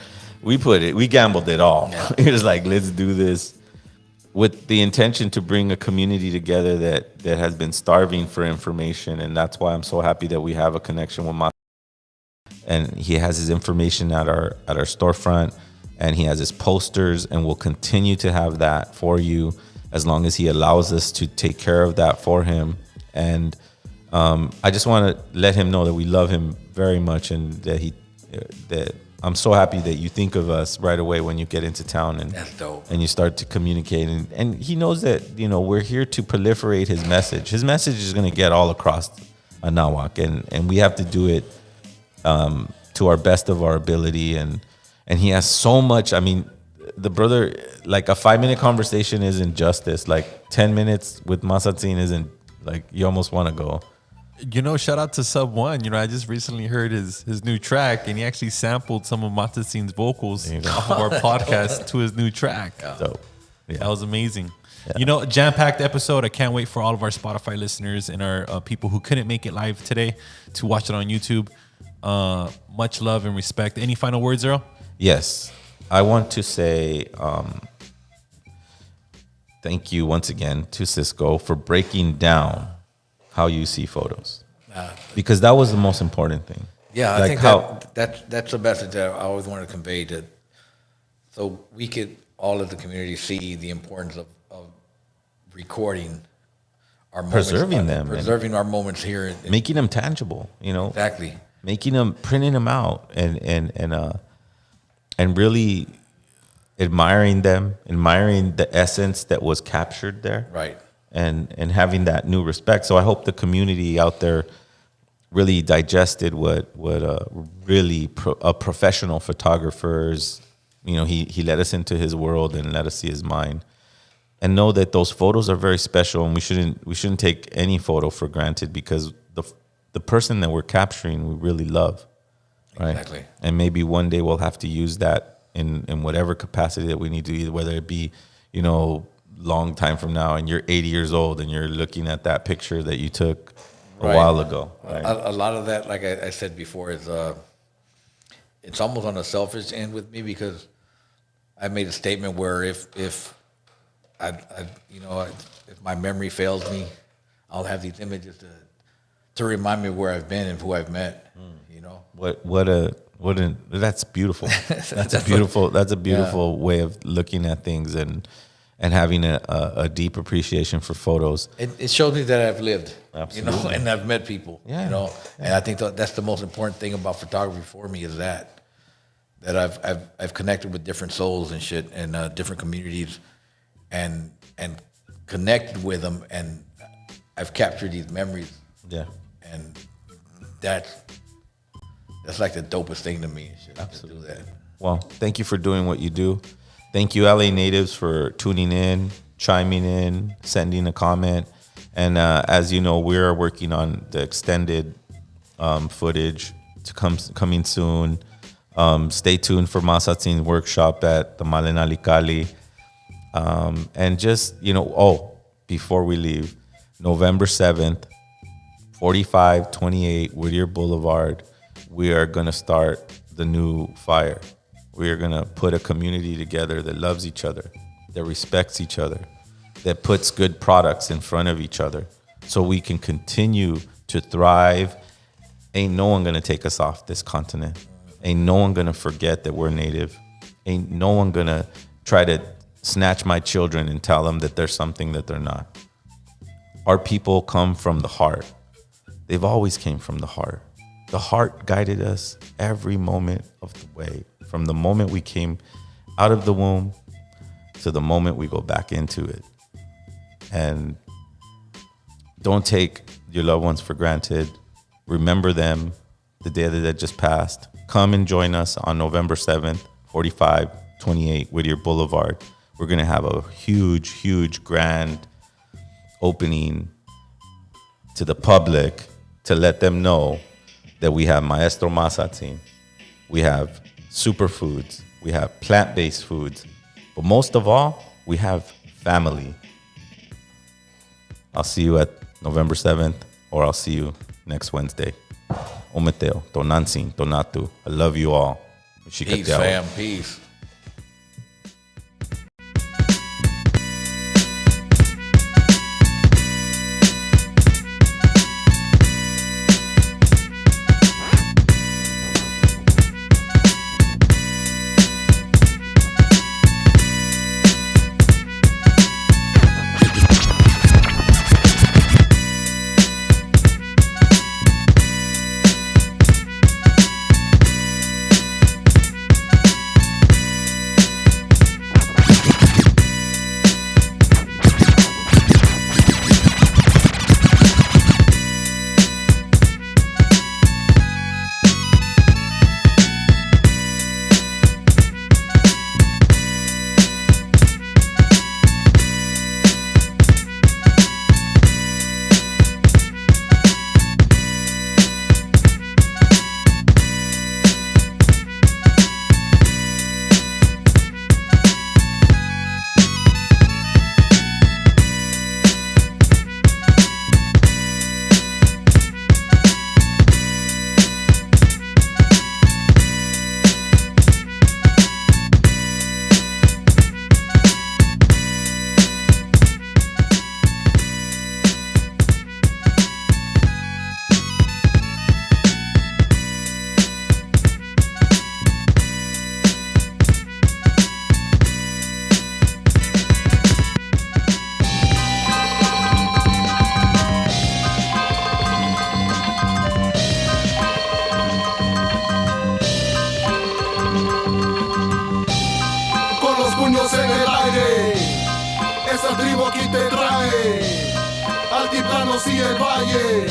we gambled it all. It was like, let's do this with the intention to bring a community together that has been starving for information. And that's why I'm so happy that we have a connection with my, and he has his information at our storefront, and he has his posters, and we'll continue to have that for you as long as he allows us to take care of that for him. And I just want to let him know that we love him very much, and that I'm so happy that you think of us right away when you get into town, and That's dope. and you start to communicate, and he knows that we're here to proliferate his message. His message is going to get all across Anahuac, and we have to do it to our best of our ability, and he has so much. I mean, the brother, like a 5-minute conversation isn't justice. Like 10 minutes with Masatzin isn't, like, you almost want to go. Shout out to Sub One. I just recently heard his new track, and he actually sampled some of Matatsin's vocals off of our podcast to his new track. So That was amazing. Jam-packed episode. I can't wait for all of our Spotify listeners and our people who couldn't make it live today to watch it on YouTube. Much love and respect. Any final words, Zero? Yes, I want to say thank you once again to Cisco for breaking down how you see photos, because that was the most important thing. Yeah, I Like think that's the message that I always wanted to convey, to so we could all of the community see the importance of recording our moments, preserving our moments here, making them tangible. Exactly. Making them, printing them out, and really admiring them, admiring the essence that was captured there. Right. And having that new respect. So I hope the community out there really digested what a professional photographer's, he let us into his world and let us see his mind, and know that those photos are very special, and we shouldn't take any photo for granted, because the person that we're capturing we really love, right? Exactly. And maybe one day we'll have to use that in whatever capacity that we need to, either whether it be long time from now, and you're 80 years old and you're looking at that picture that you took a while ago. Right? A lot of that, like I said before, is it's almost on a selfish end with me, because I made a statement where if my memory fails me, I'll have these images to remind me where I've been and who I've met. That's beautiful. That's a beautiful way of looking at things, and having a deep appreciation for photos. It shows me that I've lived, Absolutely. and I've met people, and I think that's the most important thing about photography for me, is that I've connected with different souls and shit, and different communities, and connected with them, and I've captured these memories. Yeah. And that's That's like the dopest thing to me. Absolutely. Do that. Well, thank you for doing what you do. Thank you, LA natives, for tuning in, chiming in, sending a comment. And as you know, we're working on the extended footage to coming soon. Stay tuned for Masatin's workshop at the Malenali Kali. And just, before we leave, November 7th, 4528 Whittier Boulevard, we are going to start the new fire. We are going to put a community together that loves each other, that respects each other, that puts good products in front of each other so we can continue to thrive. Ain't no one going to take us off this continent. Ain't no one going to forget that we're native. Ain't no one going to try to snatch my children and tell them that they're something that they're not. Our people come from the heart. They've always came from the heart. The heart guided us every moment of the way, from the moment we came out of the womb to the moment we go back into it. And don't take your loved ones for granted. Remember them the day that just passed. Come and join us on November 7th, 4528 Whittier Boulevard. We're going to have a huge, huge grand opening to the public to let them know that we have Maestro Masatin, we have superfoods, we have plant-based foods, but most of all, we have family. I'll see you at November 7th, or I'll see you next Wednesday. Ometeo, Tonansin, Tonatu. I love you all. Peace, fam. Peace. puños en el aire. Esa tribu aquí te trae altiplanos y el valle.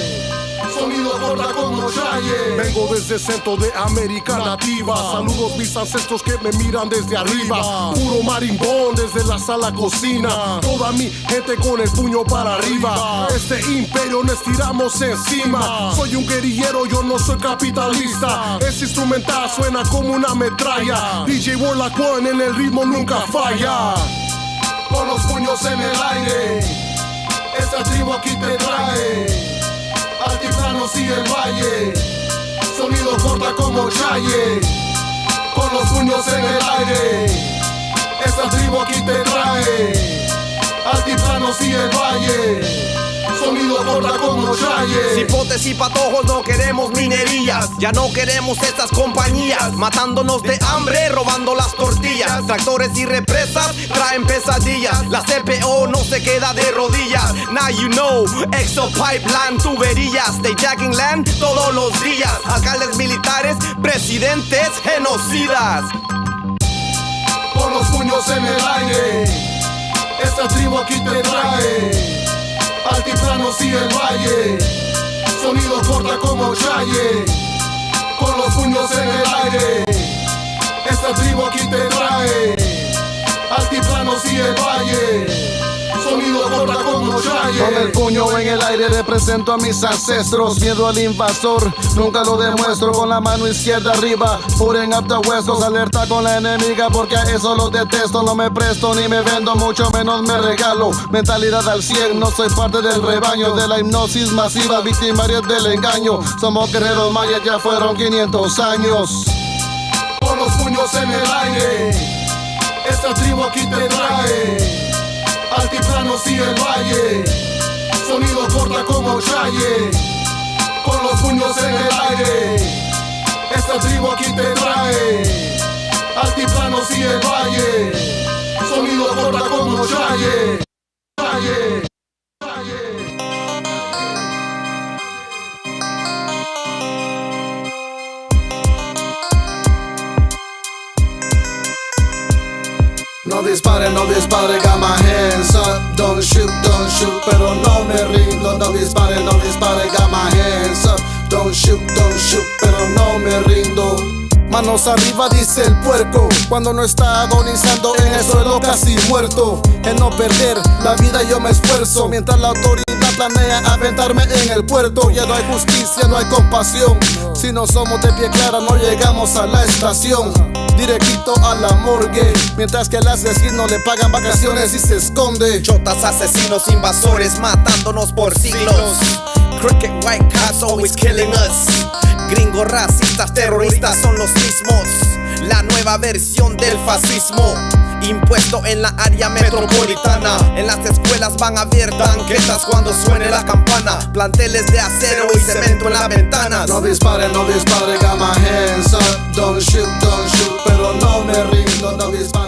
Sonido corta como Chaye. Vengo desde el centro de América Nativa. Saludos mis ancestros que me miran desde arriba. Puro marimbón desde la sala cocina. Toda mi gente con el puño para arriba. Este imperio nos tiramos encima. Soy un guerrillero, yo no soy capitalista. Ese instrumental suena como una metralla. DJ Warlock One en el ritmo nunca falla. Con los puños en el aire. Esta tribu aquí te trae altiplanos y el valle, sonido corta como Chaye. Con los puños en el aire, esta tribu aquí te trae altiplanos y el valle, sonido corta como Chaye. Cipotes y patojos no queremos minerías, ya no queremos estas compañías, matándonos de hambre, robando las tortillas. Tractores y represas traen pesadillas, la CPO no se queda de rodillas. Now you know, Exo Pipeline, tuberías, they jacking land todos los días. Alcaldes militares, presidentes, genocidas. Con los puños en el aire, esta tribu aquí te trae altiplanos y el valle, sonido corta como Chaye. con los puños en el aire. Esta tribu aquí te trae altiplanos y el valle. Sonido corta como Chaye. Con el puño en el aire represento a mis ancestros. Miedo al invasor, nunca lo demuestro. Con la mano izquierda arriba, puren hasta huesos. Alerta con la enemiga porque a eso lo detesto. No me presto ni me vendo, mucho menos me regalo. Mentalidad al 100, no soy parte del rebaño. De la hipnosis masiva, victimarios del engaño. Somos guerreros mayas, ya fueron 500 años. Con los puños en el aire, esta tribu aquí te trae altiplanos y el valle. Sonido corta como Chaye. Con los puños en el aire, esta tribu aquí te trae altiplanos y el valle. Sonido corta como Chaye. Chaye. No dispare, got my hands up. Don't shoot, pero no me rindo. No dispare, got my hands up. Don't shoot, pero no me rindo. Manos arriba dice el puerco, cuando no está agonizando en el suelo casi muerto. En no perder la vida yo me esfuerzo, mientras la autoridad planea aventarme en el puerto. Ya no hay justicia, no hay compasión. Si no somos de pie clara no llegamos a la estación. Directito a la morgue, mientras que el asesino le pagan vacaciones y se esconde. Chotas, asesinos, invasores, matándonos por siglos. Crooked white cops always killing us. Gringos, racistas, terroristas son los mismos. La nueva versión del fascismo, impuesto en la área metropolitana. En las escuelas van a haber tanquetas cuando suene la campana. Planteles de acero y cemento en la ventana. No dispare, got my hands up. Don't shoot, pero no me rindo. No dispare.